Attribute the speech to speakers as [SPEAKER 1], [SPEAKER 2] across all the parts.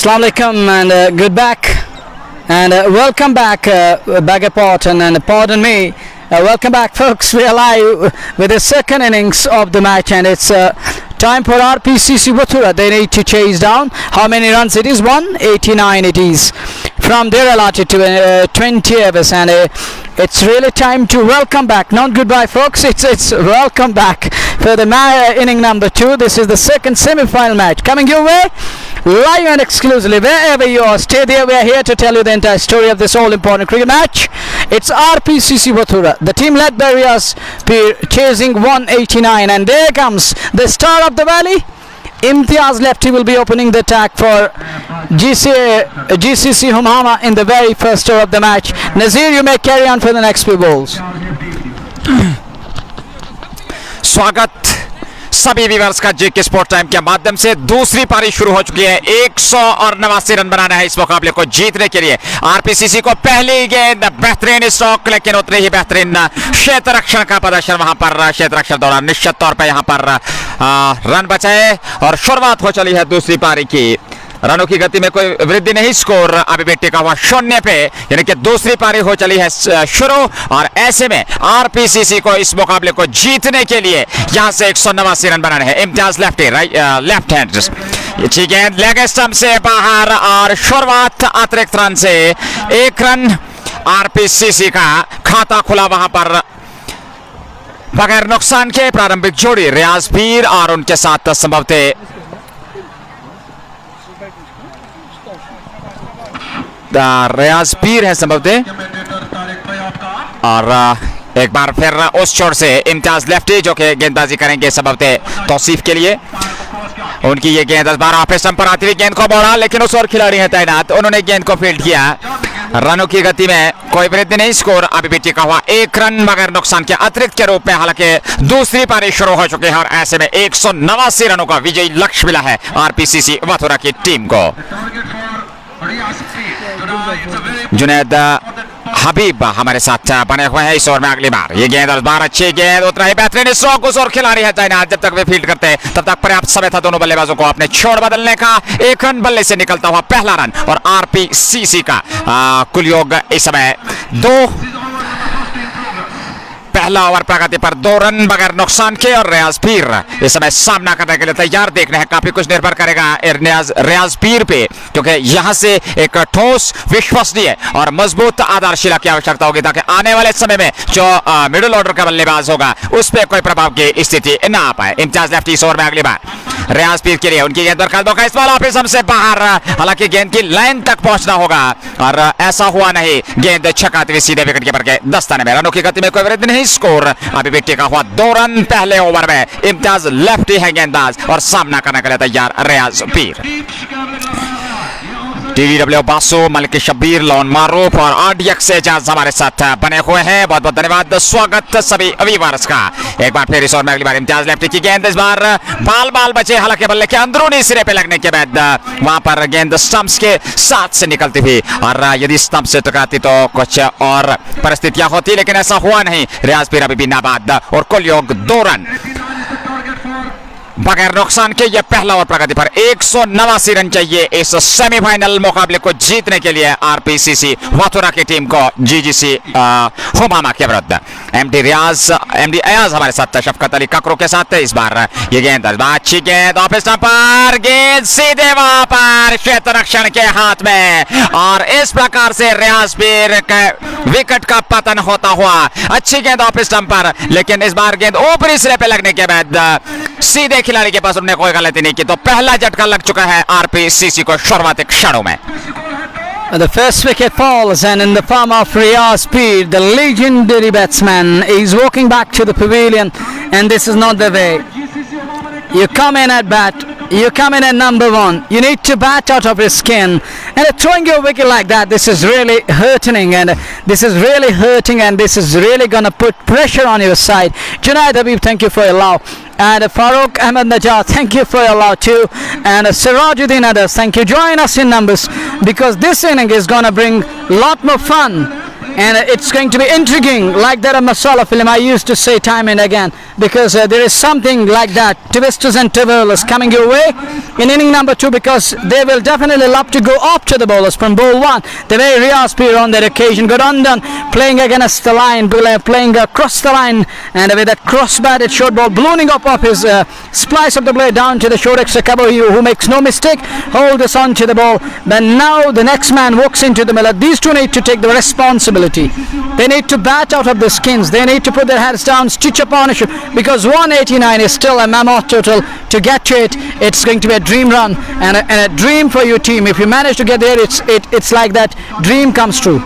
[SPEAKER 1] Assalamu alaikum and good back and welcome back, beg your pardon and pardon me. Welcome back, folks. We are live with the second innings of the match, and it's time for RPCC Wathoora. They need to chase down. How many runs it is? 189 it is from their allotted to 20 overs, and it's really time to welcome back. Not goodbye, folks. It's welcome back for the inning number 2. This is the second semi-final match coming your way live and exclusively wherever you are. Stay there. We are here to tell you the entire story of this all-important cricket match. It's RPCC Wathoora, the team led by Riaz Peer, chasing 189, and there comes the star of the valley. Imtiaz Lefty will be opening the attack for GCC Humama in the very first over of the match. Nazir, you may carry on for the next few balls.
[SPEAKER 2] स्वागत सभी viewers का GK sport time के माध्यम से। दूसरी पारी शुरू हो चुकी है। 189 रन बनाना है इस मुकाबले को जीतने के लिए। आरपीसीसी को पहली गेंद, बेहतरीन स्ट्रोक, लेकिन उतने ही बेहतरीन क्षेत्र रक्षण का प्रदर्शन वहां पर क्षेत्र रक्षण दौरान निश्चित तौर पर यहां पर रन बचाए और शुरुआत हो चली है दूसरी पारी की। रनों की गति में कोई वृद्धि नहीं, स्कोर अभी भी टिका हुआ 0 पे, यानी कि दूसरी पारी हो चली है शुरू। और ऐसे में आरपीसीसी को इस मुकाबले को जीतने के लिए यहां से 189 रन बनाने हैं। इम्तियाज लेफ्टी लेफ्ट हैंड अच्छी गेंद लेग स्टंप से बाहर और शुरुआत अतिरिक्त रन से 1 रन। आरपीसीसी का खाता खुला वहां पर बगैर नुकसान के। प्रारंभिक जोड़ी रियाज पीर और उनके साथ संभवतः रियाज पीर है संभवतः, और एक बार फिर उस छोर से इम्तियाज लेफ्टी जो कि गेंदबाजी करेंगे संभवतः तौसीफ के लिए। उनकी ये गेंद 12 ऑफ स्टंप पर आती हुई गेंद को मोड़ा, लेकिन उस और खिलाड़ी हैं तैनात, उन्होंने गेंद को फील्ड किया। रनों की गति में कोई वृद्धि नहीं, स्कोर अभी भी टिका हुआ 1 रन मगर नुकसान के अतिरिक्त के रूप में। हालांकि दूसरी पारी शुरू हो चुकी है और ऐसे में 189 रनों का विजयी लक्ष्य मिला है आरपीसीसी वथोरा की टीम को। जुनैद हबीब हमारे साथ बने हुए हैं इस ओवर में। अगली बार ये गेंद 12 अच्छी गेंद, उतना ही बेहतरीन स्ट्रोक, उस और खिलाड़ी है तैनात। जब तक वे फील्ड करते हैं तब तक पर्याप्त समय था दोनों बल्लेबाजों को अपने छोड़ बदलने का। 1 रन बल्ले से निकलता हुआ पहला रन, और आरपीसीसी का कुल योग इस समय 2। पहला ओवर प्रगति पर 2 रन बगैर नुकसान के, और रियाज पीर इस समय सामना करने के लिए तैयार। देखने हैं काफी कुछ निर्भर करेगा रियाज पीर पे, क्योंकि यहां से एक ठोस, विश्वसनीय और मजबूत आधारशिला की आवश्यकता होगी ताकि आने वाले समय में जो मिडिल ऑर्डर का बल्लेबाज होगा उस पर कोई प्रभाव की स्थिति न आ पाए। इम्तियाज लेफ्टी इस ओवर में अगली बार रियाज पीर के लिए उनकी गेंद पर कदमों का इस्तेमाल ऑफ स्टंप से बाहर, हालांकि गेंद की लाइन तक पहुंचना होगा और ऐसा हुआ नहीं। गेंद छकाती हुई सीधे विकेट कीपर के दस्ताने में। रनों की गति में कोई वृद्धि नहीं, स्कोर अभी भी टिका हुआ 2 रन पहले ओवर में। इम्तियाज लेफ्टी है गेंदबाज और सामना करने के लिए तैयार रियाज पीर। टीडब्ल्यू बासु, मलिक शब्बीर, लॉन मारूफ और आरडीएक्स एजाज हमारे साथ बने हुए हैं। बहुत बहुत धन्यवाद, स्वागत सभी व्यूअर्स का। एक बार फिर इस ओवर में अगली बार इम्तियाज लेफ्टी की गेंद, इस बार बाल बचे, हालांकि बल्ले के अंदरूनी सिरे पे लगने के बाद वहां पर गेंद स्टंप्स के साथ से निकलती हुई, और यदि स्टंप से टकराती तो कुछ और परिस्थितियां होती, लेकिन ऐसा हुआ नहीं। रियाज पीर अभी भी नाबाद और कुल योग 2 रन बगैर नुकसान के। ये पहला ओवर प्रगति पर 189 रन चाहिए इस सेमीफाइनल मुकाबले को जीतने के लिए आरपीसीसी वथोरा की टीम को जीजीसी हुमामा के विरुद्ध। एमडी अयाज हमारे साथ शफकत अली ककरू के साथ। इस बार ये गेंद अच्छी गेंद ऑफ स्टंप पर, गेंद सीधे वहां पर क्षेत्र रक्षण के हाथ में, और इस प्रकार से रियाज पीर के विकेट का पतन होता हुआ। अच्छी गेंद ऑफ स्टंप पर, लेकिन इस बार गेंद ऊपरी सिरे पे लगने के बाद सीधे खिलाड़ी के पास उन्होंने कोई गलती नहीं की, तो पहला झटका लग चुका है आरपीसीसी को शुरुआती क्षणों में।
[SPEAKER 1] The first wicket falls, and in the form of Riaz Peer, the legendary batsman, is walking back to the pavilion, and this is not the way. You come in at bat, you come in at number 1, you need to bat out of your skin, and throwing your wicket like that, this is really hurting, and this is really hurting, and this is really gonna put pressure on your side. Junaid Habib, thank you for your love. And Farooq Ahmed Najjar, thank you for your love too. And Sirajuddin others, thank you. Join us in numbers, because this inning is gonna bring a lot more fun and it's going to be intriguing, like that of masala film I used to say time and again, because there is something like that, twisters and twirlers coming your way in inning number 2, because they will definitely love to go up to the bowlers from bowl 1. The way Riaz Peer on that occasion got undone, playing against the line, playing across the line, and with that cross-batted short ball ballooning up his splice of the blade down to the short extra cover, who makes no mistake, hold this on to the ball. But now the next man walks into the middle. These two need to take the responsibility. They need to bat out of the skins. They need to put their heads down, stitch upon issue, because 189 is still a mammoth total. To get to it, it's going to be a dream run and a dream for your team. If you manage to get there, it's like that dream comes true.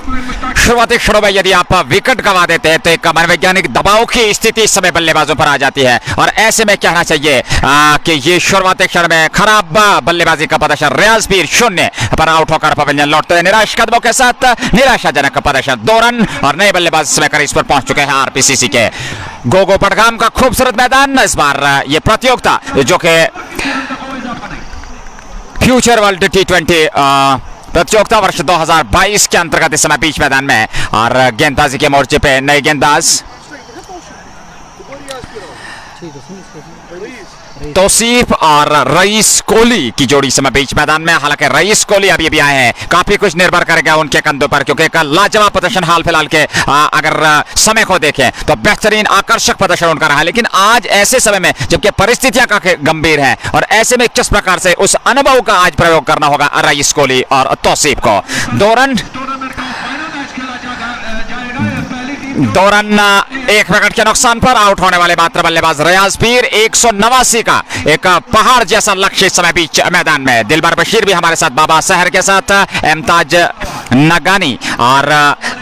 [SPEAKER 2] शुरुआती क्षणों में यदि आप wicket गंवा देते हैं तो एक मनोवैज्ञानिक दबाव की स्थिति इस समय बल्लेबाजों पर आ जाती है, और ऐसे में कहना चाहिए कि ये शुरुआती क्षण में खराब बल्लेबाजी का प्रदर्शन। रियाज पीर 0 पर आउट होकर पवेलियन लौटते हैं निराश कदमों के साथ। निराशाजनक प्रदर्शन, 2 रन, और नए बल्लेबाज इस समय क्रीज पर पहुंच चुके हैं आरपीसीसी के। गोगो पटगाम का खूबसूरत मैदान, इस बार ये प्रतियोगिता जो कि फ्यूचर वर्ल्ड T20 प्रतियोगिता वर्ष 2022 के अंतर्गत इस समय बीच मैदान में, और गेंदबाजी के मोर्चे पे नए गेंदबाज तौसीफ और रईस कोहली की जोड़ी समय बीच मैदान में। हालांकि रईस कोहली अभी भी आए हैं, काफी कुछ निर्भर करेगा उनके कंधों पर, क्योंकि एक लाजवाब प्रदर्शन हाल फिलहाल के अगर समय को देखें तो बेहतरीन आकर्षक प्रदर्शन उनका रहा। लेकिन आज ऐसे समय में जबकि परिस्थितियां काफी गंभीर हैं, और ऐसे में किस प्रकार से उस अनुभव का आज प्रयोग करना होगा रईस कोहली और तौसीफ को। 2 रन 1 विकेट के नुकसान पर आउट होने वाले मात्र बल्लेबाज रियाज पीर। 189 का एक पहाड़ जैसा लक्ष्य इस समय बीच मैदान में। दिलबर बशीर भी हमारे साथ, बाबा सहर के साथ, इम्ताज नगानी और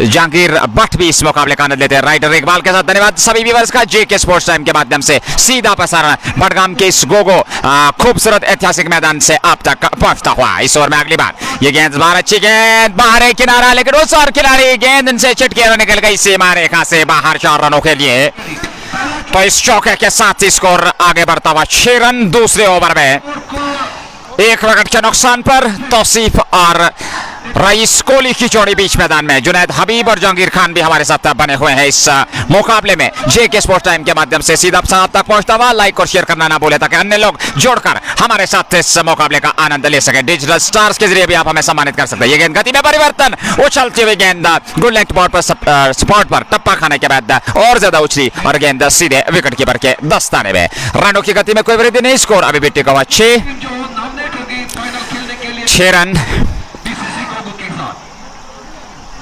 [SPEAKER 2] जहांगीर भट्ट भी इस मुकाबले का आनंद लेते हैं राइडर इकबाल के साथ। धन्यवाद सभी व्यूअर्स का। जेके स्पोर्ट्स टाइम के माध्यम से सीधा प्रसारण बडगाम के इस गोगो खूबसूरत ऐतिहासिक मैदान से आप तक पहुंचता हुआ। इस ओवर में अगली बार ये गेंद बाहर, अच्छी गेंद बाहर है किनारा, लेकिन उस और खिलाड़ी गेंद इनसे चिटके निकल गई सीमा रेखा से बाहर 4 रनों के लिए। तो इस चौके के साथ स्कोर आगे बढ़ता हुआ 6 रन दूसरे ओवर में। 1 विकेट के नुकसान पर तौसीफ और रईस कोहली की जोड़ी बीच मैदान में। जुनैद हबीब और जहांगीर खान भी हमारे साथ बने हुए हैं इस मुकाबले में। जेके स्पोर्ट्स टाइम के माध्यम से सीधा आप तक पहुंचता हुआ। लाइक और शेयर करना ना भूले ताकि अन्य लोग जोड़कर हमारे साथ इस मुकाबले का आनंद ले सके। डिजिटल स्टार्स के जरिए भी आप हमें सम्मानित कर सकते हैं। ये गेंद गति में परिवर्तन, उछलती हुई गेंद गुड लेग स्पॉट पर टप्पा खाने के बाद और ज्यादा उछली और गेंद सीधे विकेट कीपर के दस्ताने में। रनों की गति में कोई वृद्धि नहीं। स्कोर अभी भी टिका हुआ 6 रन।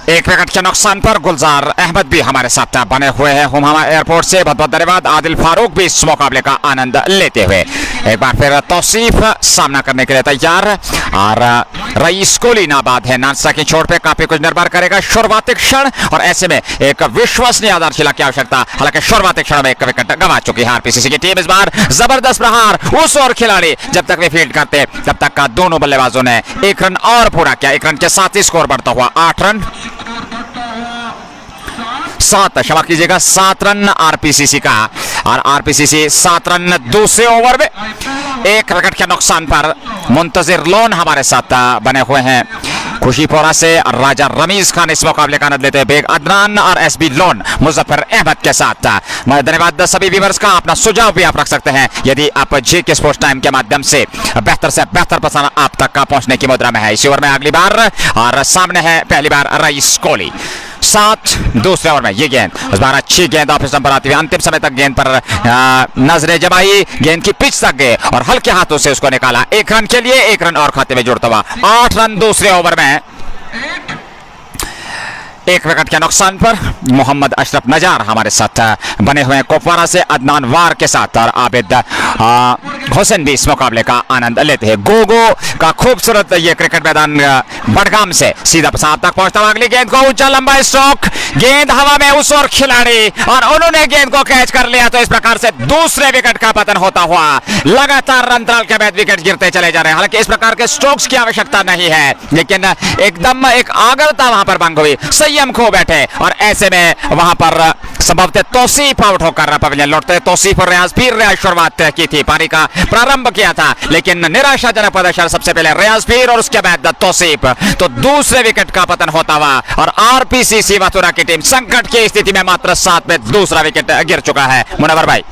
[SPEAKER 2] 1 विकेट के नुकसान पर गुलजार अहमद भी हमारे साथ बने हुए हैं हुमामा एयरपोर्ट से। बहुत बहुत धन्यवाद। आदिल फारूक भी इस मुकाबले का आनंद लेते हुए। एक बार फिर तौसीफ सामना करने के लिए तैयार, और रईस कोहली नाबाद है। नानसा की छोड़ पे काफी कुछ निर्भर करेगा शुरुआती क्षण, और ऐसे में एक विश्वसनीय आधारशिला की आवश्यकता। हालांकि शुरुआती क्षण में 1 विकेट गंवा चुकी है आरपीसीसी की टीम। इस बार जबरदस्त प्रहार, उस और खिलाड़ी जब तक वे फील्ड करते तब तक का दोनों बल्लेबाजों ने 1 रन और पूरा किया। 1 रन के साथ ही स्कोर बढ़ता हुआ 8 रन। 7 रन आरपीसीसी का, और आरपीसीसी 7 रन दूसरे ओवर में। 1 विकेट के नुकसान पर मुंतजिर लोन हमारे साथ बने हुए हैं खुशीपोरा से। राजा रमीज खान इस मुकाबले का आनंद लेते हैं। बेग अदनान और एसबी लोन मुजफ्फर अहमद के साथ। धन्यवाद सभी व्यूअर्स का। अपना सुझाव भी आप रख सकते हैं यदि आप जेके स्पोर्ट्स टाइम के माध्यम से बेहतर प्रसारण आप तक का पहुंचने की मुद्रा में है। इसी ओवर में अगली बार, और सामने है पहली बार रईस कोहली। 7 दूसरे ओवर में ये गेंद, इस बार अच्छी गेंद ऑफ स्टंप पर आती हुई अंतिम समय तक गेंद पर नजरें जमाई, गेंद की पिच तक गए और हल्के हाथों से उसको निकाला। 1 रन के लिए 1 रन और खाते में जुड़ता हुआ 8 रन दूसरे ओवर में। 1 विकेट के नुकसान पर मोहम्मद अशरफ नजार हमारे साथ बने हुए हैं कुपवारा से। अदनान वार के साथ और आबिद हुसैन भी इस मुकाबले का आनंद लेते हैं। गोगो का खूबसूरत ये क्रिकेट मैदान बडगाम से सीधा प्रसाद तक पहुंचता हुआ। अगली गेंद को ऊंचा लंबा स्ट्रोक, गेंद हवा में, उस और खिलाड़ी, और उन्होंने गेंद को कैच कर लिया। तो इस प्रकार से दूसरे विकेट का पतन होता हुआ लगातार अंतराल के बाद विकेट गिरते चले जा रहे हैं। हालांकि इस प्रकार के स्ट्रोक्स की आवश्यकता नहीं है, लेकिन एकदम एक आगरता वहां पर भंग हुई। संयम खो बैठे, और ऐसे में वहां पर संभवतः तौसीफ आउट होकर पवेलियन लौटते तौसीफ और रियाज फिर रियाज शुरुआत की थी, पारी का प्रारंभ किया था लेकिन निराशाजनक प्रदर्शन। सबसे पहले रियाज फिर और उसके बाद तौसीफ, तो दूसरे विकेट का पतन होता हुआ और आरपीसीसी वाथुरा की टीम संकट की स्थिति में मात्र 7 में दूसरा विकेट गिर चुका है। मुनव्वर भाई,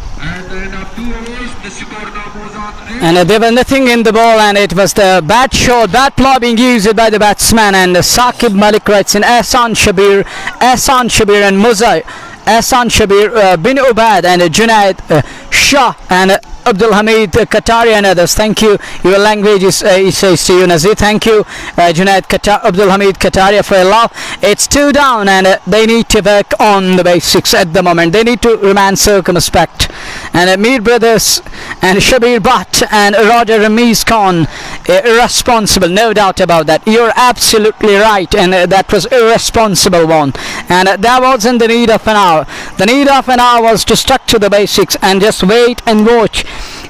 [SPEAKER 1] And there was nothing in the ball, and it was the bad shot, bad claw being used by the batsman. And Saqib Malik writes in Ahsan Shabir and Muzai, Ahsan Shabir, Bin Ubad and Junaid Shah and Abdul Hamid Qatari and others. Thank you. Your language is he says to you, Nazir. Thank you, Junaid Abdul Hamid Qatari, for your love. It's 2 down, and they need to work on the basics at the moment. They need to remain circumspect. And Mir Brothers and Shabir Bhatt and Roger Ramiz Khan, irresponsible, no doubt about that. You're absolutely right, and that was irresponsible one. And that wasn't the need of an hour. The need of an hour was to stick to the basics and just wait and watch.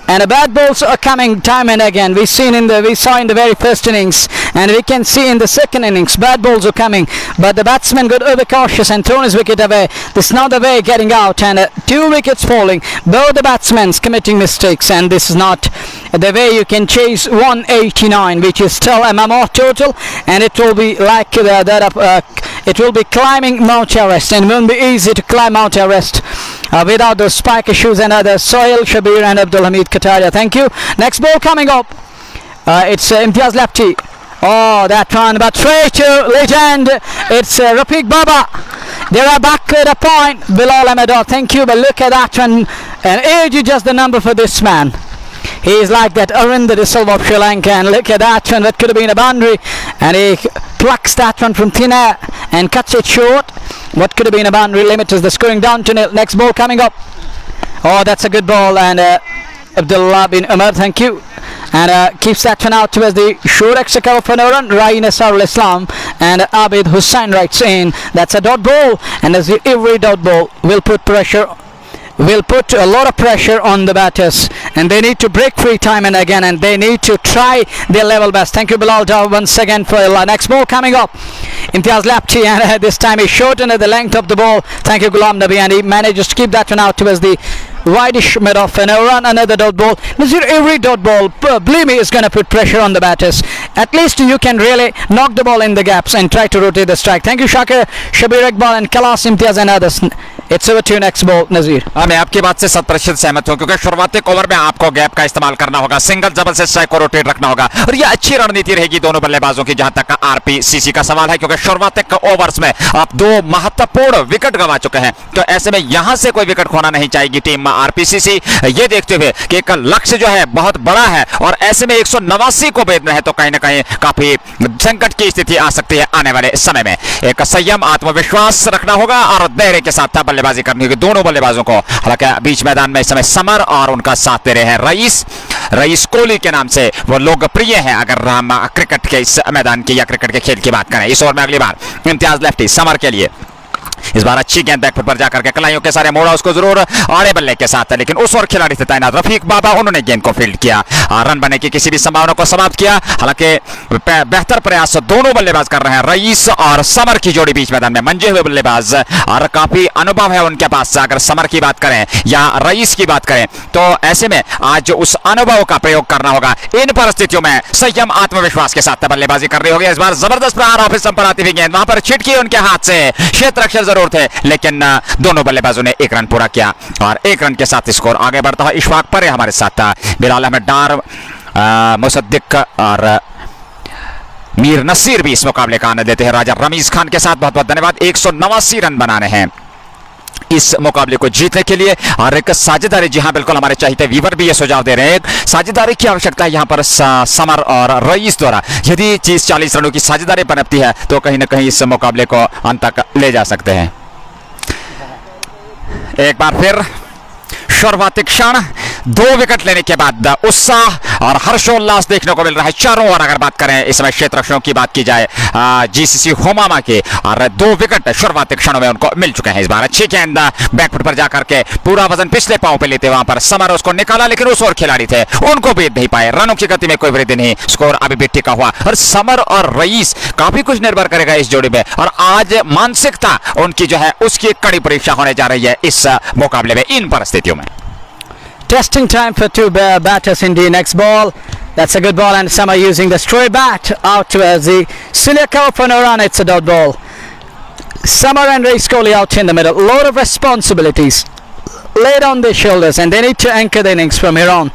[SPEAKER 1] And the bad balls are coming time and again. We saw in the very first innings, and we can see in the second innings bad balls are coming, but the batsman got overcautious and thrown his wicket away. This is not the way getting out, and 2 wickets falling, both the batsmen committing mistakes, and this is not the way you can chase 189, which is still a more total, and it will be like it will be climbing Mount Everest, and it won't be easy to climb Mount Everest without those spike issues and others. Sohail Shabir and Abdul Hamid Qataria, thank you. Next ball coming up, it's Imtiaz Lepti. Oh, that one, but straight to legend, it's Rafiq Baba. They are back at a point, Bilal Ahmedov, thank you. But look at that one, and age is just the number for this man. He is like that Arvind De Silva of Sri Lanka, and look at that one, that could have been a boundary, and he plucks that one from thin air and cuts it short. What could have been a boundary limit is the scoring down to nil. Next ball coming up. Oh, that's a good ball, and Abdullah bin Umar, thank you, and keeps that one out towards the short extra cover for no run. Rai Nasar Islam and Abid Hussain writes in, that's a dot ball, and as every dot ball will put a lot of pressure on the batters, and they need to break free time and again, and they need to try their level best. Thank you, Bilal Daw, once again for your next ball coming up. Imtiaz Lapti, and this time he shortened the length of the ball. Thank you, Ghulam Nabi, and he manages to keep that one out towards the wideish mid off, and a run, another dot ball. Every dot ball, believe me, is going to put pressure on the batters. At least you can really knock the ball in the gaps and try to rotate the strike. Thank you, Shakir, Shabir Iqbal and Kalas Imtiaz and others. It's over to you, next ball, Nazir.
[SPEAKER 2] मैं आपकी बात से 100% सहमत हूं, क्योंकि शुरुआती over में आपको गैप का इस्तेमाल करना होगा, सिंगल जबल से स्ट्राइक को रोटेट रखना होगा, और ये अच्छी रणनीति रहेगी दोनों बल्लेबाजों की जहां तक आरपीसीसी का सवाल है, क्योंकि शुरुआती ओवर्स में आप 2 महत्वपूर्ण विकेट गंवा चुके हैं, तो ऐसे में यहां से कोई विकेट खोना नहीं चाहेगी टीम आरपीसीसी, ये देखते हुए कि एक लक्ष्य जो है बहुत बड़ा है और ऐसे में 189 को भेजना है, तो कहीं ना कहीं काफी संकट की स्थिति आ सकती है आने वाले समय में। एक संयम, आत्मविश्वास रखना होगा और धैर्य के साथ बल्लेबाजी करनी होगी दोनों बल्लेबाजों को। हालांकि बीच मैदान में इस समय समर और उनका साथ दे रहे हैं रईस कोहली के नाम से वो लोकप्रिय है अगर हम क्रिकेट के इस मैदान की या क्रिकेट के खेल की बात करें। इस ओवर में अगली बार इम्तियाज लेफ्टी समर के लिए, इस बार अच्छी गेंद बैकफुट पर जाकर के कलाइयों के सारे मोड़ा उसको जरूर आड़े बल्ले के साथ है, लेकिन उस ओर खिलाड़ी थे तैनात रफीक बाबा, उन्होंने गेंद को फील्ड किया, रन बनने की किसी भी संभावना को समाप्त किया। हालांकि बेहतर प्रयास दोनों बल्लेबाज कर रहे हैं, रईस और समर की जोड़ी बीच मैदान में मंजे हुए बल्लेबाज और काफी अनुभव है उनके पास। अगर समर की बात करें या रईस की बात करें तो ऐसे में आज उस अनुभव का प्रयोग करना होगा। इन परिस्थितियों में संयम, आत्मविश्वास के साथ बल्लेबाजी कर रही होगी। इस बार जबरदस्त प्रहार ऑफिस पर आती हुई गेंद वहां पर छिटकी उनके हाथ से, क्षेत्र रक्षक जरूर थे, लेकिन दोनों बल्लेबाजों ने 1 रन पूरा किया और 1 रन के साथ स्कोर आगे बढ़ता है। इशफाक पर हमारे साथ था, बिलाल अहमद डार, मुसद्दिक और मीर नसीर भी इस मुकाबले का आनंद लेते हैं। राजा रमीज खान के साथ बहुत बहुत धन्यवाद। 189 रन बनाने हैं इस मुकाबले को जीतने के लिए, और एक साझेदारी, जी हां बिल्कुल, हमारे चाहते व्यूवर भी ये सुझाव दे रहे हैं, एक साझेदारी की आवश्यकता है यहां पर समर और रईस द्वारा। यदि 30-40 रनों की साझेदारी पनपती है तो कहीं ना कहीं इस मुकाबले को अंत तक ले जा सकते हैं। एक बार फिर शुरुआती क्षण 2 विकेट लेने के बाद उत्साह और हर्षोल्लास देखने को मिल रहा है चारों ओर। अगर बात करें इस समय क्षेत्ररक्षकों की बात की जाए जीसीसी होमामा के, और 2 विकेट शुरुआती क्षणों में उनको मिल चुके हैं। इस बार अच्छी गेंद बैकफुट पर जाकर के पूरा वजन पिछले पांव पे लेते वहां पर समर उसको निकाला, लेकिन उस और खिलाड़ी थे उनको बीत नहीं पाए। रनों की गति में कोई वृद्धि नहीं, स्कोर अभी भी टिका हुआ। और समर और रईस काफी कुछ निर्भर करेगा इस जोड़ी में, और आज मानसिकता उनकी जो है उसकी एक कड़ी परीक्षा होने जा रही है इस मुकाबले में इन परिस्थितियों में।
[SPEAKER 1] Testing time for two batters in the next ball. That's a good ball, and Summer using the straight bat out towards the silly cover for no run. It's a dot ball. Summer and Ray Scully out in the middle. A lot of responsibilities laid on their shoulders, and they need to anchor the innings from here on.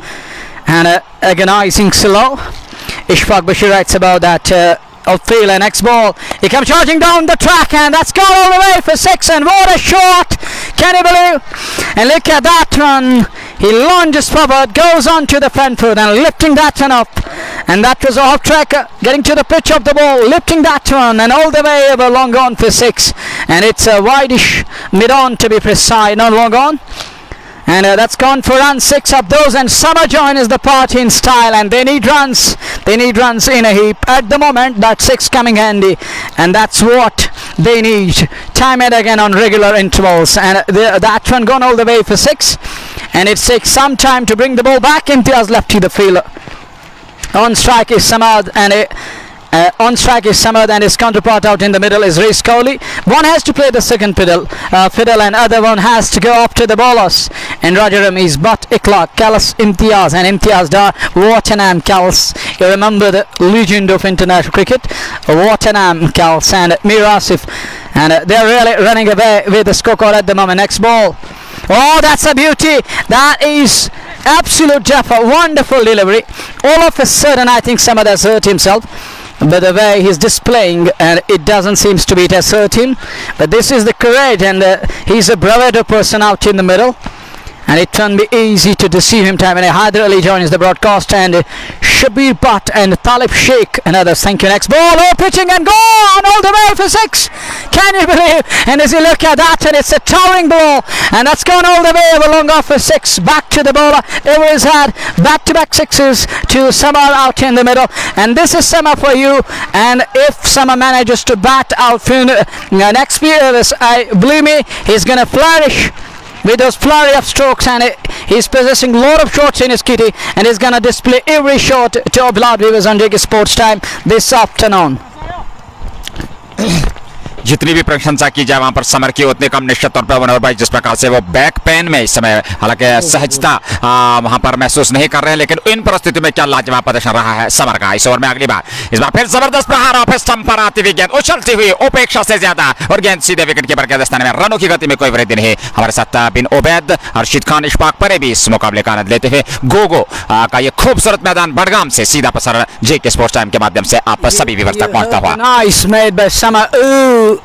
[SPEAKER 1] And agonizing slow. Ishfaq Bashir writes about that outfield, and next ball. He comes charging down the track, and that's gone all the way for 6, and what a shot! Can you believe? And look at that run. He lunges forward, goes on to the front foot and lifting that one up. And that was off track, getting to the pitch of the ball, lifting that one and all the way over, long on for 6. And it's a wideish mid-on to be precise, not long on. And that's gone for run 6 of those, and Summer joins the party in style, and they need runs. They need runs in a heap. At the moment, that 6 coming handy, and that's what they need. Time it again on regular intervals, and that one gone all the way for 6. And it takes some time to bring the ball back. Imtiaz left to the fielder. On strike is Samad, and his counterpart out in the middle is Reece Cowley. One has to play the second fiddle, and other one has to go up to the bowlers. And Roger Rameez, Butt, Ikhlaq, Kalas, Imtiaz, and Imtiaz Dar, Wattenham, Kalas. You remember the legend of international cricket, Wattenham, Kalas, and Mir Asif. And they're really running away with the scorecard at the moment. Next ball. Oh, that's a beauty. That is absolute jaffa. Wonderful delivery. All of a sudden, I think Samad has hurt himself. But the way he's displaying, and it doesn't seem to be it has hurt him. But this is the courage, and he's a bravado person out in the middle. And it won't be easy to deceive him time. And Haider Ali joins the broadcast, and Shabir Butt and Talib Sheikh and others. Thank you. Next ball, oh, pitching and gone all the way for 6. Can you believe? And as you look at that, and it's a towering ball, and that's gone all the way over long off for 6. Back to the bowler. Everyone's had back-to-back 6s to Summer out in the middle, and this is Summer for you. And if Summer manages to bat out next few years, believe me, he's gonna flourish with those flurry of strokes, and he's possessing a lot of shots in his kitty, and he's gonna display every shot to our beloved viewers on JK Sports Time this afternoon.
[SPEAKER 2] जितनी भी प्रशंसा की जाए वहां पर summer की उतनी कम निश्चित तौर पर मनोहर भाई जिस प्रकार से वो बैक पेन में इस समय हालांकि सहजता वहां पर महसूस नहीं कर रहे हैं, लेकिन इन परिस्थितियों में क्या लाजवाब प्रदर्शन रहा है समर का। इस ओवर में अगली बार इस बार फिर जबरदस्त प्रहार ऑफ स्टंप पर आती हुई गेंद उछलती हुई उपेक्षा से ज्यादा, और गेंद सीधे विकेट कीपर के दस्ताने में। रनों की गति में कोई वृद्धि नहीं। हमारे साथ बिन उबैद, अर्शिद खान, इशफाक परे भी इस मुकाबले का आनंद लेते हुए गोगो का ये खूबसूरत मैदान बडगाम से सीधा प्रसारण JK स्पोर्ट्स टाइम के माध्यम से आप सभी व्यूअर्स तक पहुंचता हुआ।
[SPEAKER 1] Nice made by Summer.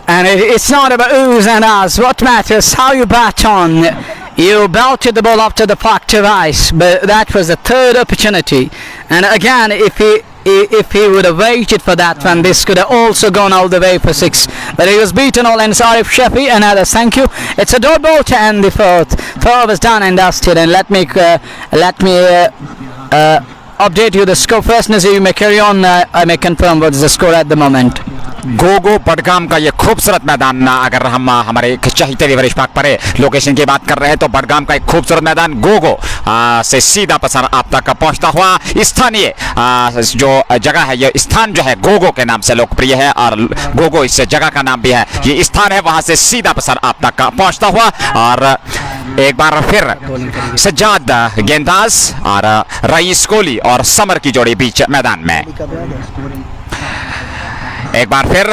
[SPEAKER 1] And it's not about oohs and ahs. What matters how you bat on. You belted the ball up to the park to ice, but that was the third opportunity. And again, if he would have waited for that one, this could have also gone all the way for 6. But he was beaten all, and Sarif Shafi and others. Thank you. It's a dot ball to end the fourth. Four was done and dusted. And let me update you the score first. Nazir, you may carry on. I may confirm what is the score at the moment.
[SPEAKER 2] Gogo Budgam का ये खूबसूरत मैदान, अगर हम हमारे चाहते हुए इशफाक परे लोकेशन की बात कर रहे हैं तो बडगाम का एक खूबसूरत मैदान गोगो से सीधा प्रसारण आप तक पहुंचता हुआ। स्थानीय जो जगह है, ये स्थान जो है गोगो के नाम से लोकप्रिय है, और गोगो इस जगह का नाम भी है, ये स्थान है, वहां से सीधा प्रसारण आप तक पहुंचता हुआ। और एक बार फिर सज्जाद गेंदाज और रईस कोहली और समर की जोड़ी बीच मैदान में एक बार फिर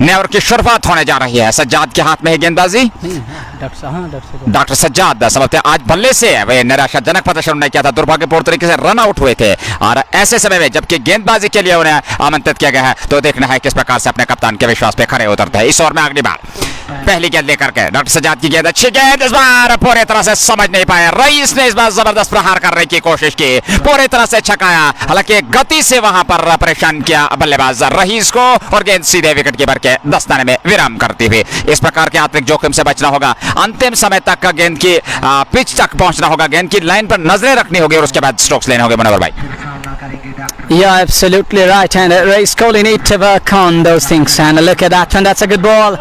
[SPEAKER 2] नए ओवर की शुरुआत होने जा रही है। सज्जाद के हाथ में है गेंदबाजी। डॉक्टर सज्जाद समझते हैं आज बल्ले से वे निराशाजनक प्रदर्शन उन्होंने किया था, दुर्भाग्यपूर्ण तरीके से रन आउट हुए थे, और ऐसे समय में जबकि गेंदबाजी के लिए उन्हें आमंत्रित किया गया है, तो देखना है किस प्रकार से अपने कप्तान के विश्वास पे खड़े उतरते हैं। इस ओवर में अगली बार पहली गेंद लेकर के डॉक्टर सज्जाद की गेंद, अच्छी गेंद, इस बार पूरी तरह से समझ नहीं पाए रईस ने। इस बार जबरदस्त प्रहार करने की कोशिश की, पूरी तरह से छकाया, हालांकि गति से वहां पर परेशान किया बल्लेबाज रईस को, और गेंद सीधे विकेट कीपर के दस्ताने में विराम करती हुई। इस प्रकार के आंतरिक जोखिम से बचना होगा अंतिम समय तक का गेंद की पिच तक पहुंचना होगा, गेंद की लाइन पर नजरें रखनी होगी और उसके बाद स्ट्रोक्स लेने होंगे मुनव्वर भाई।
[SPEAKER 1] Yeah, absolutely right. And Race Kohli need to work on those things. And look at that one. That's a good ball.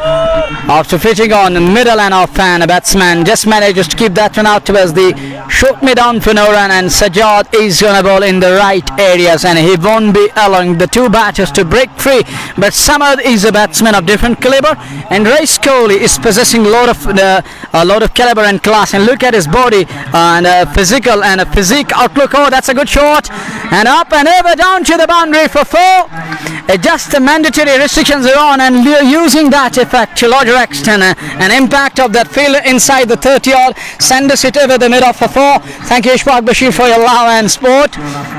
[SPEAKER 1] After pitching on the middle and off, and a batsman just manages to keep that one out towards the short mid on for no run. And Sajjad is going to bowl in the right areas, and he won't be allowing the two batters to break free. But Samad is a batsman of different caliber, and Race Kohli is possessing a lot of caliber and class. And look at his body and physical and a physique outlook. Oh, that's a good shot. And up and over down to the boundary for 4. Just the mandatory restrictions are on, and we are using that effect to larger extent. An impact of that field inside the 30-odd sends it over the middle for 4. Thank you, Ishfaq Bashir, for your love and support.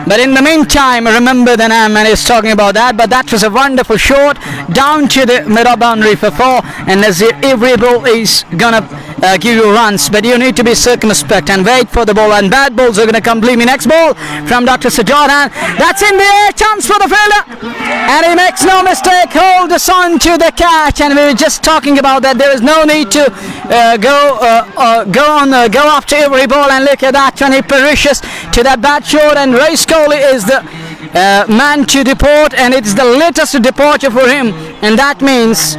[SPEAKER 1] But in the meantime, remember the man is talking about that. But that was a wonderful shot down to the middle boundary for 4. And Nazir, every ball is gonna give you runs, but you need to be circumspect and wait for the ball. And bad balls are gonna come. Believe me, next ball from Dr. Sajjad, and that's in the air, chance for the fielder, and he makes no mistake, hold the on to the catch. And we were just talking about that there is no need to go after every ball. And look at that one, he perishes to that bad shot, and Race Kohli is the man to deport, and it's the latest departure for him, and that means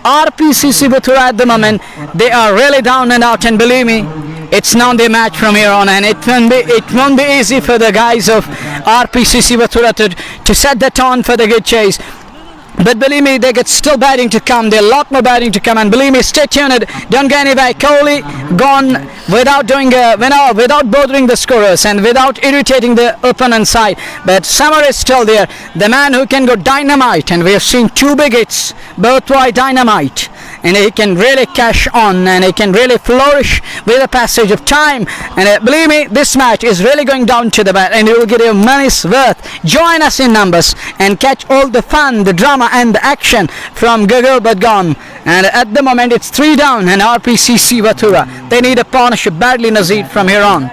[SPEAKER 1] RPCC Wathoora at the moment, they are really down and out, and believe me, it's not their match from here on, and it won't be easy for the guys of RPCC Wathoora to set the tone for the good chase. But believe me, they get still batting to come. There are a lot more batting to come, and believe me, stay tuned. Don't go anywhere. Kohli gone without without bothering the scorers and without irritating the opponent side. But Samar is still there, the man who can go dynamite, and we have seen 2 big hits, both wide dynamite. And he can really cash on, and he can really flourish with the passage of time. And believe me, this match is really going down to the bat, and it will give you money's worth. Join us in numbers and catch all the fun, the drama and the action from Gogo T20. And at the moment it's 3 down, and RPCC Wathoora, they need a partnership badly, Nazir, from here on.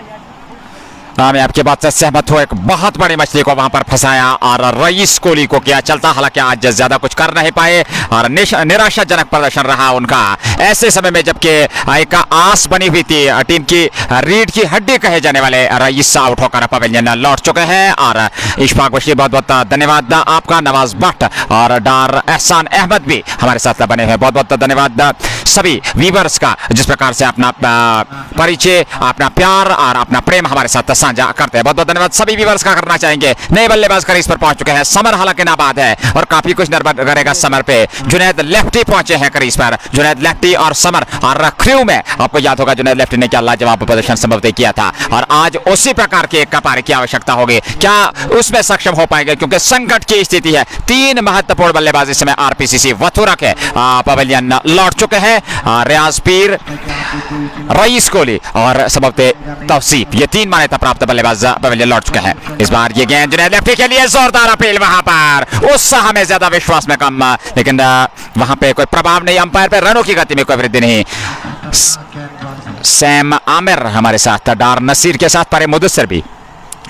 [SPEAKER 2] मैं आपकी बात से सहमत हूँ। एक बहुत बड़ी मछली को वहां पर फंसाया और रईस कोहली को किया चलता, हालांकि आज ज्यादा कुछ कर नहीं पाए और निराशाजनक प्रदर्शन रहा उनका ऐसे समय में, जबकि एक आस बनी हुई थी टीम की रीढ़ की हड्डी कहे जाने वाले रईस आउट होकर पवेलियन लौट चुके हैं। और इशफाक बशीर, बहुत बहुत धन्यवाद आपका। नवाज भट्ट और डार एहसान अहमद भी हमारे साथ बने हुए, बहुत बहुत धन्यवाद सभी व्यूअर्स का, जिस प्रकार से अपना परिचय, अपना प्यार और अपना प्रेम हमारे साथ साझा करते हैं। बहुत बहुत धन्यवाद सभी व्यूअर्स का करना चाहेंगे। नए बल्लेबाज क्रीज पर पहुंच चुके हैं। समर हालांकि नाबाद है और काफी कुछ निर्भर करेगा समर पे। जुनैद लेफ्टी पहुंचे हैं क्रीज पर, जुनैद लेफ्टी और समर और क्रू में आपको याद होगा जुनैद लेफ्टी ने क्या लाजवाब प्रदर्शन संभवतः किया था, और आज उसी प्रकार के एक पारी की आवश्यकता होगी। क्या उसमें सक्षम हो पाएंगे, क्योंकि संकट की स्थिति है। 3 महत्वपूर्ण बल्लेबाज इस समय RPCC वथुरा के पवेलियन लौट चुके हैं। रियाज पीर, रईस कोहली और संभवतः तौसीफ, ये 3 मान्यता प्राप्त बल्लेबाज पवेलियन लौट चुके हैं। इस बार ये गेंद जुनैद लेफ्टी के लिए जोरदार अपील, वहां पर उत्साह में ज्यादा विश्वास में कम, लेकिन वहां पे कोई प्रभाव नहीं, अंपायर पे रनों की गति में कोई वृद्धि नहीं। सैम आमिर हमारे साथ, डार नसीर के साथ परे मुदस्सिर भी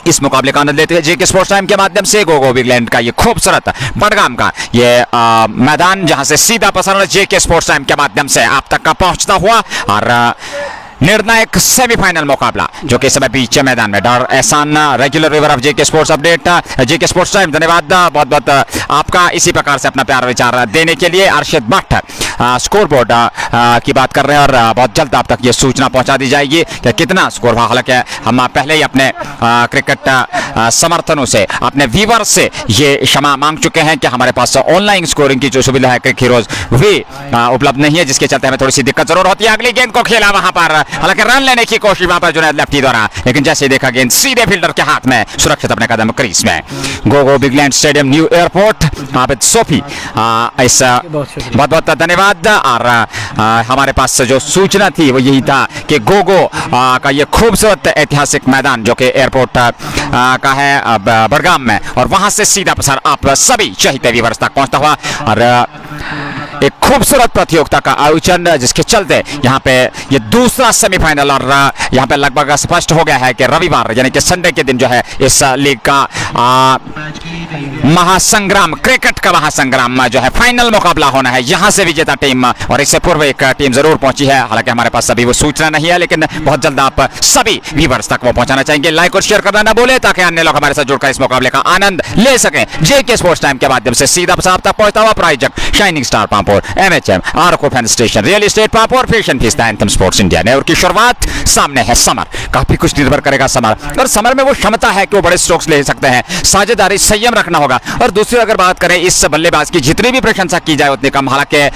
[SPEAKER 2] इस मुकाबले का आनंद लेते हैं। जेके स्पोर्ट्स टाइम के माध्यम से गोगो बिगलैंड का ये खूबसूरत बडगाम का ये मैदान, जहां से सीधा प्रसारण जेके स्पोर्ट्स टाइम के माध्यम से आप तक का पहुंचता हुआ, और निर्णायक सेमीफाइनल मुकाबला जो कि इस समय बीच मैदान में। डॉर एहसान, regular viewer of JK sports update, JK sports time, धन्यवाद बहुत बहुत आपका इसी प्रकार से अपना प्यार विचार देने के लिए। अर्शद भट्ट स्कोर बोर्ड की बात कर रहे हैं, और बहुत जल्द आप तक ये सूचना पहुंचा दी जाएगी कि कितना स्कोर हुआ। हालांकि हम पहले ही अपने क्रिकेट समर्थनों से, अपने व्यूअर्स से ये क्षमा मांग चुके हैं कि हमारे पास ऑनलाइन स्कोरिंग की जो सुविधा है क्रिक हीरोज भी उपलब्ध नहीं है, जिसके चलते हमें थोड़ी सी दिक्कत जरूर होती है। अगली गेंद को खेला वहां पर, हालांकि रन लेने की कोशिश वहां पर जुनैद लेफ्टी द्वारा, लेकिन जैसे देखा गेंद सीधे फील्डर के हाथ में, सुरक्षित अपने कदम क्रीज में। गोगो बिगलैंड stadium, new airport, Abid Sofi, इस बहुत बहुत धन्यवाद। और हमारे पास जो सूचना थी वो यही था कि गोगो का ये खूबसूरत ऐतिहासिक मैदान जो कि एयरपोर्ट का है बडगाम में, और वहां से सीधा प्रसार आप सभी चाहते व्यूअर्स तक पहुंचता हुआ। और एक खूबसूरत प्रतियोगिता का आयोजन, जिसके चलते यहाँ पे ये दूसरा सेमीफाइनल, और यहाँ पे लगभग स्पष्ट हो गया है कि रविवार यानी कि संडे के दिन जो है इस लीग का महासंग्राम, क्रिकेट का महासंग्राम जो है फाइनल मुकाबला होना है। यहाँ से विजेता टीम, और इससे पूर्व एक टीम जरूर पहुंची है, हालांकि हमारे पास अभी वो सूचना नहीं है, लेकिन बहुत जल्द आप सभी व्यूअर्स तक वो पहुंचाना चाहेंगे। लाइक और शेयर करना ना भूले ताकि अन्य लोग हमारे साथ जुड़कर इस मुकाबले का आनंद ले सकें। जेके स्पोर्ट्स टाइम के माध्यम से सीधा आप तक पहुंचता हुआ प्रायोजक shining star Pampore, MHM, Arco fan station, real estate Pampore, fashion fiesta, anthem sports India. ने और की शुरुआत सामने है समर, काफी कुछ निर्भर करेगा समर, और समर में वो क्षमता है कि वो बड़े स्ट्रोक्स ले सकते हैं, साझेदारी, संयम रखना होगा। और दूसरी अगर बात करें इस बल्लेबाज की, जितनी भी प्रशंसा की जाए उतनी कम, हालांकि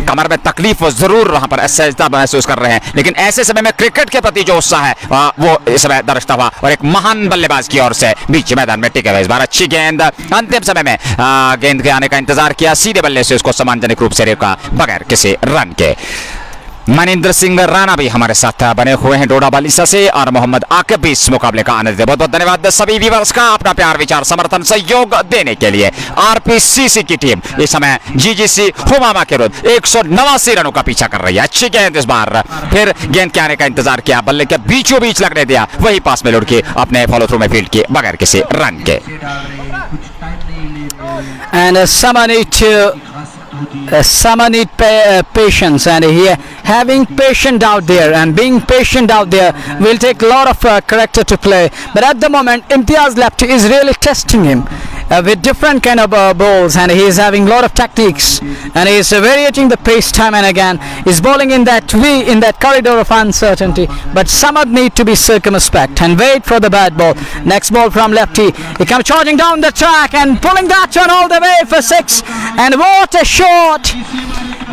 [SPEAKER 2] कमर में तकलीफ वो जरूर वहां पर असहजता महसूस कर रहे हैं, लेकिन ऐसे समय में क्रिकेट के प्रति जो उत्साह है वो इस समय दर्शता हुआ, और एक महान बल्लेबाज की ओर से बीच मैदान में टिके हुए। इस बार अच्छी गेंद, अंतिम समय में गेंद के आने का इंतजार किया, सीधे बल्ले से उसको सम्मानजनक रूप से रोका बगैर किसी रन के। मनिंदर सिंह राणा भी हमारे साथ बने हुए हैं डोडा बालिसा से, और मोहम्मद आकिब भी इस मुकाबले का आनंद। बहुत बहुत धन्यवाद सभी व्यूअर्स का अपना प्यार, विचार, समर्थन, सहयोग देने के लिए। आरपीसीसी की टीम इस समय जीजीसी हुमामा के विरुद्ध 189 रनों का पीछा कर रही है। अच्छी गेंद इस बार, फिर गेंद के आने का इंतजार किया, बल्ले के बीचों बीच लगने दिया, वही पास में लुढ़की अपने फॉलो थ्रू में फील्ड की बगैर किसी रन के।
[SPEAKER 1] And someone need patience, and here having patience out there and being patient out there will take a lot of character to play. But at the moment Imtiaz Lefty is really testing him with different kind of balls, and he is having a lot of techniques, and he is variating the pace time and again. He's bowling in that in that corridor of uncertainty, but Samad need to be circumspect and wait for the bad ball. Next ball from Lefty, he comes charging down the track and pulling that one all the way for 6, and what a shot,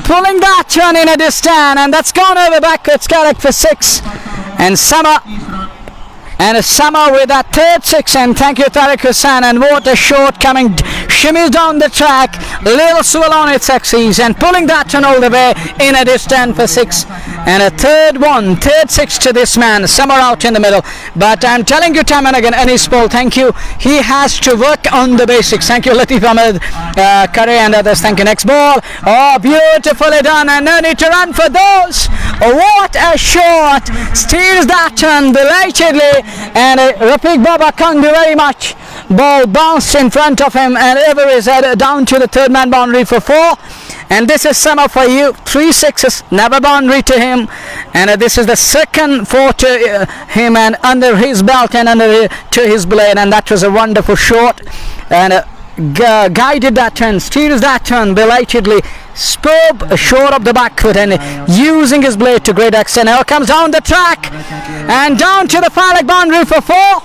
[SPEAKER 1] pulling that one in a distance, and that's gone over backwards, correct for 6. And Sama with that third 6, and thank you Tariq Hussain, and what a shot coming, shimmies down the track, little swivel on its axis and pulling that one all the way in a distance for 6, and a third 6 to this man, Sama out in the middle. But I'm telling you time and again, Anis Paul, thank you, he has to work on the basics. Thank you Latif Ahmed, Kare and others, thank you. Next ball, oh beautifully done, and no need to run for those. Oh, what a shot, steals that one belatedly, and Rafiq Baba can't do very much. Ball bounced in front of him and over his head down to the third man boundary for 4. And this is Sama for you, 3 6s, never boundary to him, and this is the second 4 to him, and under his belt and under to his blade, and that was a wonderful shot, and guided that turn, steals that turn belatedly, superb short of the back foot, and using his blade to great extent. Now comes down the track and down to the far leg boundary for 4.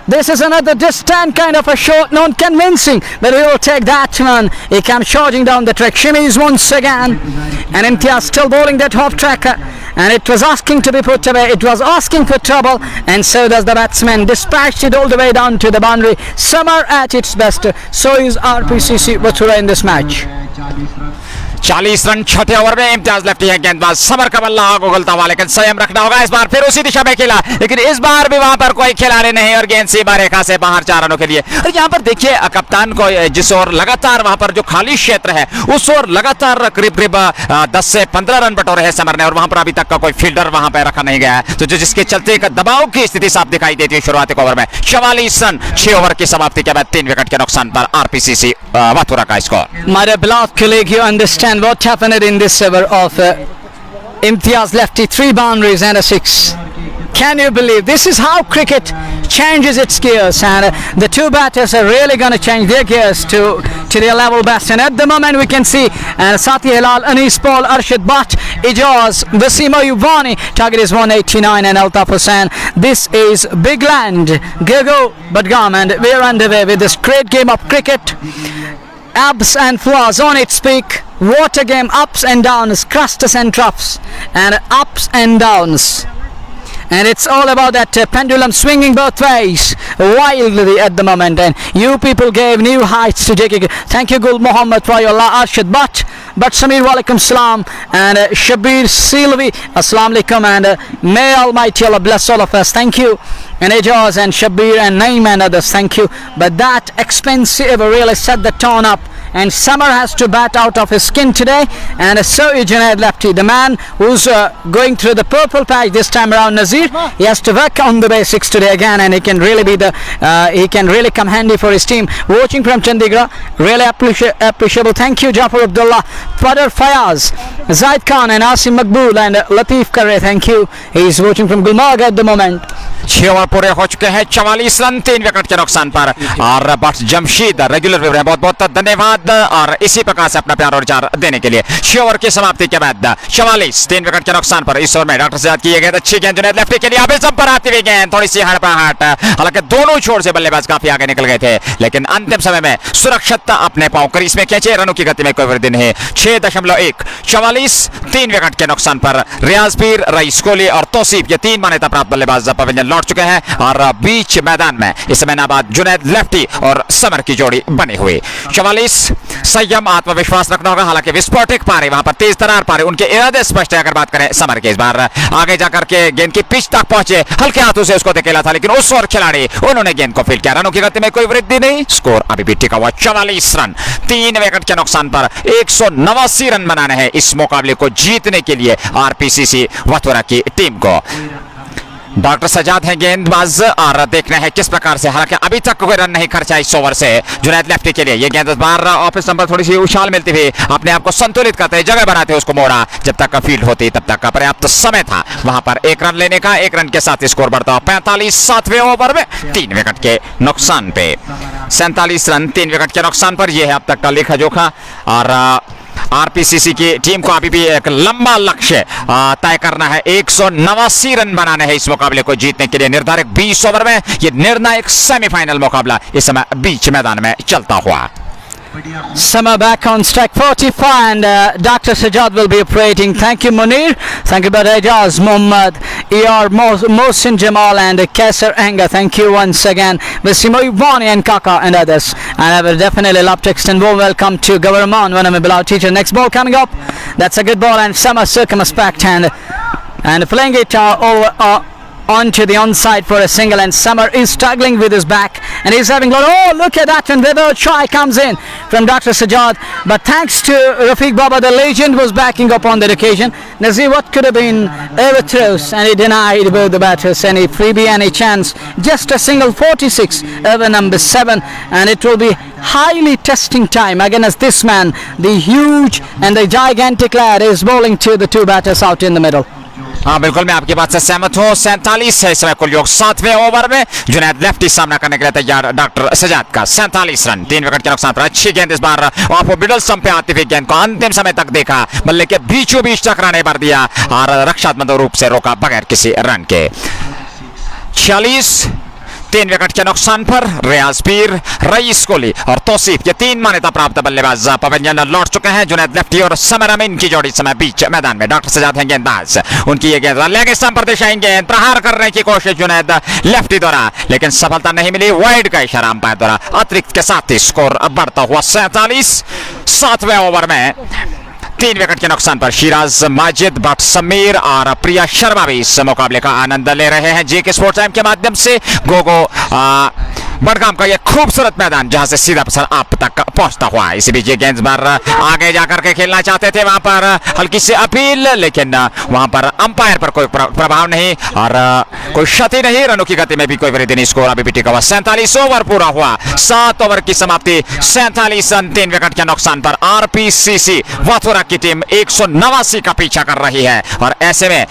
[SPEAKER 1] This is another distant kind of a shot, not convincing, but we will take that one. He comes charging down the track, shimmies once again, and Imtiaz still bowling that half tracker, and it was asking to be put away, it was asking for trouble, and so does the batsman, dispatched it all the way down to the boundary. Summer at its best, so is RPCC Wathoora in this match.
[SPEAKER 2] 40 run छठे over में Imtiaz lefty है, गेंदबाज summer का बल्ला उगलता हुआ, लेकिन संयम रखना होगा। इस बार फिर उसी दिशा में खेला, लेकिन इस बार भी वहां पर कोई खिलाड़ी नहीं, और गेंद सीमा रेखा से बाहर 4 रनों के लिए। और यहाँ पर देखिए कप्तान को जिस ओर लगातार वहां पर जो खाली क्षेत्र है उस ओर लगातार करीब 10 से 15 रन बटोरे हैं समर ने, और वहां पर अभी तक का कोई फील्डर वहां पर रखा नहीं गया है, तो जिसके चलते एक दबाव की स्थिति साफ दिखाई देती है। शुरुआती ओवर में 44 रन 6 ओवर की समाप्ति के बाद 3 विकेट के नुकसान पर आरपीसीसी वाथोरा का score.
[SPEAKER 1] My beloved colleague, you understand what happened in this over of Imtiaz Lefty, 3 boundaries and a 6. Can you believe? This is how cricket changes its gears, and the two batters are really going to change their gears to their level best. And at the moment we can see Sati Hilal, Anis Paul, Arshad Butt, Ijaz, Vasimo Yubani, target is 189, and Altaf Hussain. This is Big Land, Gogo Badgam, and we're underway with this great game of cricket. Ups and floors on its peak. What a game, ups and downs, crusts and troughs, and ups and downs. And it's all about that pendulum swinging both ways wildly at the moment, and you people gave new heights to JK. Thank you Gul Muhammad for your Arshad Butt, Samir walaikum salam, and Shabir Silvi assalamu alaikum, and may Almighty Allah bless all of us. Thank you. And Ejaz and Shabir and Naeem and others, thank you. But that expensive really set the tone up, and Summer has to bat out of his skin today, and so is Junaid lefty, the man who's going through the purple patch this time around. Nazir, he has to work on the basics today again, and he can really be he can really come handy for his team. Watching from Chandigarh, really appreciable. Thank you, Jafar Abdullah, Padar Fayaz, Zaid Khan and Asim Makbul and Latif Kare. Thank you. He is watching from Gulmarg at the moment.
[SPEAKER 2] 6 over पूरे हो चुके हैं, 44 run 3 wicket के नुकसान पर, और but Jamshid regular viewer, बहुत बहुत धन्यवाद और इसी प्रकार से अपना प्यार और विचार देने के लिए। 6 ओवर की समाप्ति के बाद 44 3 विकेट के नुकसान पर इस ओवर में डॉक्टर सजाद की गेंद अच्छी गेंद जुनैद लेफ्टी के लिए, अभी जंप पर आती हुई गेंद, थोड़ी सी हड़बड़ाहट, हालांकि दोनों छोर से बल्लेबाज काफी आगे निकल गए थे, लेकिन अंतिम समय में सुरक्षित अपने पांव क्रीज में खींचे, रनों की गति में कोई वृद्धि नहीं। 6.1 44 3 विकेट के नुकसान पर रियाज पीर, रईस कोहली और तौसीफ, ये 3 मान्यता प्राप्त बल्लेबाज पवेलियन लौट चुके हैं, और बीच मैदान में इस समय नाबाद जुनैद लेफ्टी और समर की जोड़ी बनी हुई। 44 संयम, आत्मविश्वास रखना होगा, हालांकि विस्फोटक पारी, वहां पर तेज तरार पारी, उनके इरादे स्पष्ट है। अगर बात करें समर के, इस बार आगे जाकर के गेंद की पिच तक पहुंचे, हल्के हाथों से उसको धकेला था, लेकिन उस ओर खिलाड़ी उन्होंने गेंद को फील्ड किया, रनों की गति में कोई वृद्धि नहीं, स्कोर अभी भी टिका हुआ 44 रन 3 विकेट के नुकसान पर। 189 रन बनाने हैं इस मुकाबले को जीतने के लिए आरपीसीसी वथोरा की टीम को। डॉक्टर सजाद हैं गेंदबाज, और देखना है किस प्रकार से, हालांकि अभी तक कोई रन नहीं खर्चा इस ओवर से जुनैद लेफ्टी के लिए। ये गेंद बार ऑफिस नंबर थोड़ी सी उछाल मिलती हुई अपने आप को संतुलित करते, जगह बनाते उसको मोड़ा, जब तक का फील्ड होती तब तक का पर्याप्त समय था वहां पर 1 रन लेने का। 1 रन के साथ स्कोर बढ़ता 45 7वें ओवर में 3 विकेट के नुकसान पे। 47 रन 3 विकेट के नुकसान पर यह है अब तक का लेखा जोखा, और आरपीसीसी की टीम को अभी भी एक लंबा लक्ष्य तय करना है। 189 रन बनाने हैं इस मुकाबले को जीतने के लिए। निर्धारित 20 ओवर में यह निर्णायक सेमीफाइनल मुकाबला इस समय बीच मैदान में चलता हुआ।
[SPEAKER 1] Summer back on strike 45, and Dr. Sajad will be operating. Thank you, Munir. Thank you, Badajaz, Mohammad, ER, Mohsin Jamal, and Kaisar Anga. Thank you once again, Mr. Ivani and Kaka and others. And I will definitely love to extend warm welcome to Government, one of my beloved teacher. Next ball coming up. That's a good ball, and Summer circumspect and playing it over. Onto the onside for a single, and Summer is struggling with his back, and he's having oh, look at that, and the try comes in from Dr. Sajad, but thanks to Rafiq Baba, the legend was backing up on that occasion. Nazir, what could have been overthrows, and he denied both the batters any freebie, any chance. Just a single, 46 over number 7, and it will be highly testing time against this man. The huge and the gigantic lad is bowling to the 2 batters out in the middle.
[SPEAKER 2] हाँ बिल्कुल, मैं आपकी बात से सहमत हूँ। 47 है इस समय कुल योग 7वें ओवर में। जुनैद लेफ्टी सामना करने के लिए तैयार डॉक्टर सजाद का। 47 रन 3 विकेट के नुकसान पर अच्छी गेंद इस बार आपको मिडल स्टंप पे आती हुई गेंद को अंतिम समय तक देखा, बल्ले के बीचों बीच टकराने पर दिया और रक्षात्मक रूप से रोका बगैर किसी रन के। 46 3 विकेट के नुकसान पर रियाज पीर, रईस कोहली और तौसीफ, ये 3 मान्यता प्राप्त बल्लेबाज पवेलियन लौट चुके हैं। जुनैद लेफ्टी और समर अमीन की जोड़ी समय बीच मैदान में। डॉक्टर सजाद हैं गेंदबाज, उनकी ये गेंद लेग स्टंप पर दिशाएंगे, प्रहार करने की कोशिश जुनैद लेफ्टी द्वारा, लेकिन सफलता नहीं मिली। वाइड का इशारा अंपायर द्वारा अतिरिक्त के साथ ही स्कोर बढ़ता हुआ 47 7वें ओवर में 3 विकेट के नुकसान पर। शिराज माजिद, भट्ट समीर और प्रिया शर्मा भी इस मुकाबले का आनंद ले रहे हैं जेके स्पोर्ट टाइम के माध्यम से। गोगो बड़गाम का यह खूबसूरत मैदान जहां से सीधा प्रसार आप तक पहुंचता हुआ। इसी बीच ये गेंदबाज आगे जाकर के खेलना चाहते थे, वहां पर हल्की सी अपील, लेकिन वहां पर अंपायर पर कोई प्रभाव नहीं और कोई क्षति नहीं। रनों की गति में भी कोई वृद्धि नहीं। स्कोर अभी भी टिका हुआ। 47 ओवर पूरा हुआ, 7 ओवर की समाप्ति, 47 रन 3 विकेट के नुकसान पर। आरपीसीसी वाथोरा की टीम 189 का पीछा कर रही है और ऐसे में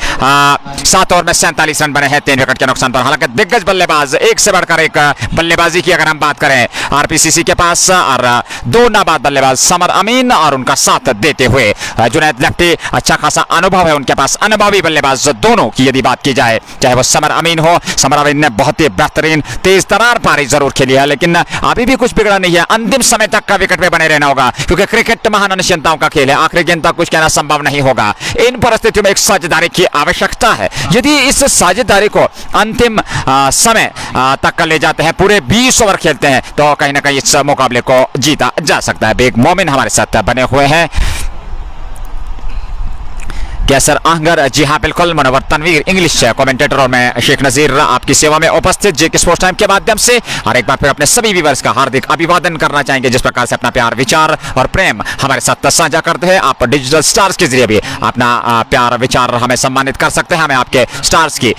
[SPEAKER 2] 7 ओवर में 47 रन बने हैं 3 विकेट के नुकसान पर। हालांकि दिग्गज बल्लेबाज, एक से बढ़कर एक बल्लेबाजी की अगर हम बात करें आरपीसीसी के पास, और 2 नाबाद बल्लेबाज समर अमीन और उनका साथ देते हुए जुनैद लेफ्टी, अच्छा खासा अनुभव है उनके पास। अनुभवी बल्लेबाज दोनों की यदि बात की जाए, चाहे वो समर अमीन हो, समर अमीन ने बहुत ही बेहतरीन तेज तरार पारी जरूर खेली है, लेकिन अभी भी कुछ बिगड़ा नहीं है। अंतिम समय तक का विकेट पे बने रहना होगा, क्योंकि क्रिकेट महान अनिश्चितताओं का खेल है। आखिरी गेंद तक कुछ कहना संभव नहीं होगा। इन परिस्थितियों में एक साझेदारी की आवश्यकता है। यदि इस साझेदारी को अंतिम समय तक ले जाते हैं, पूरे 20 ओवर खेलते हैं, तो कहीं ना कहीं इस मुकाबले को जीता जा सकता है। बेग मोमिन हमारे साथ बने हुए हैं। कैसर आहंगर, जी हाँ बिल्कुल, मनोवर तनवीर इंग्लिश कमेंटेटर और मैं शेख नजीर आपकी सेवा में उपस्थित जेके स्पोर्ट्स टाइम के माध्यम से। और एक बार फिर अपने सभी व्यूअर्स का हार्दिक अभिवादन करना चाहेंगे जिस प्रकार से अपना प्यार, विचार और प्रेम हमारे साथ साझा करते हैं। आप डिजिटल स्टार्स के जरिए भी अपना प्यार, विचार हमें सम्मानित कर सकते हैं। हमें आपके स्टार्स की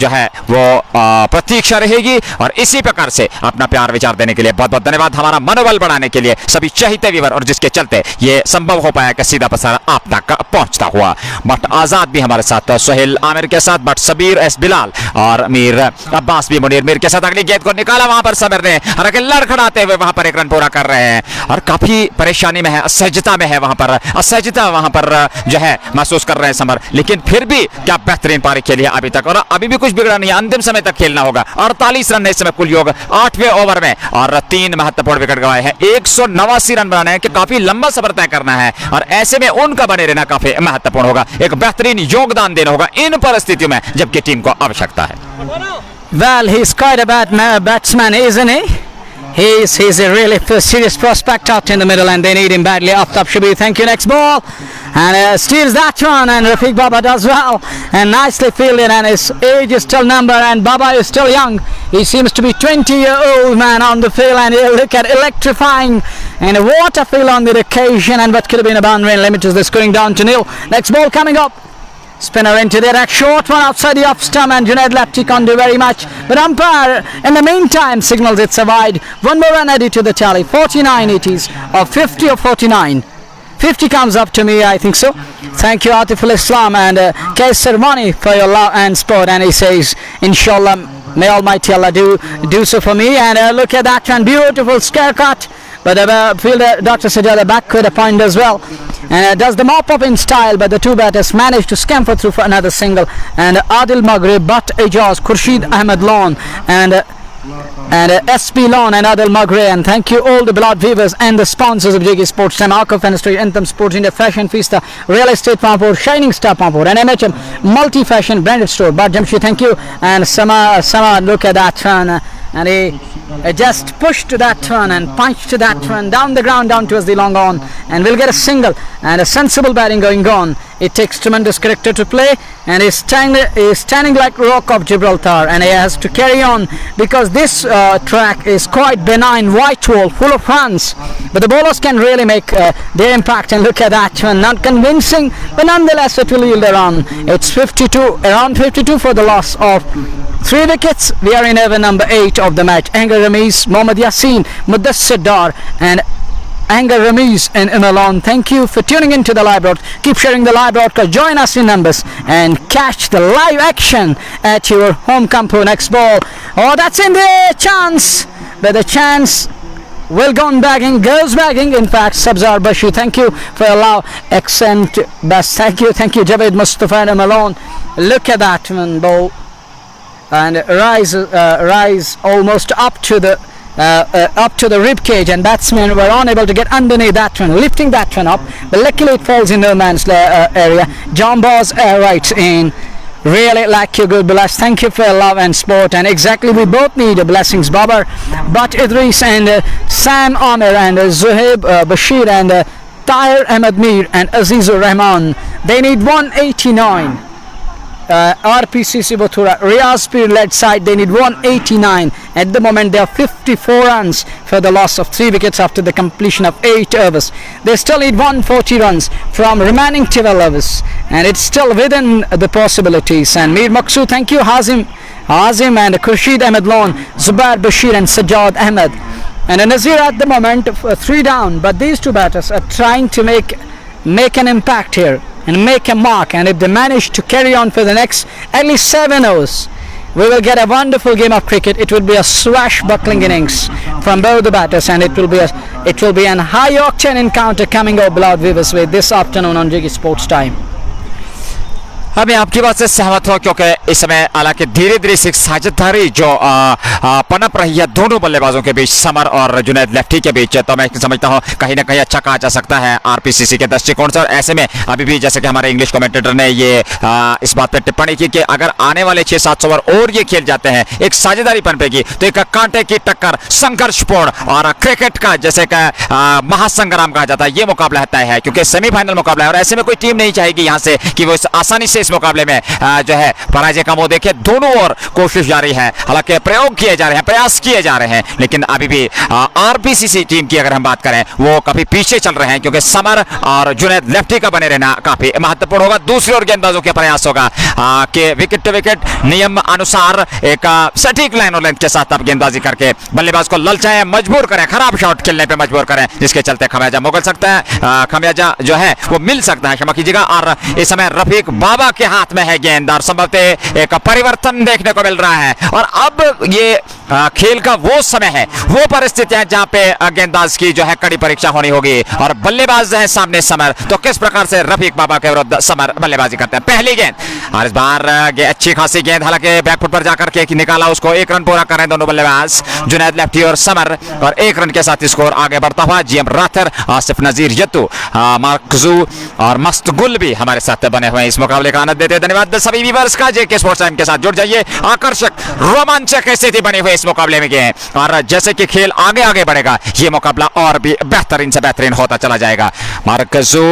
[SPEAKER 2] जो है वो प्रतीक्षा रहेगी और इसी प्रकार से अपना प्यार, विचार देने के लिए बहुत बहुत धन्यवाद। हमारा मनोबल बढ़ाने के लिए सभी चाहते व्यूअर और जिसके चलते ये संभव हो पाया कि सीधा प्रसार आप तक पहुंचता हुआ। बट आजाद भी हमारे साथ, सोहेल आमिर के साथ, बट सबीर एस बिलाल और मीर अब्बास भी मुनीर मीर के साथ। अगली गेंद को निकाला वहां पर समर ने, हालांकि लड़खड़ाते हुए वहां पर एक रन पूरा कर रहे हैं और काफी परेशानी में है, असहजता में है, वहां पर असहजता वहां पर जो है महसूस कर रहे हैं समर। लेकिन फिर भी क्या बेहतरीन पारी खेली है अभी तक और अभी भी कुछ बिगड़ा नहीं है, अंतिम समय तक खेलना होगा। 48 रन है इस समय कुल योग 8वें ओवर में और 3 महत्वपूर्ण विकेट गंवाए हैं। 189 रन बनाने हैं कि काफी लंबा सफर तय करना है और ऐसे में उनका बने रहना काफी महत्वपूर्ण होगा। एक बेहतरीन योगदान देना होगा इन परिस्थितियों में जबकि टीम को आवश्यकता है।
[SPEAKER 1] Well, he's quite a bad batsman, isn't he? He's a really serious prospect out in the middle and they need him badly. Aftab Shabir, thank you. Next ball. And steals that one and Rafiq Baba does well. And nicely fielded and his age is still number and Baba is still young. He seems to be 20-year-old man on the field and look at electrifying. And what a field on the occasion and what could have been a boundary and limit is the scoring down to nil. Next ball coming up. Spinner into there, that short one outside the off stump and Junaid Lapti can't do very much. But umpire in the meantime signals it's a wide. One more run added to the tally. 49 it is, or 50 or 49. 50 comes up to me, I think so. Thank you Atiful Islam and Kaisar Mani for your love and support. And he says, Inshallah, may Almighty Allah do so for me. And look at that one, beautiful scare cut. But the fielder Dr. Sajjad backward a point as well and does the mop up in style, but the two batters managed to scamper through for another single. And Adil Maghrib, Butt Ijaz, Khurshid Ahmed Lawn and SB Lawn and Adil Maghrib. And thank you all the beloved viewers and the sponsors of JK Sports Time, Arco Fenestry, Anthem Sports India, Fashion Fiesta, Real Estate Pampur, Shining Star Pampur and MHM Multi-Fashion Branded Store. But Jamshi, thank you. And Sama, look at that one. And he just pushed to that one and punched to that one down the ground, down towards the long on, and will get a single and a sensible batting going on. It takes tremendous character to play and is standing like rock of Gibraltar and he has to carry on because this track is quite benign, white wall full of runs, but the bowlers can really make their impact. And look at that one, not convincing, but nonetheless it will yield a run. It's 52, around 52 for the loss of 3 wickets. We are in over number 8 of the match. Anger Ramiz, Mohammad Yassin, Mudassir Dar and Anger Ramiz and Imalon. Thank you for tuning into the live broadcast. Keep sharing the live broadcast. Join us in numbers and catch the live action at your home campo. Next ball. Oh, that's in there. Chance. But the chance will goes bagging. In fact, Sabzar Bashi, thank you for allow accent best. Thank you, Javed Mustafa and Imalon. Look at that one ball. And rise almost up to the rib cage, and batsmen were unable to get underneath that one, lifting that one up, but luckily it falls in no man's area. John Boss writes in, really like you, good bless. Thank you for your love and support, and exactly we both need blessings, Babar, but Idris and Sam Amir and Zuhaib Bashir and Tahir Ahmed Mir and Azizur Rahman, they need 189. RPCC Wathoora, Riyaz Pir led side, they need 189. At the moment they are 54 runs for the loss of 3 wickets after the completion of 8 overs. They still need 140 runs from remaining 12 overs and it's still within the possibilities. And Mir Maqsood, thank you, Hazim and Khurshid Ahmed Lawn, Zubair Bashir and Sajjad Ahmed. And Nazir at the moment 3 down, but these 2 batters are trying to make an impact here and make a mark, and if they manage to carry on for the next at least 7 overs, we will get a wonderful game of cricket. It will be a swashbuckling innings from both the batters, and it will be an high octane encounter coming up, beloved viewers, with this afternoon on JK Sports Time.
[SPEAKER 2] हाँ, मैं आपकी बात से सहमत हूँ क्योंकि इस समय हालांकि धीरे धीरे से एक साझेदारी जो पनप रही है दोनों बल्लेबाजों के बीच, समर और जुनैद लेफ्टी के बीच, तो मैं समझता हूँ कहीं ना कहीं अच्छा कहा जा सकता है आरपीसीसी के दृष्टिकोण से। और ऐसे में अभी भी जैसे कि हमारे इंग्लिश कमेंटेटर ने ये इस बात पर टिप्पणी की कि अगर आने वाले 6-7 ओवर और ये खेल जाते हैं, एक साझेदारी पनपेगी, तो एक कांटे की टक्कर, संघर्षपूर्ण और क्रिकेट का जैसे कि महासंग्राम कहा जाता है, ये मुकाबला तय है क्योंकि सेमीफाइनल मुकाबला है। और ऐसे में कोई टीम नहीं चाहेगी यहाँ से कि वो आसानी से इस मुकाबले में जो है पराजय का मुंह देखे। दोनों ओर कोशिश जारी है, हालांकि प्रयोग किए जा रहे हैं, प्रयास किए जा रहे हैं, लेकिन अभी भी आरपीसीसी टीम की अगर हम बात करें वो काफी पीछे चल रहे हैं क्योंकि समर और जुनैद लेफ्टी का बने रहना काफी महत्वपूर्ण होगा। दूसरी ओर गेंदबाजों के प्रयास होगा कि विकेट टू विकेट नियम अनुसार एक सटीक लाइन और लेंथ के साथ अब गेंदबाजी करके बल्लेबाज को ललचाएं, मजबूर करें, खराब शॉट खेलने पे मजबूर करें, जिसके चलते खमियाजा मुगल सकता है, खमियाजा जो है वो मिल सकता है, क्षमा कीजिएगा। और इस समय रफीक बाबा के हाथ में है गेंद और संभवतः एक परिवर्तन देखने को मिल रहा है। और अब ये खेल का वो समय है, वो परिस्थितियां जहां पे गेंदबाज की जो है कड़ी परीक्षा होनी होगी और बल्लेबाज है सामने समर, तो किस प्रकार से रफीक बाबा के विरुद्ध समर बल्लेबाजी करते हैं। पहली गेंद और इस बार अच्छी खासी गेंद, हालांकि बैकफुट पर जाकर के निकाला उसको, 1 रन पूरा कर रहे हैं दोनों बल्लेबाज जुनैद लेफ्टी और समर, और 1 रन के साथ स्कोर आगे बढ़ता हुआ। जीएम राथर, आसिफ नजीर यत्तू, मार्कजू और मस्तगुल भी हमारे साथ बने हुए हैं, इस मुकाबले का आनंद देते हैं। धन्यवाद सभी व्यूअर्स का, जेके स्पोर्ट्स टाइम के साथ जुड़ जाइए। आकर्षक रोमांचक स्थिति बनी हुई इस मुकाबले में गए और जैसे कि खेल आगे आगे बढ़ेगा ये मुकाबला और भी बेहतरीन से बेहतरीन होता चला जाएगा। मार्कजू,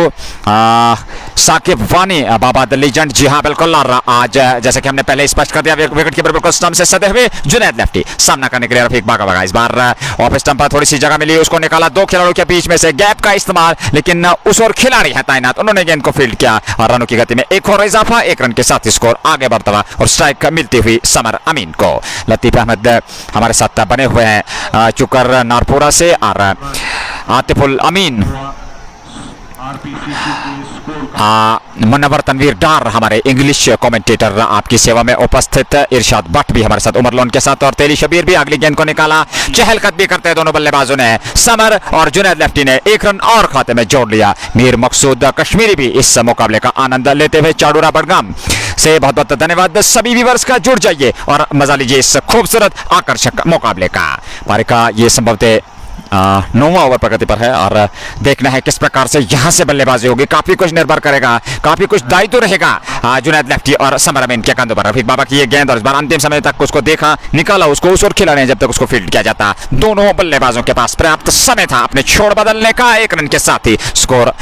[SPEAKER 2] साकिब वानी, बाबा द लीजेंड, जी हाँ बिल्कुल। और आज जैसे कि हमने पहले स्पष्ट कर दिया, विकेट कीपर बिल्कुल स्टंप से सदे हुए जुनैद लेफ्टी सामना करने के लिए रफीक बाबा। इस बार ऑफ स्टंप पर थोड़ी सी जगह मिली, उसको निकाला, 2 खिलाड़ियों के बीच में से गैप का इस्तेमाल, लेकिन उस और खिलाड़ी है तैनात, उन्होंने गेंद को फील्ड किया और रनों की गति में एक और इजाफा, 1 रन के साथ स्कोर आगे बढ़ता हुआ और स्ट्राइक मिलती हुई समर अमीन को। लतीफ अहमद हमारे साथ बने हुए हैं चुकर नारपुरा से, और आतिफुल अमीन, मुनव्वर तनवीर डार हमारे इंग्लिश कमेंटेटर आपकी सेवा में उपस्थित, इरशाद भट्ट भी हमारे साथ उमर लोन के साथ, और तेली शबीर भी अगली गेंद को निकाला, चहलकदमी करते दोनों बल्लेबाजों ने, समर और जुनैद लेफ्टी ने 1 रन और खाते में जोड़ लिया। मीर मकसूद कश्मीरी भी इस मुकाबले का आनंद लेते हुए चाडूरा बडगाम से बहुत बहुत धन्यवाद सभी व्यूअर्स का, जुड़ जाइए और मजा लीजिए इस खूबसूरत आकर्षक मुकाबले का। हमारे का ये संभवतः 9वां ओवर प्रगति पर है और देखना है किस प्रकार से यहां से बल्लेबाजी होगी। काफी कुछ निर्भर करेगा, काफी कुछ दायित्व रहेगा जुनैद लेफ्टी और समर अमीन के कंधों पर। रफीक बाबा की ये गेंद और इस बार अंतिम समय तक उसको देखा, निकाला उसको, उस और खिला रहे हैं जब तक उसको फील्ड किया जाता। दोनों बल्लेबाजों के पास पर्याप्त समय था अपने छोड़ बदलने का, 1 रन के साथ ही स्कोर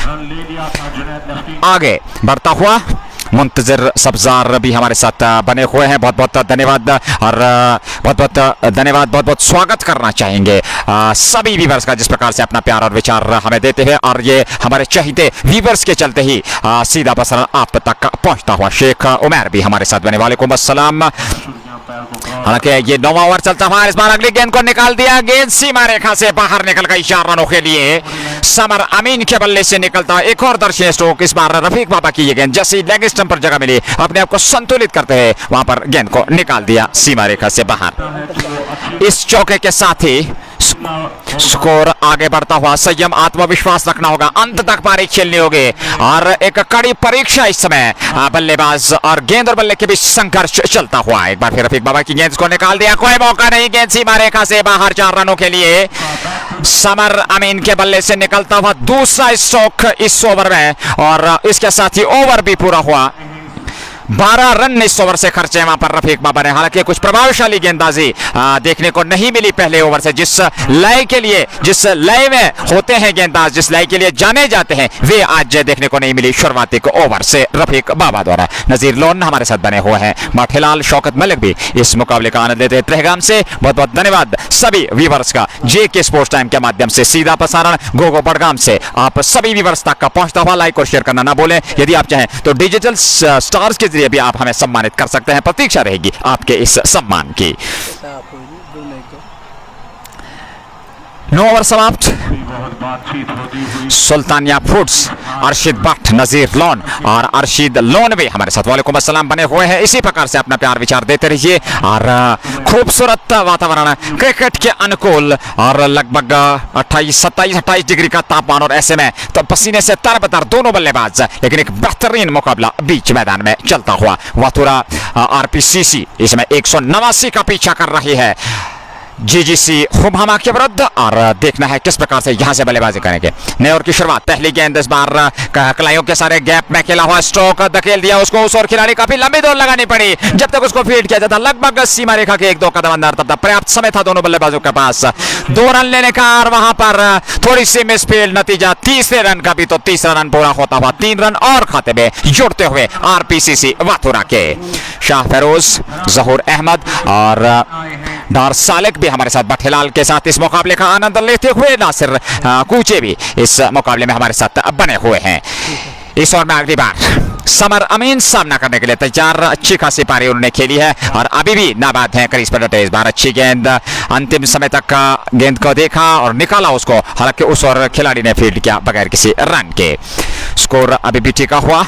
[SPEAKER 2] आगे बढ़ता हुआ। मुंतजिर सब्जार भी हमारे साथ बने हुए हैं, बहुत बहुत धन्यवाद और बहुत बहुत धन्यवाद, बहुत बहुत स्वागत करना चाहेंगे सभी व्यूवर्स का जिस प्रकार से अपना प्यार और विचार हमें देते हुए, और ये हमारे चाहते व्यूवर्स के चलते ही सीधा प्रसारण आप तक पहुंचता हुआ। शेख उमर भी हमारे साथ बने, वालेकुम अस्सलाम। हालांकि ये 9वां ओवर चलता हुआ, इस बार अगली गेंद को निकाल दिया, गेंद सीमा रेखा से बाहर निकल गई 4 रनों के लिए। समर अमीन के बल्ले से निकलता एक और दर्शनीय स्ट्रोक, इस बार रफीक बाबा की ये गेंद जैसे लेग स्टंप पर जगह मिली, अपने आप को संतुलित करते हुए वहां पर गेंद को निकाल दिया सीमा रेखा से बाहर। इस चौके के साथ ही स्कोर आगे बढ़ता हुआ। संयम, आत्मविश्वास रखना होगा, अंत तक पारी खेलनी होगी और एक कड़ी परीक्षा इस समय बल्लेबाज और गेंद और बल्ले के बीच संघर्ष चलता हुआ। एक बार फिर रफीक बाबा की गेंद को निकाल दिया, कोई मौका नहीं, गेंद सीमा रेखा से बाहर 4 रनों के लिए। समर अमीन के बल्ले से निकलता हुआ दूसरा स्ट्रोक इस ओवर में और इसके साथ ही ओवर भी पूरा हुआ। 12 रन इस ओवर से खर्चे वहां पर रफीक बाबा ने। हालांकि कुछ प्रभावशाली गेंदबाजी देखने को नहीं मिली पहले ओवर से, जिस लय के लिए, जिस लय में होते हैं गेंदबाज, जिस लय के लिए जाने जाते हैं, वे आज देखने को नहीं मिली शुरुआती ओवर से रफीक बाबा द्वारा। नजीर लोन हमारे साथ बने हुए हैं, माठेलाल, शौकत मलिक भी इस मुकाबले का आनंद लेते हैं त्रिहगाम से। बहुत बहुत धन्यवाद सभी व्यूवर्स का, जेके स्पोर्ट्स टाइम के माध्यम से सीधा प्रसारण गोगो बडगाम से आप सभी व्यूवर्स तक का पहुंचता हुआ। लाइक और शेयर करना ना भूलें। यदि आप चाहें तो डिजिटल स्टार्स के भी आप हमें सम्मानित कर सकते हैं, प्रतीक्षा रहेगी आपके इस सम्मान की। 9 ओवर समाप्त। सुल्तानिया फूड्स, अर्शिद भट्ट, नजीर लोन और अर्शिद लोन भी हमारे साथ वालेकुम अस्सलाम बने हुए हैं। इसी प्रकार से अपना प्यार विचार देते रहिए और खूबसूरत वातावरण क्रिकेट के अनुकूल और लगभग 28 डिग्री का तापमान और ऐसे में तो पसीने से तरबतर दोनों बल्लेबाज, लेकिन एक बेहतरीन मुकाबला बीच मैदान में चलता हुआ। वाथुरा आरपीसीसी इसमें 189 का पीछा कर रही है जीजीसी हुमामा के विरुद्ध और देखना है किस प्रकार से यहां से बल्लेबाजी करेंगे। नए ओवर की शुरुआत, पहली गेंद इस बार कलाइयों के सारे गैप में खेला हुआ, स्ट्रोक धकेल दिया उसको, उस और खिलाड़ी काफी लंबी दौड़ लगानी पड़ी जब तक उसको फील्ड किया जाता, लगभग सीमा रेखा के 1-2 कदम अंदर, तब तक पर्याप्त समय था दोनों बल्लेबाजों के पास 2 रन लेने का और वहां पर थोड़ी सी मिसफील्ड, नतीजा तीसरे रन का भी, तो तीसरा रन पूरा होता हुआ 3 रन और खाते में जोड़ते हुए आरपीसीसी वाथुरा के शाह फेरोज, जहूर अहमद और डार सालिक भी हमारे साथ बठेलाल के साथ इस मुकाबले का आनंद लेते हुए, नासिर कूचे भी इस मुकाबले में हमारे साथ बने हुए हैं। इस ओवर में अगली बार समर अमीन सामना करने के लिए तैयार, अच्छी खासी पारी उन्होंने खेली है और अभी भी नाबाद है, क्रीज पर डटे। इस बार अच्छी गेंद, अंतिम समय तक गेंद को देखा और निकाला उसको, हालांकि उस ओवर खिलाड़ी ने फील्ड किया बगैर किसी रन के। स्कोर अभी भी टिका हुआ,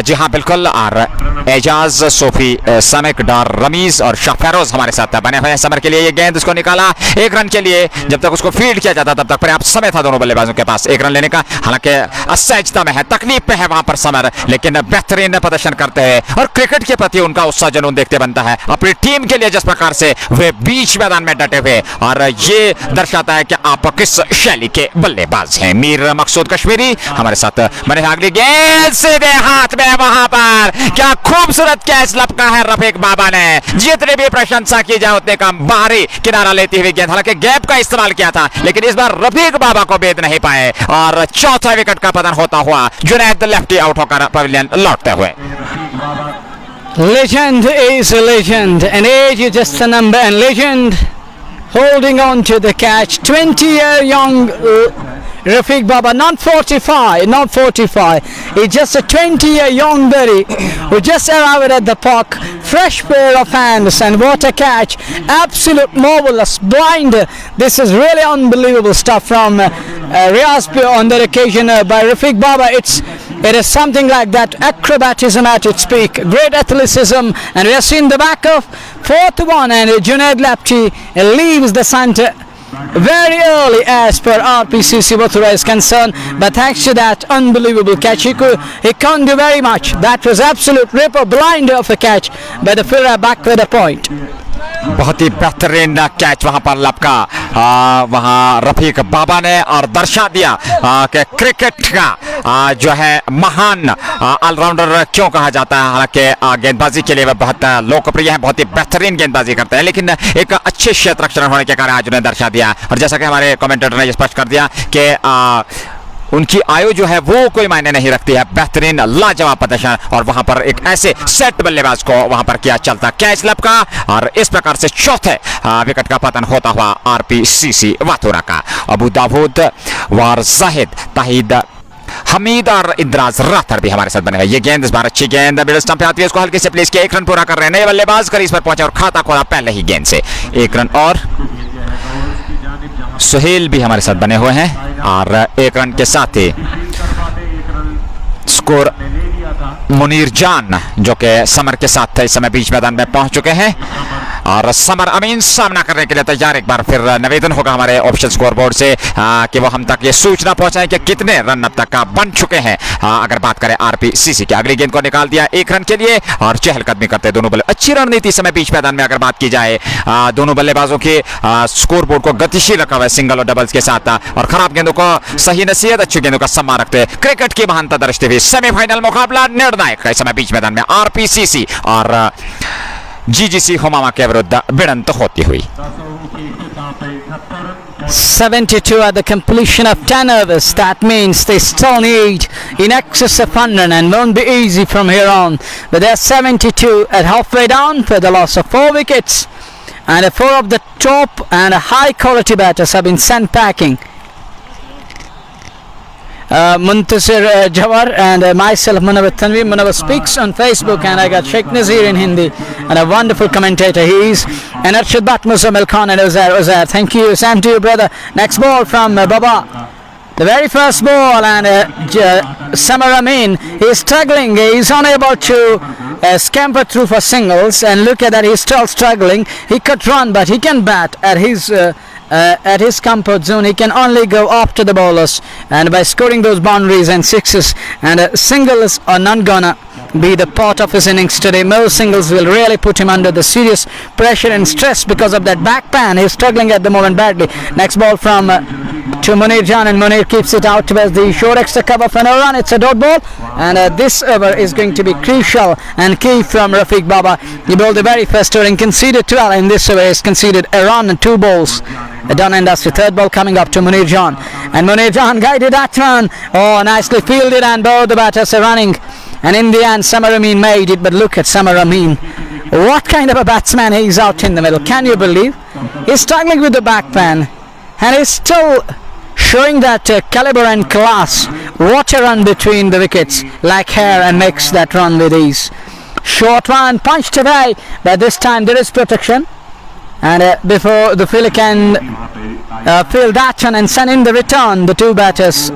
[SPEAKER 2] जी हाँ बिल्कुल। और एजाज, सोफी, समिक, डार रमीज और शाह फेरोज हमारे साथ बने हुए हैं। समर के लिए ये गेंद उसको निकाला 1 रन के लिए, जब तक उसको फील्ड किया जाता तब तक पर्याप्त समय था दोनों बल्लेबाजों के पास 1 रन लेने का। हालांकि असहजता में है, तकलीफ में है वहां पर समर, लेकिन बेहतरीन प्रदर्शन करते हैं और क्रिकेट के प्रति उनका उत्साह जुनून देखते बनता है। अपनी टीम के लिए जिस प्रकार से वे बीच मैदान में डटे हुए, और ये दर्शाता है कि आप किस शैली के बल्लेबाज हैं। मीर मकसूद कश्मीरी हमारे साथ बने। अगली गेंद सीधे हाथ में, वहां पर क्या खूबसूरत कैच लपका है रफीक बाबा ने, जितने भी प्रशंसा की जाए उतने कम। बाहरी किनारा लेती हुई गेंद, हालांकि गैप का इस्तेमाल किया था, लेकिन इस बार रफीक बाबा को भेद नहीं पाए और चौथा विकेट का पतन होता हुआ जुनैद लेफ्टी आउट होकर पवेलियन लौटते हुए।
[SPEAKER 1] Legend is a legend, and age is just a number, and legend holding on to the catch. 20-year young Rafiq Baba, not 45. He's just a 20-year young buddy who just arrived at the park. Fresh pair of hands, and what a catch. Absolute marvelous blinder. This is really unbelievable stuff from Riaz on that occasion by Rafiq Baba. It is something like that, acrobatism at its peak, great athleticism, and we have seen the back of 4-1, and Junaid Lapti leaves the centre very early as per RPCC Wathoora is concerned, but thanks to that unbelievable catch, he can't do very much. That was absolute ripper blinder of a catch, but the fielder back with a point.
[SPEAKER 2] बहुत ही बेहतरीन catch वहां पर लपका वहां रफीक बाबा ने, और दर्शा दिया कि क्रिकेट का जो है महान ऑलराउंडर क्यों कहा जाता है। हालांकि गेंदबाजी के लिए वह बहुत लोकप्रिय है, बहुत ही बेहतरीन गेंदबाजी करते हैं, लेकिन एक अच्छे क्षेत्र रक्षण होने के कारण आज उन्हें दर्शा दिया। और जैसा कि हमारे कमेंटेटर ने स्पष्ट कर दिया कि उनकी आयु जो है वो कोई मायने नहीं रखती है, बेहतरीन लाजवाब प्रदर्शन, और वहां पर एक ऐसे सेट बल्लेबाज को वहां पर किया चलता कैच लपका, और इस प्रकार से चौथे विकेट का पतन होता हुआ आरपीसीसी वाथोरा का। अबू दाऊद, वार जाहिद, ताहिद हमीद और इंद्राज राथर भी हमारे साथ बने हुए। ये गेंद इस बार अच्छी गेंद मिडिल स्टंप पे आती है, उसको हल्के से प्लेस किया, 1 रन पूरा कर रहे हैं नए बल्लेबाज, करीज पर पहुंचे और खाता खोला पहले ही गेंद से 1 रन। और सुहेल भी हमारे साथ बने हुए हैं और 1 रन के साथ ही स्कोर मुनीर जान जो कि समर के साथ इस समय बीच मैदान में पहुंच चुके हैं, और समर अमीन सामना करने के लिए तैयार। एक बार फिर निवेदन होगा हमारे ऑफिशियल स्कोर बोर्ड से कि वो हम तक ये सूचना पहुंचाएं कि कितने रन अब तक बन चुके हैं। अगर बात करें आरपीसीसी की, अगली गेंद को निकाल दिया 1 रन के लिए, और चहलकदमी करते दोनों बल्ले, अच्छी रणनीति समय बीच मैदान में अगर बात की जाए दोनों बल्लेबाजों के स्कोर बोर्ड को गतिशील रखा हुआ है सिंगल और डबल्स के साथ, और खराब गेंदों को सही नसीहत, अच्छी गेंदों का सम्मान रखते क्रिकेट की महानता दर्शते हुए सेमीफाइनल मुकाबला निर्णायक है समय बीच मैदान में आरपीसीसी और जीजीसी हुमामा के विरुद्ध भिड़ंत होती हुई।
[SPEAKER 1] 72 at the completion of 10 overs. That means they still need in excess of 100 and won't be easy from here on. But they're 72 at halfway down for the loss of 4 wickets, and 4 of the top and high quality batters have been sent packing. Muntasir Jawar, and myself, Munawar Tanveer. Munawar speaks on Facebook, and I got Sheikh Nazir in Hindi, and a wonderful commentator he is. And Arshad Bhat, Muzammil Khan, and Uzair. Thank you. Sam to you, brother. Next ball from Baba. The very first ball, and Samar Amin, he's struggling. He's unable to scamper through for singles, and look at that, he's still struggling. He could run, but he can bat at his comfort zone. He can only go after the bowlers, and by scoring those boundaries and sixes, and singles are not gonna be the part of his innings today. Most singles will really put him under the serious pressure and stress because of that back pan. He's struggling at the moment badly. Next ball from to Munir Jan, and Munir keeps it out towards the short extra cover for no run. It's a dot ball, and this over is going to be crucial and key from Rafiq Baba. He bowled the very first over and conceded 12, and this over is conceded a run and 2 balls. Done and dusted. Third ball coming up to Munir Jan, and Munir Jan guided that run. Oh, nicely fielded, and both the batters are running. And in the end, Samar Amin made it. But look at Samar Amin. What kind of a batsman he is out in the middle. Can you believe? He's struggling with the back pan, and he's still showing that caliber and class. What a run between the wickets, like hair, and makes that run with ease. Short one, punched away, but this time there is protection. And before the fielder can field that one and send in the return, the 2 batters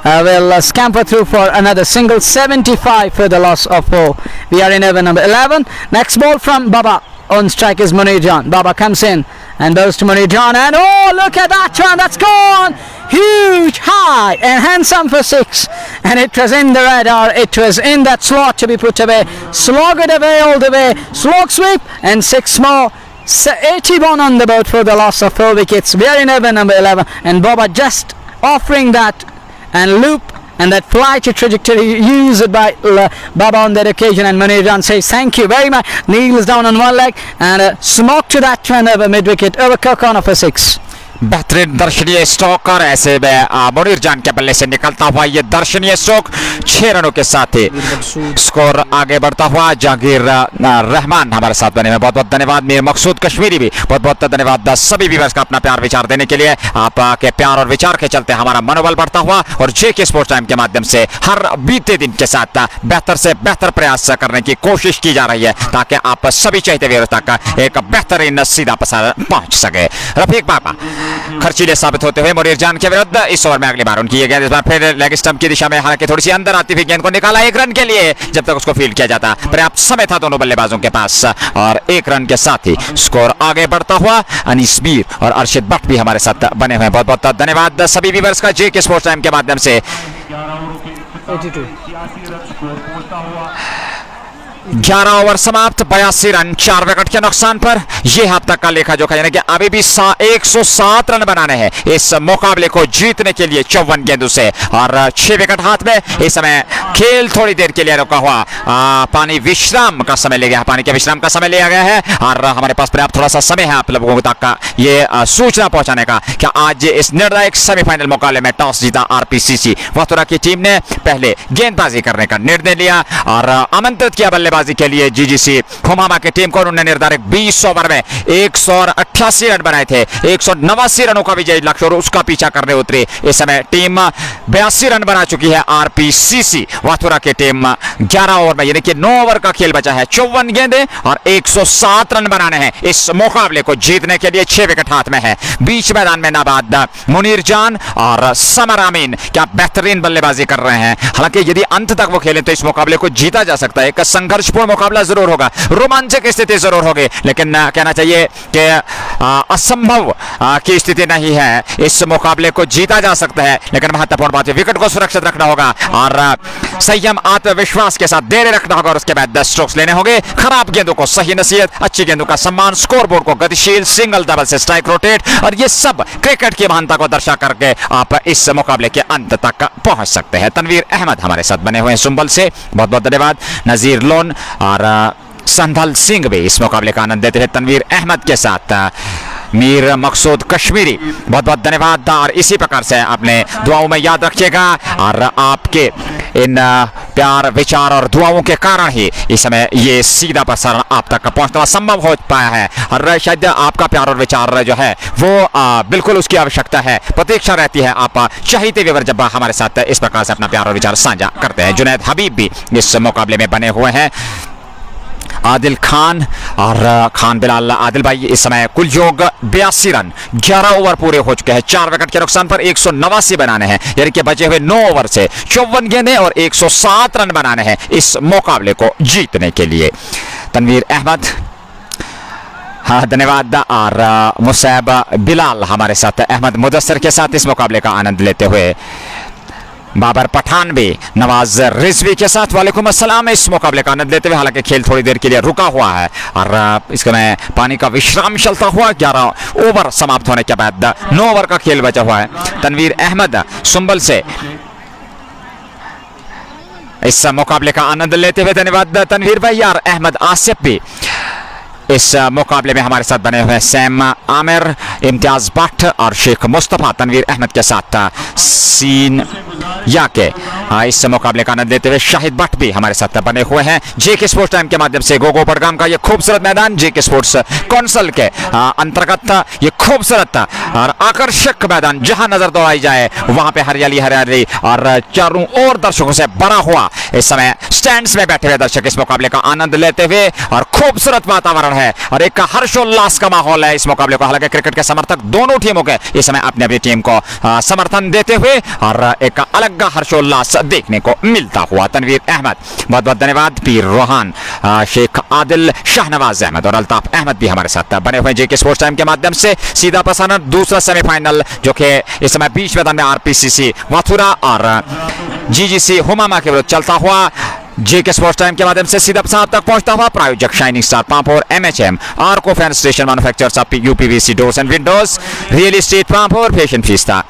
[SPEAKER 1] will scamper through for another single. 75 for the loss of 4. We are in over number 11. Next ball from Baba. On strike is Munir Jan. Baba comes in and goes to Munir Jan, and oh, look at that one, that's gone! Huge, high and handsome for 6, and it was in the radar. It was in that slot to be put away. Slog it away all the way. Slog sweep, and 6 more. 81 on the board for the loss of 4 wickets. We are in over number 11, and Baba just offering that and loop and that flight trajectory used by Baba on that occasion. And Munir Jan says thank you very much, kneels down on one leg and smoke to that one over mid wicket, over corner for 6.
[SPEAKER 2] बेहतरीन दर्शनीय stroke, और ऐसे में मुनीर जान के बल्ले से निकलता हुआ ये दर्शनीय स्ट्रोक 6 रनों के साथ ही स्कोर आगे बढ़ता हुआ। जहांगीर रहमान हमारे साथ बने हुए, बहुत बहुत धन्यवाद। मीर मकसूद कश्मीरी भी बहुत बहुत धन्यवाद। सभी व्यूअर्स का अपना प्यार विचार देने के लिए, आपके प्यार और विचार के चलते हमारा मनोबल बढ़ता हुआ, और जेके स्पोर्ट्स टाइम के माध्यम से हर बीते दिन के साथ बेहतर से बेहतर प्रयास करने की कोशिश की जा रही है, ताकि आप सभी चाहते व्यूअर्स तक एक बेहतरीन सीधा प्रसारण पहुंच सके। रफीक बाबा खर्चीले साबित होते हुए मुनीर जान के विरुद्ध इस ओवर में अगली बार उनकी गेंद इस बार फिर लेग स्टंप की दिशा में, हालांकि थोड़ी सी अंदर आती हुई गेंद को निकाला 1 रन के लिए, जब तक उसको फील्ड किया जाता पर्याप्त समय था दोनों बल्लेबाजों के पास, और 1 रन के साथ ही स्कोर आगे बढ़ता हुआ। अनीस मीर और अर्शद भट्ट भी हमारे साथ बने हुए, बहुत बहुत धन्यवाद सभी व्यूअर्स का जेके स्पोर्ट्स टाइम के माध्यम से। 11 ओवर समाप्त, 82 रन 4 विकेट के नुकसान पर। यह अब तक का लेखा जोखा, यानी कि अभी भी 107 रन बनाने हैं इस मुकाबले को जीतने के लिए 54 गेंदों से, और 6 विकेट हाथ में। इस समय खेल थोड़ी देर के लिए रुका हुआ, पानी विश्राम का समय ले गया, पानी के विश्राम का समय लिया गया है, और हमारे पास पर्याप्त थोड़ा सा समय है आप लोगों तक का ये सूचना पहुंचाने का कि आज इस निर्णायक सेमीफाइनल मुकाबले में टॉस जीता आरपीसीसी वाथुरा की टीम ने पहले गेंदबाजी करने का निर्णय लिया और आमंत्रित किया बल्लेबाजी के लिए जीजीसी हुमामा की टीम को। उन्होंने निर्धारित 20 ओवर में 188 रन बनाए थे, 189 रनों का विजय लक्ष्य और उसका पीछा करने उतरी। इस समय टीम 82 रन बना चुकी है। आरपीसीसी वाथुरा की टीम 11 ओवर में, यानी कि 9 ओवर का खेल बचा है, 54 गेंदें और 107 रन बनाने हैं इस मुकाबले को जीतने के लिए। 6 विकेट हाथ में है। बीच मैदान में नाबाद मुनीर जान और समर अमीन क्या बेहतरीन बल्लेबाजी कर रहे हैं। हालांकि यदि अंत तक वो खेलें तो इस मुकाबले को जीता जा सकता है। एक संघर्षपूर्ण मुकाबला जरूर होगा, रोमांचक स्थिति जरूर होगी, लेकिन कहना चाहिए कि असंभव की स्थिति नहीं है। इस मुकाबले को जीता जा सकता है, लेकिन महत्वपूर्ण बात है विकेट को सुरक्षित रखना होगा और संयम आत्मविश्वास के साथ देर रखना होगा और उसके बाद 10 स्ट्रोक्स लेने होंगे। खराब गेंदों को सही नसीहत, अच्छी गेंदों का सम्मान, स्कोरबोर्ड को गतिशील, सिंगल डबल से स्ट्राइक रोटेट, और ये सब क्रिकेट की महानता को दर्शा करके आप इस मुकाबले के अंत तक पहुंच सकते हैं। तनवीर अहमद हमारे साथ बने हुए हैं सुंबल से, बहुत बहुत धन्यवाद। नजीर लोन और संधल सिंह भी इस मुकाबले का आनंद लेते हैं तनवीर अहमद के साथ। मीर मकसूद कश्मीरी बहुत बहुत धन्यवाद, और इसी प्रकार से आपने दुआओं में याद रखिएगा और आपके इन प्यार, विचार और दुआओं के कारण ही इस समय ये सीधा प्रसारण आप तक पहुंचना संभव हो पाया है। और शायद आपका प्यार और विचार जो है वो बिल्कुल उसकी आवश्यकता है, प्रतीक्षा रहती है। आप चाहते व्यवर जब हमारे साथ इस प्रकार से अपना प्यार और विचार साझा करते हैं। जुनैद हबीब भी इस मुकाबले में बने हुए हैं। आदिल खान और खान बिलाल आदिल भाई इस समय कुल योग 82 रन, 11 ओवर पूरे हो चुके हैं। 4 विकेट के नुकसान पर 189 बनाने हैं, यानी कि बचे हुए 9 ओवर से 54 गेंदें और 107 रन बनाने हैं इस मुकाबले को जीतने के लिए। तनवीर अहमद, हाँ धन्यवाद। और मुसैब बिलाल हमारे साथ, अहमद मुदस्सर के साथ इस मुकाबले का आनंद लेते हुए। बाबर पठान भी नवाज रिजवी के साथ वालेकुम अस्सलाम इस मुकाबले का आनंद लेते हुए। हालांकि खेल थोड़ी देर के लिए रुका हुआ है और इसमें पानी का विश्राम चलता हुआ 11 ओवर समाप्त होने के बाद 9 ओवर का खेल बचा हुआ है। तनवीर अहमद सुंबल से इस मुकाबले का आनंद लेते हुए धन्यवाद तनवीर भाई। और अहमद आसिफ भी इस मुकाबले में हमारे साथ बने हुए हैं। सैम आमिर, इम्तियाज भट्ट और शेख मुस्तफा तनवीर अहमद के साथ सीन या के इस मुकाबले का आनंद लेते हुए। शाहिद भट्ट भी हमारे साथ बने हुए हैं। जेके स्पोर्ट्स टाइम के माध्यम से गोगो पड़गाम का ये खूबसूरत मैदान, जेके स्पोर्ट्स कौंसिल के अंतर्गत ये खूबसूरत और आकर्षक मैदान, जहां नजर दौड़ाई जाए वहां पे हरियाली हरियाली और चारों ओर दर्शकों से भरा हुआ। इस समय स्टैंड्स में बैठे हुए दर्शक इस मुकाबले का आनंद लेते हुए और खूबसूरत वातावरण है और एक हर्षोल्लास का माहौल है इस मुकाबले को। हालांकि क्रिकेट के समर्थक दोनों टीमों के इस समय अपनी अपनी टीम को समर्थन देते हुए और एक अलग हर्षोल्लास देखने को मिलता हुआ। तनवीर अहमद बहुत बहुत धन्यवाद। पीर रोहान, शेख आदिल, शाहनवाज अहमद और अल्ताफ अहमद भी हमारे साथ बने हुए जेके स्पोर्ट्स टाइम के माध्यम से। सीधा प्रसारण दूसरा सेमीफाइनल जो कि इस समय बीच मैदान में आरपीसीसी वाथुरा और जीजीसी हुमामा के विरुद्ध चलता हुआ जेके स्पोर्ट्स टाइम के माध्यम से सीधा प्रसारण तक पहुंचता हुआ। प्रायोजक shining star Pampore, MHM, Arco fan station, manufacturers of UPVC doors and windows, real estate Pampore, fashion fiesta,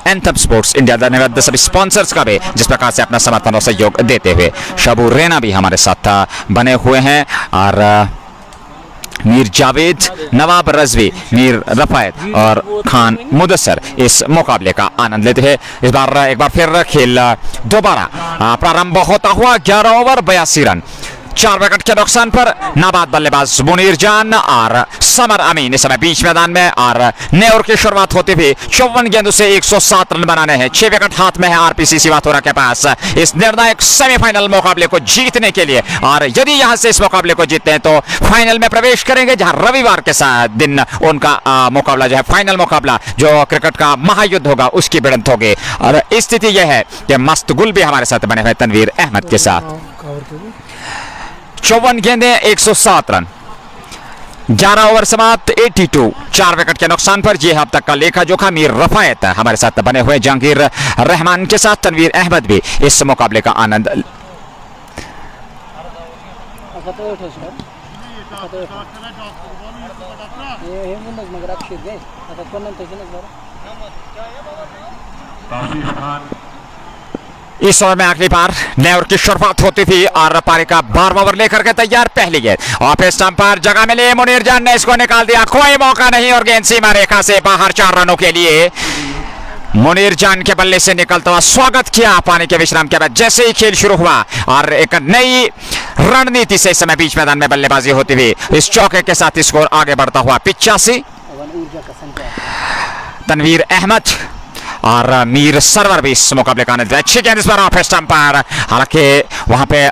[SPEAKER 2] anthem sports India. धन्यवाद सभी स्पॉन्सर्स का भी जिस प्रकार से अपना समर्थन और सहयोग देते हुए। शबू रैना भी हमारे साथ बने हुए हैं और मीर जावेद, नवाब रजवी, मीर रफायत और खान मुदस्सर इस मुकाबले का आनंद लेते हैं। इस बार एक बार फिर खेल दोबारा प्रारंभ होता हुआ। 11 ओवर 82 रन, 4 विकेट के नुकसान पर नाबाद बल्लेबाज मुनीर जान और समर अमीन इस समय बीच मैदान में और नए ओवर की शुरुआत होते हुए 54 गेंदों से 107 रन बनाने हैं। 6 विकेट हाथ में है आरपीसीसी वाथोरा के पास इस निर्णायक सेमीफाइनल मुकाबले को जीतने के लिए। और यदि यहां से इस मुकाबले को जीतते हैं तो फाइनल में प्रवेश करेंगे, जहां रविवार के दिन उनका मुकाबला जो है फाइनल मुकाबला जो क्रिकेट का महायुद्ध होगा उसकी भिड़ंत होगी। और स्थिति यह है कि मस्त गुल भी हमारे साथ बने हुए तनवीर अहमद के साथ। 54 गेंदें 107 रन, 11 ओवर समाप्त 82, 4 विकेट के नुकसान पर। यह अब तक का लेखा जोखा। मीर रफायत हमारे साथ बने हुए जहांगीर रहमान के साथ तनवीर अहमद भी इस मुकाबले का आनंद इस ओवर में आखिरी बार नए ओवर की शुरुआत होती थी और पारी का 12वां ओवर लेकर के तैयार। पहली गेंद ऑफ स्टंप पर जगह मिली, मुनीर जान ने इसको निकाल दिया, कोई मौका नहीं और गेंद सीमा रेखा से बाहर। 4 रनों के लिए मुनीर जान के बल्ले से निकलता हुआ स्वागत किया पानी के विश्राम के बाद जैसे ही खेल शुरू हुआ और एक नई रणनीति से इस समय बीच मैदान में बल्लेबाजी होती हुई इस चौके के साथ स्कोर आगे बढ़ता हुआ 85। तनवीर अहमद और मीर सरवर भी इस मुकाबले का आनंद। अच्छी गेंद इस बार ऑफ स्टंप पर, हालांकि वहां पे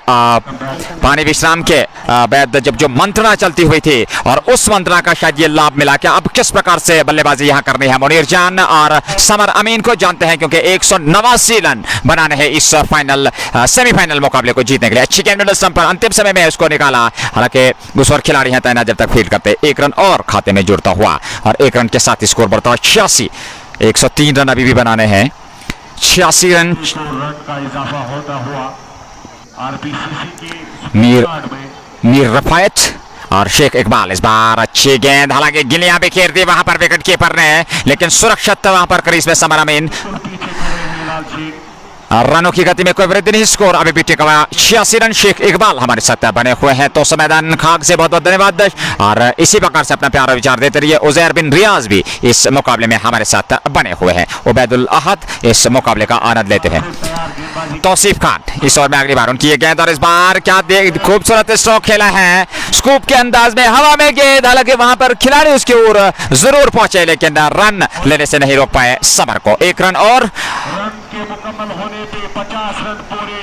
[SPEAKER 2] पानी विश्राम के बाद जब जो मंत्रणा चलती हुई थी और उस मंत्रणा का शायद ये लाभ मिला कि अब किस प्रकार से बल्लेबाजी यहां करनी है मुनीर जान और समर अमीन को जानते हैं, क्योंकि 189 रन बनाने हैं इस फाइनल सेमीफाइनल मुकाबले को जीतने के लिए। अच्छी गेंद मिडल स्टंप पर, अंतिम समय में उसको निकाला, हालांकि दूसरे खिलाड़ी हैं तैनात जब तक फील्ड करते। 1 रन और खाते में जुड़ता हुआ और 1 रन के साथ स्कोर बढ़ता हुआ 86। 103 रन अभी भी बनाने हैं। 86 रन
[SPEAKER 3] का इजाफा होता हुआ आरपीसीसी के
[SPEAKER 2] मीर रफायत और शेख इकबाल। इस बार अच्छी गेंद, हालांकि गिलियां भी खेर दी वहां पर विकेट कीपर ने, लेकिन सुरक्षित वहां पर क्रीज में समर अमीन। रनों की गति में कोई वृद्धि नहीं, स्कोर अभी भी टिका हुआ 86 रन। शेख इकबाल हमारे साथ बने हुए हैं। तो मैदान खाक से बहुत बहुत धन्यवाद और इसी प्रकार से अपना प्यारा विचार देते रहिए। उजैर बिन रियाज भी इस मुकाबले में हमारे साथ बने हुए हैं। उबैदुल अहद इस मुकाबले का आनंद लेते हैं। तौसीफ खान इस ओवर में अगली बार उनकी ये गेंद और इस बार क्या खूबसूरत स्ट्रोक खेला है स्कूप के अंदाज में, हवा में गेंद, हालांकि वहां पर खिलाड़ी उसकी ओर जरूर पहुंचे लेकिन रन लेने से नहीं रोक पाए समर को। 1 रन और
[SPEAKER 3] मुकम्मल होने पे 50 रन पूरे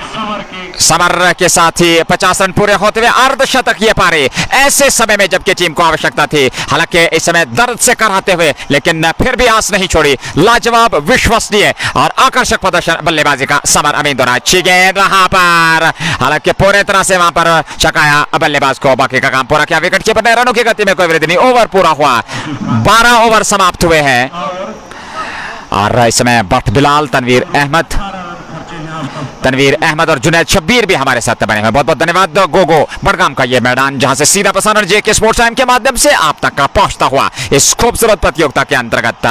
[SPEAKER 2] समर के साथ ही 50 रन पूरे होते हुए अर्धशतक ये पारे ऐसे समय में जबकि टीम को आवश्यकता थी। हालांकि इस समय दर्द से कराते हुए लेकिन फिर भी आस नहीं छोड़ी। लाजवाब, विश्वसनीय और आकर्षक प्रदर्शन बल्लेबाजी का समर अमीन द्वारा। अच्छी गेंद वहां पर, हालांकि पूरे तरह से वहां पर चकाया बल्लेबाज को। बाकी का काम पूरा किया विकेट कीपर ने। रनों की गति में कोई वृद्धि नहीं। ओवर पूरा हुआ, 12 ओवर समाप्त हुए हैं और इस समय बट बिलाल, तनवीर अहमद और जुनैद शब्बीर भी हमारे साथ बने हुए। बहुत बहुत धन्यवाद। गोगो बड़गाम का ये मैदान जहां से सीधा प्रसारण जेके स्पोर्ट्स टाइम के माध्यम से आप तक का पहुंचता हुआ इस खूबसूरत प्रतियोगिता के अंतर्गत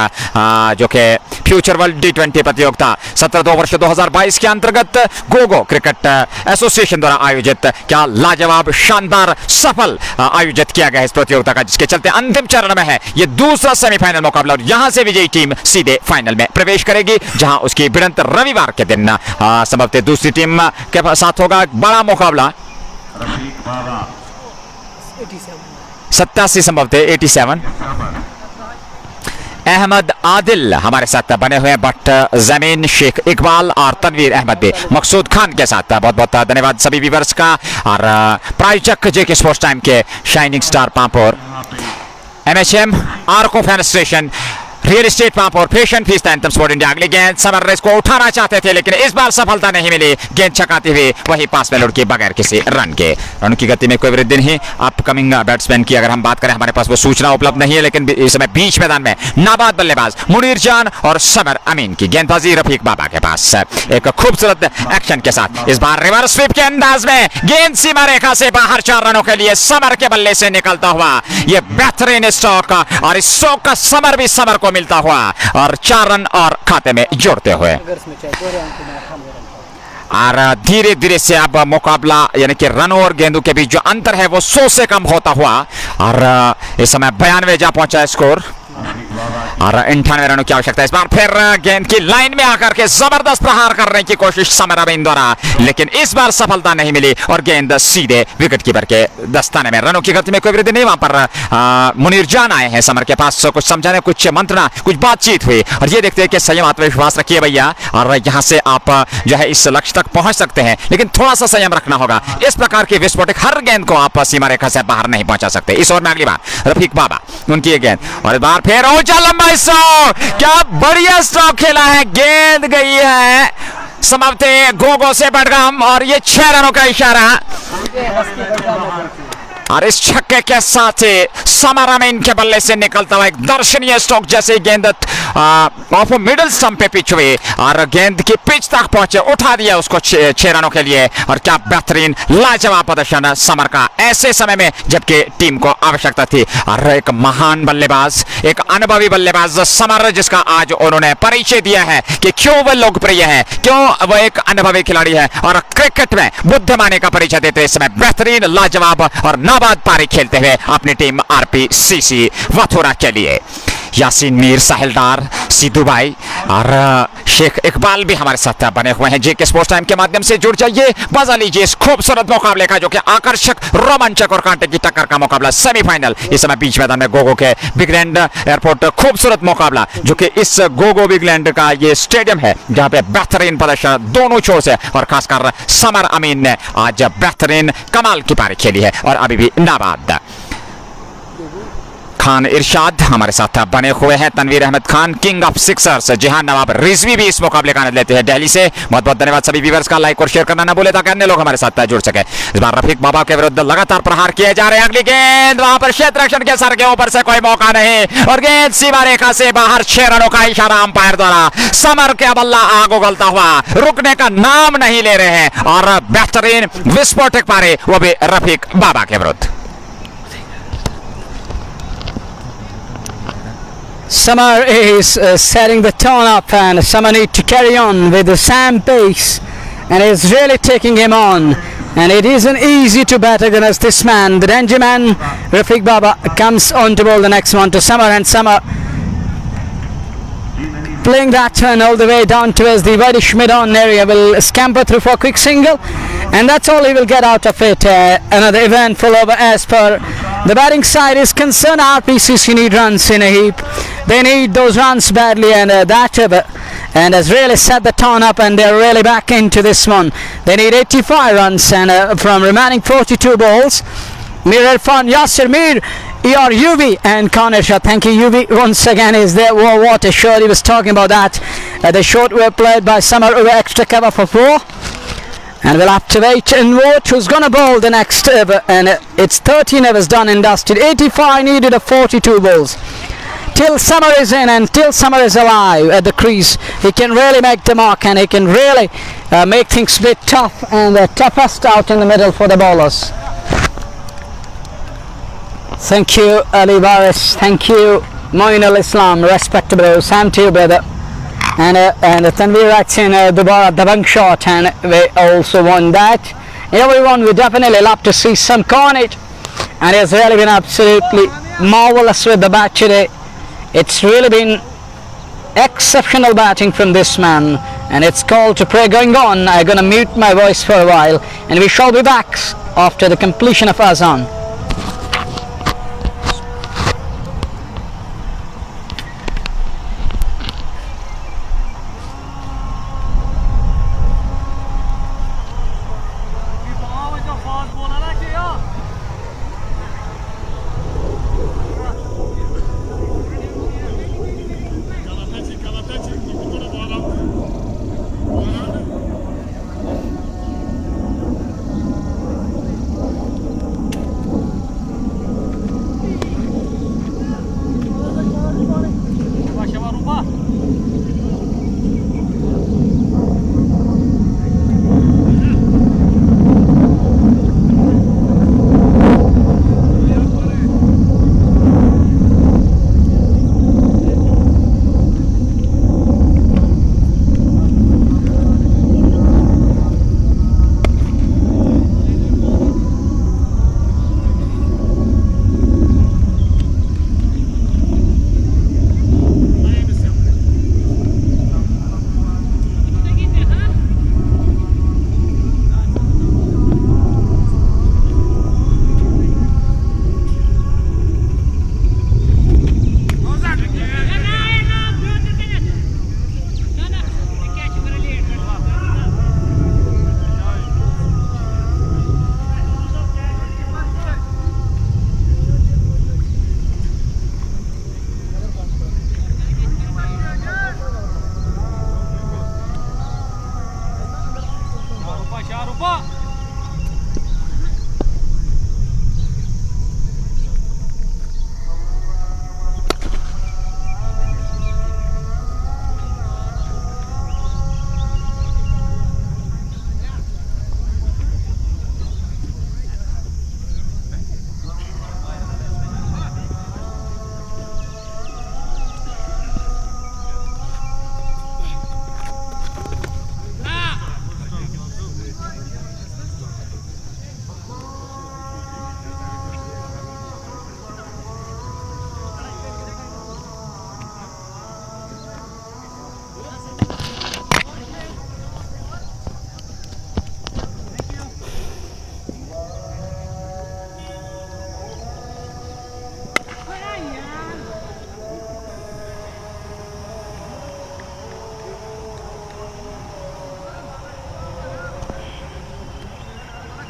[SPEAKER 2] जो कि फ्यूचर वर्ल्ड T20 प्रतियोगिता 17 वर्ष 2022 के अंतर्गत गोगो क्रिकेट एसोसिएशन द्वारा आयोजित क्या लाजवाब, शानदार, सफल आयोजित किया गया इस प्रतियोगिता का, जिसके चलते अंतिम चरण में है ये दूसरा सेमीफाइनल मुकाबला और यहां से विजयी टीम सीधे फाइनल में प्रवेश करेगी, जहां उसकी भिड़ंत रविवार के दिन संभवतः दूसरी टीम के साथ होगा बड़ा मुकाबला। 87 संभवतः 87। अहमद आदिल हमारे साथ बने हुए हैं, बट जमीन, शेख इकबाल और तनवीर अहमद भी मकसूद खान के साथ। बहुत बहुत धन्यवाद सभी व्यूअर्स का। और प्रायोजक जेके स्पोर्ट्स टाइम के shining star Pampore, MHM, Arco federation, real estate Pampore, fashion fees anthem sport India. अगली गेंद समर रेस को उठाना चाहते थे लेकिन इस बार सफलता नहीं मिली। गेंद छकाते हुए वही पास में लुढ़की बगैर किसी रन के। रन की गति में कोई वृद्धि नहीं। अपकमिंग बैट्समैन की अगर हम बात करें, हमारे पास वो सूचना उपलब्ध नहीं है, लेकिन इस समय बीच मैदान में नाबाद बल्लेबाज मुनीर जान और समर अमीन की गेंदबाजी रफीक बाबा के पास। एक खूबसूरत एक्शन के साथ इस बार रिवर्स स्वीप के अंदाज में गेंद सीमा रेखा से बाहर 4 रनों के लिए समर के बल्ले से निकलता हुआ यह बेहतरीन स्ट्रोक, और इस स्ट्रोक का समर भी समर को मिलता हुआ और 4 रन और खाते में जोड़ते हुए। और धीरे धीरे से अब मुकाबला यानी कि रन और गेंदों के बीच जो अंतर है वो 100 से कम होता हुआ और इस समय 92 जा पहुंचा स्कोर और 98 रनों की आवश्यकता। इस बार फिर गेंद की लाइन में आकर के जबरदस्त प्रहार करने की कोशिश समर अमीन द्वारा, लेकिन इस बार सफलता नहीं मिली और गेंद सीधे विकेट कीपर के दस्ताने में। रनों की गति में कोई वृद्धि नहीं। वहां पर मुनीर जान आए हैं समर के पास, कुछ समझाने, कुछ मंत्रणा, कुछ बातचीत हुई और ये देखते हैं कि संयम, आत्मविश्वास रखिए भैया और यहां से आप जो है इस लक्ष्य तक पहुंच सकते हैं, लेकिन थोड़ा सा संयम रखना होगा। इस प्रकार के विस्फोटक हर गेंद को आप सीमा रेखा से बाहर नहीं पहुंचा सकते। इस ओवर में अगली बार रफीक बाबा, उनकी गेंद और इस बार फिर ऊंचा लंबा स्ट्रोक, क्या बढ़िया स्ट्रोक खेला है। गेंद गई है समाप्ति गोगो से बड़गाम और ये 6 रनों का इशारा और इस छक्के के साथ ही समर अमीन के बल्ले से निकलता हुआ एक दर्शनीय स्ट्रोक, जैसे गेंद ऑफ मिडिल स्टंप पे पिच हुई और गेंद की पिच तक पहुंचे, उठा दिया उसको 6 रनों के लिए। और क्या बेहतरीन लाजवाब प्रदर्शन समर का ऐसे समय में जबकि टीम को आवश्यकता थी। और एक महान बल्लेबाज, एक अनुभवी बल्लेबाज समर, जिसका आज उन्होंने परिचय दिया है कि क्यों वह लोकप्रिय है, क्यों वह एक अनुभवी खिलाड़ी है और क्रिकेट में बुद्धिमानी का परिचय देते इस समय बेहतरीन, लाजवाब और नाबाद पारी खेलते हुए अपनी टीम RPCC वाथोरा के लिए। यासीन मीर, साहिल डार, सिद्धू भाई और शेख इकबाल भी हमारे साथ बने हुए हैं। जेके स्पोर्ट्स टाइम के माध्यम से जुड़ जाइए, मजा लीजिए इस खूबसूरत मुकाबले का, जो कि आकर्षक, रोमांचक और कांटे की टक्कर का मुकाबला। सेमीफाइनल इस समय बीच मैदान में गोगो के बिगलैंड एयरपोर्ट, खूबसूरत मुकाबला जो कि इस गोगो बिगलैंड का ये स्टेडियम है, जहां पे बेहतरीन प्रदर्शन दोनों छोर से और खासकर समर अमीन ने आज बेहतरीन कमाल की पारी खेली है और अभी भी नाबाद। खान इरशाद हमारे साथ बने हुए हैं, Tanveer Ahmed Khan, king of sixers. जी हाँ, नवाब रिजवी भी इस मुकाबले का आनंद लेते हैं दिल्ली से। बहुत बहुत धन्यवाद सभी व्यूअर्स का। लाइक और शेयर करना ना भूले ताकि अन्य लोग हमारे साथ जुड़ सके। इस बार रफीक बाबा के विरुद्ध लगातार प्रहार किए जा रहे हैं। अगली गेंद वहां पर क्षेत्र रक्षण के सर के ऊपर से कोई मौका नहीं और गेंद सीमा रेखा से बाहर, 6 रनों का इशारा अंपायर द्वारा। समर के बल्ला आग उगलता हुआ रुकने का नाम नहीं ले रहे हैं और बेहतरीन विस्फोटक पारे, वो भी रफीक बाबा के विरुद्ध।
[SPEAKER 1] Summer is setting the tone up, and Summer need to carry on with the same pace, and is really taking him on. And it isn't easy to bat against this man. The danger man, Rafiq Baba, comes on to bowl the next one to Summer, and Summer playing that turn all the way down towards the whitish mid-on area, will scamper through for a quick single, and that's all he will get out of it. Another eventful over as per the batting side is concerned. RPCC need runs in a heap. They need those runs badly, and that over and has really set the tone up, and they're really back into this one. They need 85 runs and from remaining 42 balls. Mir Irfan, Yasir Mir, ER UV and Connor Shah. Thank you, UV. Once again is there. Whoa, what a shot. He was talking about that. The short were played by Summer over extra cover for 4. And we'll have to wait and watch who's going to bowl the next over. And it's 13 overs done and dusted. 85 needed of 42 balls. Till Summer is in and till Summer is alive at the crease, he can really make the mark, and he can really make things a bit tough, and the toughest out in the middle for the bowlers. Thank you, Ali Baris. Thank you, Moin Al-Islam. Respectable. Sam to you, brother. And Tanveer writes in Dubara Dabang shot, and we also won that. Everyone, we definitely love to see some carnage, and it's really been absolutely marvelous with the bat today. It's really been exceptional batting from this man, and it's called to pray going on. I'm going to mute my voice for a while, and we shall be back after the completion of Azan.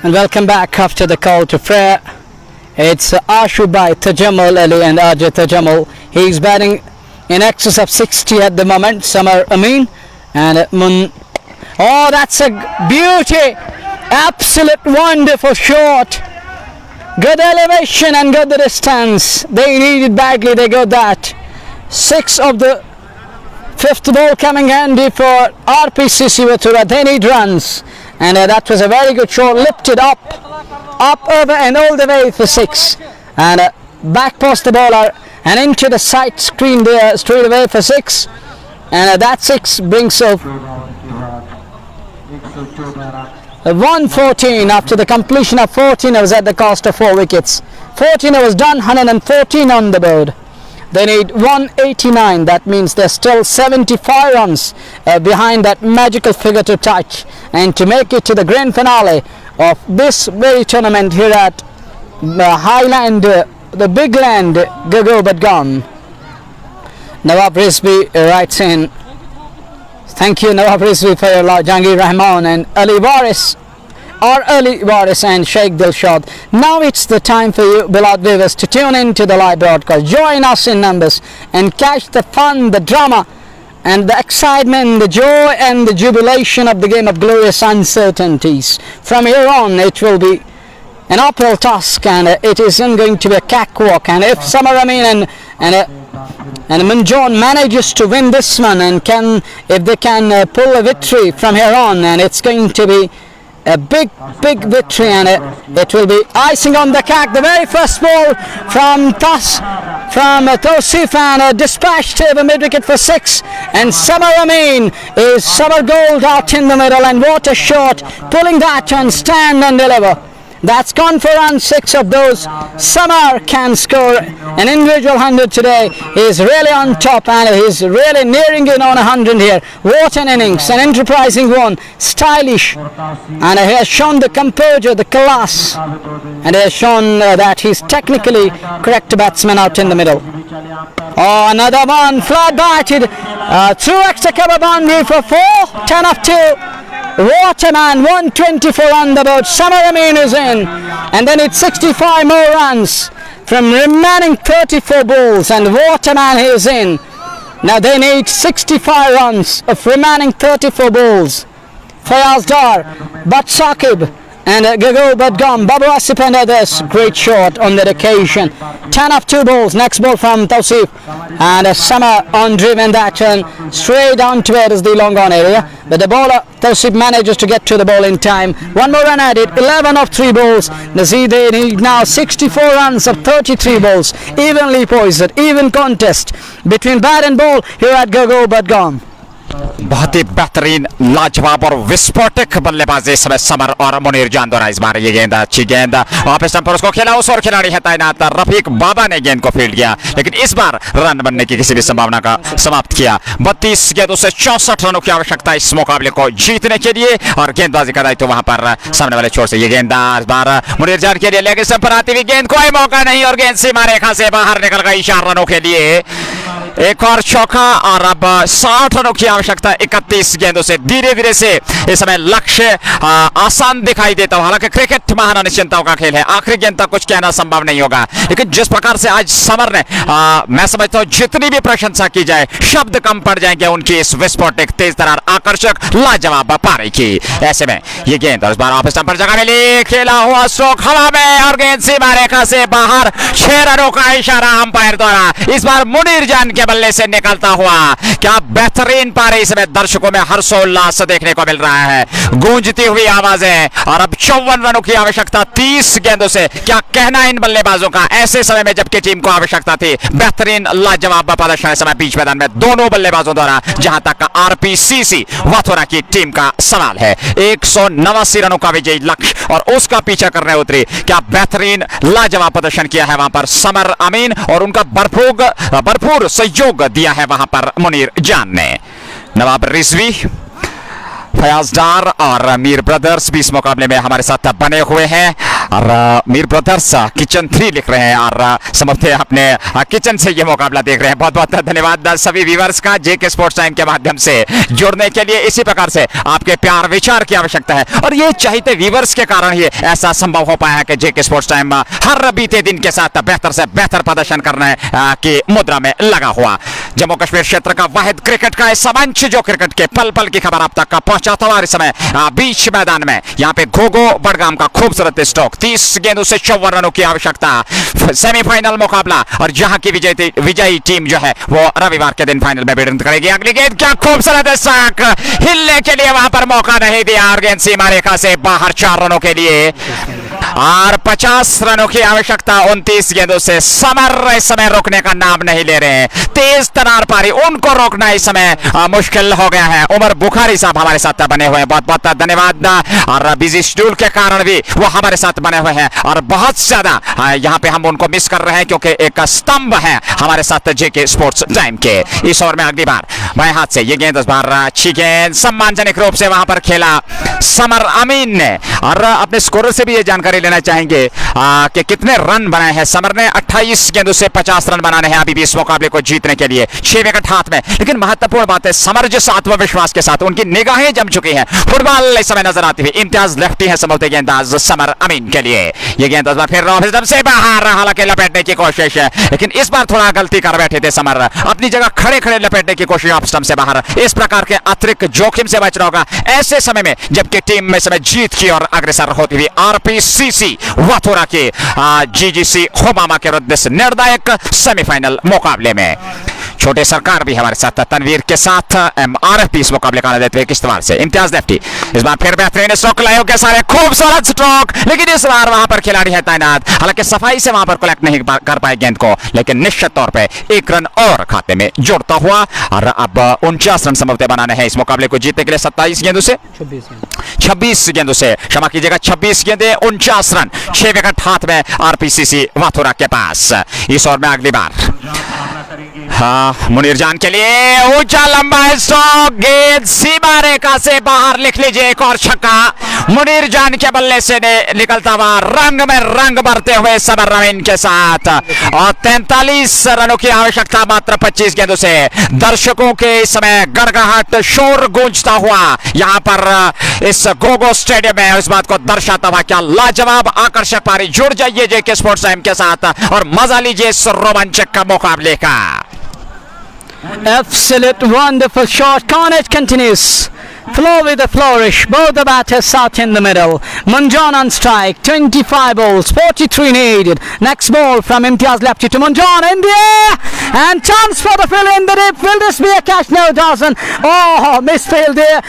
[SPEAKER 1] And welcome back after the call to prayer. It's Ashu by Tajammul Ali and Ajay Tajammul. He's batting in excess of 60 at the moment. Samar Amin and Mun. Oh, that's a beauty! Absolute wonderful shot. Good elevation and good distance. They needed badly. They got that. 6 of the 5th ball coming handy for RPCC Wathoora. They need runs. And that was a very good shot, lifted up, over and all the way for 6. And back past the bowler, and into the side screen there straight away for 6, and that 6 brings up 114 after the completion of 14 overs at the cost of 4 wickets. 14 overs done, 114 on the board. They need 189. That means they're still 75 runs behind that magical figure to touch and to make it to the grand finale of this very tournament here at Highland, the big land, Gogo but gone. Nawab Rizvi writes in, thank you Nawab Rizvi for your love, Jahangir Rahman and Ali Waris and Sheikh Dilshad. Now it's the time for you beloved viewers to tune in to the live broadcast. Join us in numbers and catch the fun, the drama and the excitement, the joy and the jubilation of the game of glorious uncertainties. From here on it will be an uphill task, and it isn't going to be a cakewalk. And if Samar Amin and Munjon manages to win this one, and if they can pull a victory from here on, and it's going to be a big victory, and it will be icing on the cake. The very first ball from Tausif, and dispatched over mid wicket for 6, and Samar Amin is Samar Gold out in the middle, and what a shot, pulling that on stand and deliver. That's gone for run 6 of those. Samar can score an individual 100 today. He's really on top, and he's really nearing in on 100 here. What an innings, an enterprising one, stylish, and he has shown the composure, the class, and he has shown that he's technically correct batsman out in the middle. Oh, another one, flat batted through extra cover boundary for 4, 10 up 2. What a man, 124 on the board. Samar Amin is in, and then it's 65 more runs from remaining 34 balls, and what a man he is in. Now they need 65 runs of remaining 34 balls. Fayaz Dar, but Saqib and Gogo but gone. Babu Asif and others, great shot on that occasion. 10 up 2 balls, next ball from Tausif, and Samar on driven that turn straight down towards the long on area, but the bowler Tausif manages to get to the ball in time. One more run added, 11 of 3 balls. Nazir, they need now 64 runs of 33 balls. Evenly poised, even contest between bat and ball here at Gogo but gone.
[SPEAKER 2] बहुत ही बेहतरीन, लाजवाब और विस्फोटक बल्लेबाजी इस समय summer और मुनीर जान द्वारा इस बार ये गेंद अच्छी गेंद ऑफ स्टंप पर उसको खेला, उस और खिलाड़ी है तैनात रफीक बाबा ने गेंद को फील्ड किया, लेकिन इस बार रन बनने की किसी भी संभावना का समाप्त किया। 32 गेंदों से 64 रनों की आवश्यकता इस मुकाबले को जीतने के लिए, और गेंदबाजी का दायित्व वहां पर सामने वाले छोर से ये गेंद इस बार मुनीर जान के लिए, लेकिन स्टंप पर आती हुई गेंद, कोई मौका नहीं और गेंद सीमा रेखा से बाहर निकल गई 4 रनों के लिए। एक और चौका और अब 60 रनों की आवश्यकता 31 गेंदों से। धीरे धीरे से इस समय लक्ष्य आसान दिखाई देता हो, हालांकि क्रिकेट महान अनिश्चितताओं का खेल है, आखिरी गेंद तक कुछ कहना संभव नहीं होगा, लेकिन जिस प्रकार से आज समर ने मैं समझता हूं जितनी भी प्रशंसा की जाए शब्द कम पड़ जाएंगे उनकी इस विस्फोटक, तेज तरार, आकर्षक, लाजवाब पारी की। ऐसे में ये गेंद और इस बार ऑफ स्टंप पर जगह मिली, खेला हुआ स्ट्रोक हवा में और गेंद सीमा रेखा से बाहर। 6 रनों का इशारा अंपायर द्वारा इस बार मुनीर जान के बल्ले से निकलता हुआ। क्या बेहतरीन पारी, इसमें दर्शकों में हर्षोल्लास देखने को मिल रहा है, गूंजती हुई आवाजें, और अब 54 रनों की आवश्यकता 30 गेंदों से। क्या कहना इन बल्लेबाजों का ऐसे समय में जबकि टीम को आवश्यकता थी। बेहतरीन लाजवाब प्रदर्शन इस समय बीच मैदान में दोनों बल्लेबाजों द्वारा, जहां तक आरपीसीसी वाथोरा की टीम का सवाल है। 189 रनों का विजयी लक्ष्य और उसका पीछा करने उतरी। क्या बेहतरीन लाजवाब प्रदर्शन किया है वहां पर समर अमीन, और उनका भरपूर सहयोग दिया है वहां पर मुनीर जान ने। नवाब रिजवी, फयाज डार और मीर ब्रदर्स भी इस मुकाबले में हमारे साथ बने हुए हैं, और मीर ब्रदर्स किचन 3 लिख रहे हैं और समझते अपने किचन से ये मुकाबला देख रहे हैं। बहुत बहुत धन्यवाद सभी व्यूअर्स का जेके स्पोर्ट्स टाइम के माध्यम से जुड़ने के लिए। इसी प्रकार से आपके प्यार विचार की आवश्यकता है, और ये चाहते व्यूअर्स के कारण ही ऐसा संभव हो पाया है कि जेके स्पोर्ट्स टाइम हर बीते दिन के साथ बेहतर से बेहतर प्रदर्शन करने की मुद्रा में लगा हुआ। जम्मू कश्मीर क्षेत्र का वाहिद क्रिकेट का ऐसा मंच जो क्रिकेट के पल पल की खबर आप तक पहुंचाता हुआ। इस समय बीच मैदान में यहाँ पे घोगो बड़गाम का खूबसूरत स्ट्रोक, 30 गेंदों से 54 रनों की आवश्यकता, सेमीफाइनल मुकाबला, और जहां की विजयी टीम जो है वो रविवार के दिन फाइनल में भिड़ंत करेगी। अगली गेंद, क्या खूबसूरत स्ट्रोक, हिलने के लिए वहां पर मौका नहीं दिया और गेंद सीमा रेखा से बाहर 4 रनों के लिए। और 50 रनों की आवश्यकता 29 गेंदों से। समर इस समय रुकने का नाम नहीं ले रहे हैं। तेज तरार पारी, उनको रोकना इस समय मुश्किल हो गया है। उमर बुखारी साहब हमारे साथ बने हुए हैं, बहुत बहुत धन्यवाद। और बिजी शेड्यूल के कारण भी वो हमारे साथ बने हुए हैं और बहुत ज्यादा यहाँ पे हम उनको मिस कर रहे हैं, क्योंकि एक स्तंभ है हमारे साथ जेके स्पोर्ट्स टाइम के। इस ओवर में अगली बार बाएं हाथ से ये गेंद इस बार अच्छी गेंद सम्मानजनक रूप से वहां पर खेला समर अमीन ने। और अपने स्कोरर से भी ये जानकारी लेना चाहेंगे कि कितने रन बनाए हैं समर ने। 28 गेंदों से 50 रन बनाने हैं अभी भी इस मुकाबले को जीतने के लिए। 6 विकेट हाथ में, लेकिन महत्वपूर्ण बात है समर जिस आत्मविश्वास के साथ उनकी निगाहें जम चुकी हैं, फुटबॉल इस समय नजर आती हुई। इम्तियाज लेफ्टी है संभवतः गेंदबाज समर अमीन के लिए। ये गेंद इस बार फिर ऑफ से बाहर, हालांकि लपेटने की कोशिश है, लेकिन इस बार थोड़ा गलती कर बैठे थे समर। अपनी जगह खड़े खड़े लपेटने की कोशिश ऑफ स्टंप से बाहर। इस प्रकार के अतिरिक्त जोखिम से बचना होगा ऐसे समय में, जबकि टीम में समय जीत की और अग्रसर होती हुई आरपीसीसी वाथोरा के जीजीसी होमामा के विरुद्ध निर्णायक सेमीफाइनल मुकाबले में। छोटे सरकार भी हमारे साथ तनवीर के साथ एमआरएफ इस मुकाबले का देते हुए किश्तवाड़ से। इम्तियाज लेफ्टी इस बार फिर बेहतरीन स्ट्रोक लाए के सारे खूबसूरत स्ट्रोक, लेकिन इस बार वहां पर खिलाड़ी है तैनात। हालांकि सफाई से वहां पर कलेक्ट नहीं कर पाए गेंद को, लेकिन निश्चित तौर पे 1 रन और खाते में जोड़ता हुआ। और अब 49 रन संभवतः बनाने हैं इस मुकाबले को जीतने के लिए। 27 गेंदों से 26 गेंदों से, क्षमा कीजिएगा 26 गेंदे 49 रन, 6 विकेट हाथ में आरपीसीसी वाथोरा के पास। इस ओवर में अगली बार मुनीर जान के लिए ऊंचा लंबा स्ट्रोक, गेंद सीमा रेखा से बाहर, लिख लीजिए एक और छक्का मुनीर जान के बल्ले से निकलता हुआ, रंग में रंग भरते हुए समर अमीन के साथ। और 43 रनों की आवश्यकता मात्र 25 गेंदों से। दर्शकों के इस समय गड़गड़ाहट, शोर गूंजता हुआ यहां पर इस गोगो स्टेडियम में इस बात को दर्शाता हुआ क्या लाजवाब आकर्षक पारी। जुड़ जाइए जेके स्पोर्ट्स टाइम के साथ और मजा लीजिए इस रोमांचक का मुकाबले का।
[SPEAKER 1] Absolute wonderful shot. Carnage continues. Flow with a flourish. Both the batters out in the middle. Munjan on strike. 25 balls. 43 needed. Next ball from Imtiaz lefty to Munjan in the air. And chance for the fill in the deep. Will this be a catch? No, it doesn't. Oh, misfield there.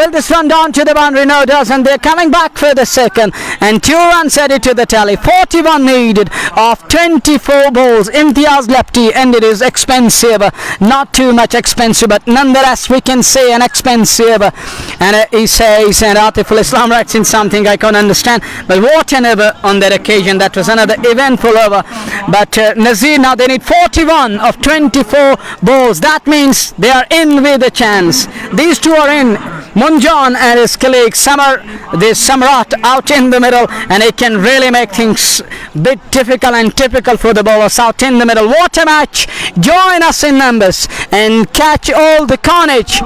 [SPEAKER 1] Will this run down to the boundary? No, it doesn't. They're coming back for the second. And 2 runs added to the tally. 41 needed of 24 balls. Imtiaz lefty ended his expensive. Not too much expensive, but nonetheless we can say an expensive. And he says, and Atiful Islam writes in something I can't understand, but what an over on that occasion. That was another eventful over. But Nazir, now they need 41 of 24 balls. That means they are in with a chance. These two are in. Munjan and his colleague Samrat out in the middle, and it can really make things bit difficult and typical for the bowlers out in the middle. What a match. Join us in numbers and catch all the carnage.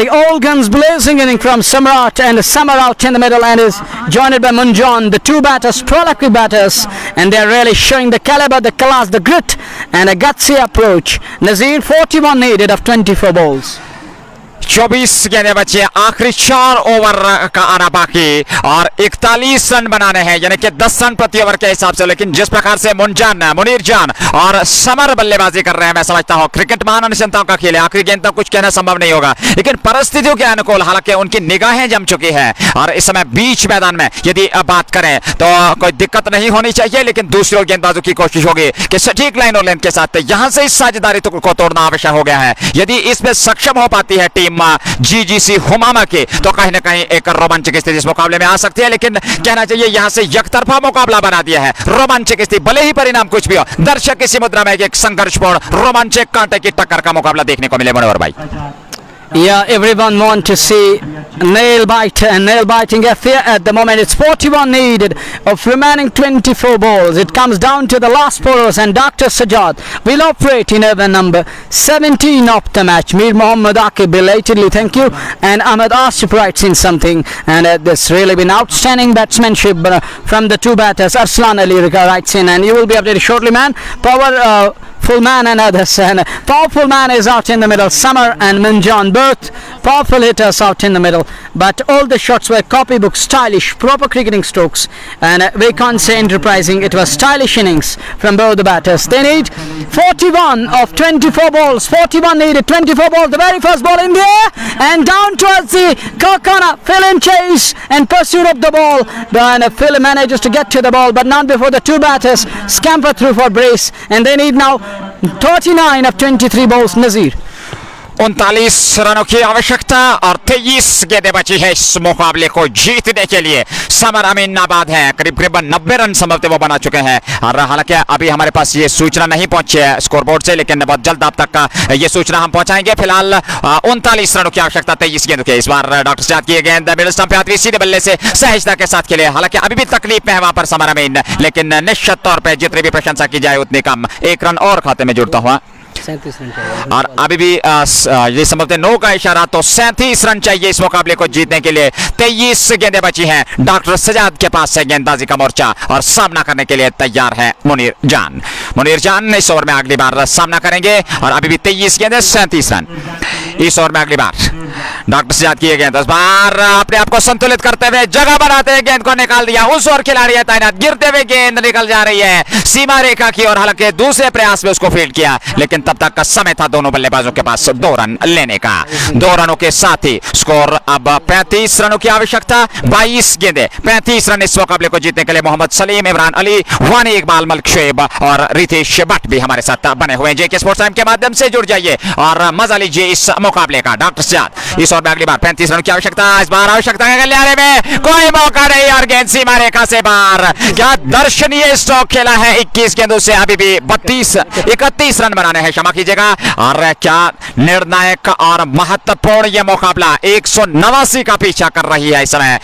[SPEAKER 1] The old guns blazing in from Samrat, and Samar out in the middle and is joined by Munjan, the two batters, prolific batters, and they're really showing the caliber, the class, the grit and a gutsy approach. Nazir 41 needed of 24 balls.
[SPEAKER 2] 24 गेंदें बची हैं, आखिरी 4 over का आना बाकी और 41 run बनाने हैं, यानी कि 10 रन प्रति ओवर के हिसाब से। लेकिन जिस प्रकार से मुनीर जान और समर बल्लेबाजी कर रहे हैं, मैं समझता हूं क्रिकेट महान अनुशंसाओं का खेल है, आखिरी गेंद तक कुछ कहना संभव नहीं होगा, लेकिन परिस्थितियों के अनुकूल हालांकि उनकी निगाहें जम चुकी है और इस समय बीच मैदान में यदि बात करें तो कोई दिक्कत नहीं होनी चाहिए। लेकिन दूसरी ओर गेंदबाजों की कोशिश होगी कि सटीक लाइन और लेंथ के साथ यहां से इस साझेदारी को तोड़ना आवश्यक हो गया है। यदि इसमें सक्षम हो पाती है टीम जीजीसी होमामा के, तो कहीं ना कहीं एक रोमांचक स्थिति इस मुकाबले में आ सकती है। लेकिन कहना चाहिए यहां से एकतरफा मुकाबला बना दिया है। रोमांचक स्थिति, भले ही परिणाम कुछ भी हो, दर्शक इसी मुद्रा में एक संघर्षपूर्ण रोमांचक कांटे की टक्कर का मुकाबला देखने को मिले। मनोहर भाई,
[SPEAKER 1] Yeah, everyone want to see nail-biting affair at the moment. It's 41 needed of remaining 24 balls. It comes down to the last 4 overs, and Dr. Sajjad will operate in over number 17 of the match. Mir Mohammad Akib belatedly thank you, and Ahmed Asif writes in something, and there's really been outstanding batsmanship from the two batters. Arslan Ali writes in, and you will be updated shortly, man. Powerful man and others, and powerful man is out in the middle. Samar and Munjan both both powerful hitters out in the middle, but all the shots were copybook stylish, proper cricketing strokes, and we can't say enterprising. It was stylish innings from both the batters. They need 41 of 24 balls. 41 needed, 24 balls. The very first ball in the air and down towards the corner. Phil in chase and pursuit of the ball. And Phil manages to get to the ball, but not before the two batters scamper through for brace. And they need now 39 of 23 balls. Nazir.
[SPEAKER 2] 39 रनों की आवश्यकता और 23 गेंदें बची है इस मुकाबले को जीतने के लिए। समर अमीन नाबाद है, करीब 90 रन संभवतः वो बना चुके हैं। और हालांकि अभी हमारे पास ये सूचना नहीं पहुंची है स्कोरबोर्ड से, लेकिन बहुत जल्द आप तक ये सूचना हम पहुंचाएंगे। फिलहाल 39 रनों की आवश्यकता 23 गेंदों की। इस बार डॉक्टर सजाद की गेंद मिडल स्टंप पे आती है, सीधे बल्ले से सहजता के साथ खेले। हालांकि अभी भी तकलीफ में है वहां पर समर अमीन, लेकिन निश्चित तौर पर जितनी भी प्रशंसा की जाए उतनी कम। एक रन और खाते में जुड़ता हुआ
[SPEAKER 1] 37 रन चाहिए
[SPEAKER 2] और अभी भी ये संभवतः 9 का इशारा, तो 37 रन चाहिए इस मुकाबले को जीतने के लिए। 23 गेंदें बची हैं। डॉक्टर सजाद के पास है गेंदबाजी का मोर्चा और सामना करने के लिए तैयार है मुनीर जान। मुनीर जान इस ओवर में अगली बार सामना करेंगे और अभी भी 23 गेंदें 37 रन इस ओवर में अगली बार। डॉक्टर सजाद की गेंद इस बार अपने आप को संतुलित करते हुए जगह बनाते हुए गेंद को निकाल दिया। उस ओर खिलाड़ी है तैनात, गिरते हुए गेंद निकल जा रही है सीमा रेखा की ओर। हालांकि दूसरे प्रयास में उसको फील्ड किया, लेकिन तब तक का समय था दोनों बल्लेबाजों के पास 2 रन लेने का। 2 रनों के साथ ही स्कोर अब 35 रनों की आवश्यकता। 22 गेंदें 35 रन इस मुकाबले को जीतने के लिए मोहम्मद सलीम, इमरान अली, वानी इकबाल, मलिक शुएब और रितेश भट्ट भी हमारे साथ बने हुए हैं। जेके स्पोर्ट्स टाइम के माध्यम से जुड़ जाइए और मजा लीजिए इस मुकाबले का। डॉक्टर सजाद इस ओवर में अगली बार 35 रन की आवश्यकता। इस बार आवश्यकता के गलियारे में कोई मौका नहीं और गेंद सीमा रेखा से बाहर। क्या दर्शनीय स्ट्रोक खेला है 21 गेंदों से। अभी भी 31 रन बनाने हैं, क्षमा कीजिएगा। और क्या निर्णायक और महत्वपूर्ण यह मुकाबला 189 का पीछा कर रही है इस समय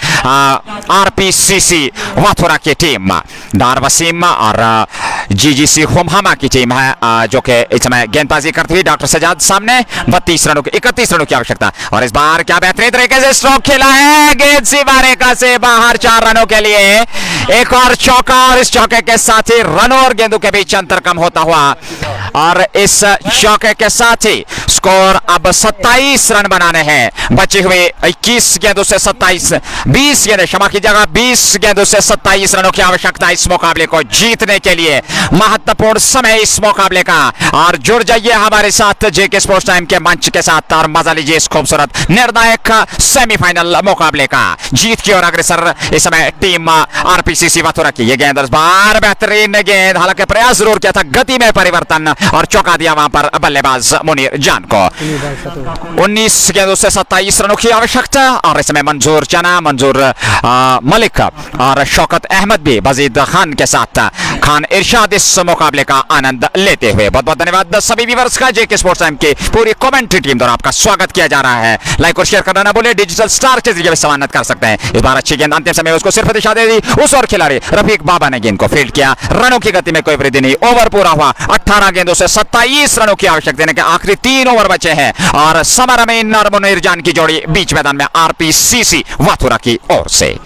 [SPEAKER 2] आरपीसीसी वाथोरा की टीम। दार वसीम और जीजीसी हुमहामा की टीम है जो कि इस समय गेंदबाजी करती हुई। डॉक्टर सजाद सामने 31 रनों की आवश्यकता। और इस बार क्या बेहतरीन तरीके से स्ट्रोक खेला है, गेंद सीमा रेखा से बाहर 4 रनों के लिए। एक और चौका और इस चौके के साथ ही रनों और गेंदों के बीच अंतर कम होता हुआ और इस चौके के साथ ही स्कोर अब 27 रन बनाने हैं। बचे हुए 21 गेंदों से 20 गेंदें, क्षमा कीजिएगा 20 गेंदों से 27 रनों की आवश्यकता इस मुकाबले को जीतने के लिए। महत्वपूर्ण समय इस मुकाबले का। और जुड़ जाइए हमारे साथ जेके स्पोर्ट्स टाइम के मंच के साथ और मजा लीजिए इस खूबसूरत निर्णायक सेमीफाइनल मुकाबले का। जीत की ओर अग्रसर इस समय टीम आरपीसीसी वाथोरा की। ये गेंद इस बार बेहतरीन गेंद, हालांकि प्रयास जरूर किया था, गति में परिवर्तन और चौका दिया वहां पर बल्लेबाज मुनीर जान को। 19 गेंदों से 27 रनों की आवश्यकता। और इसमें मंजूर जना, मंजूर मलिक और शौकत अहमद भी वजीद खान के साथ खान इरशाद इस मुकाबले का आनंद लेते हुए। बहुत बहुत धन्यवाद सभी व्यूअर्स का। जेके स्पोर्ट्स टाइम की पूरी कमेंट्री टीम द्वारा आपका स्वागत किया जा रहा है। लाइक और शेयर करना ना भूले, डिजिटल स्टार के जरिए सम्मानित कर सकते हैं। इस बार अच्छी गेंद अंतिम समय उसको सिर्फ दिशा दे दी। उस और खिलाड़ी रफीक बाबा ने गेंद को फील्ड किया। रनों की गति में कोई वृद्धि नहीं। ओवर पूरा हुआ 18 गेंदों से 27 रनों की आवश्यकता देने के आखिरी 3 ओवर बचे हैं और समर अमीन और मुनीर जान की जोड़ी बीच मैदान में आरपीसीसी वाथोरा की ओर से।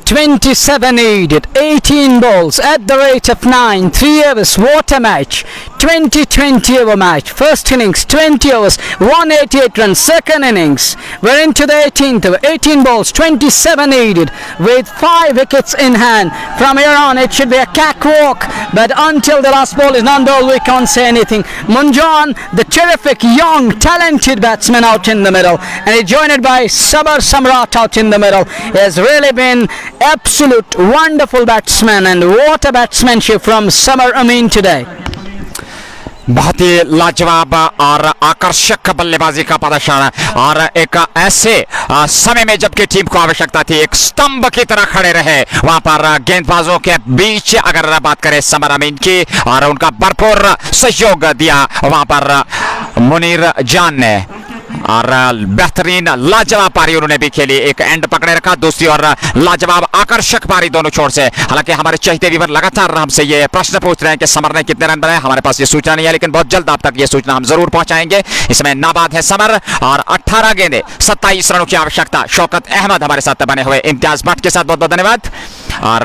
[SPEAKER 1] 27 needed, 18 balls at the rate of 9, 3 overs, what a match. 20 over match. First innings 20 overs, 188 runs. Second innings we're into the 18th over, 18 balls, 27 needed with 5 wickets in hand. From here on it should be a cakewalk, but until the last ball is non-ball we can't say anything. Munjan, the terrific young talented batsman out in the middle, and he's joined by Sabar Samrat out in the middle. He has really been absolute wonderful batsman, and what a batsmanship from Samar Amin today.
[SPEAKER 2] बहुत ही लाजवाब और आकर्षक बल्लेबाजी का प्रदर्शन और एक ऐसे समय में जबकि टीम को आवश्यकता थी एक स्तंभ की तरह खड़े रहे वहां पर गेंदबाजों के बीच। अगर बात करें समर अमीन की और उनका भरपूर सहयोग दिया वहां पर मुनीर जान ने और बेहतरीन लाजवाब पारी उन्होंने भी खेली। एक एंड पकड़े रखा, दूसरी और लाजवाब आकर्षक पारी दोनों छोर से। हालांकि हमारे चाहते व्यूअर लगातार हमसे ये प्रश्न पूछ रहे हैं कि समर ने कितने रन बनाए। हमारे पास ये सूचना नहीं है, लेकिन बहुत जल्द आप तक ये सूचना हम जरूर पहुंचाएंगे। इसमें नाबाद है समर और 18 गेंदें 27 रनों की आवश्यकता। शौकत अहमद हमारे साथ बने हुए। इम्तियाज भट्ट के साथ बहुत बहुत धन्यवाद। और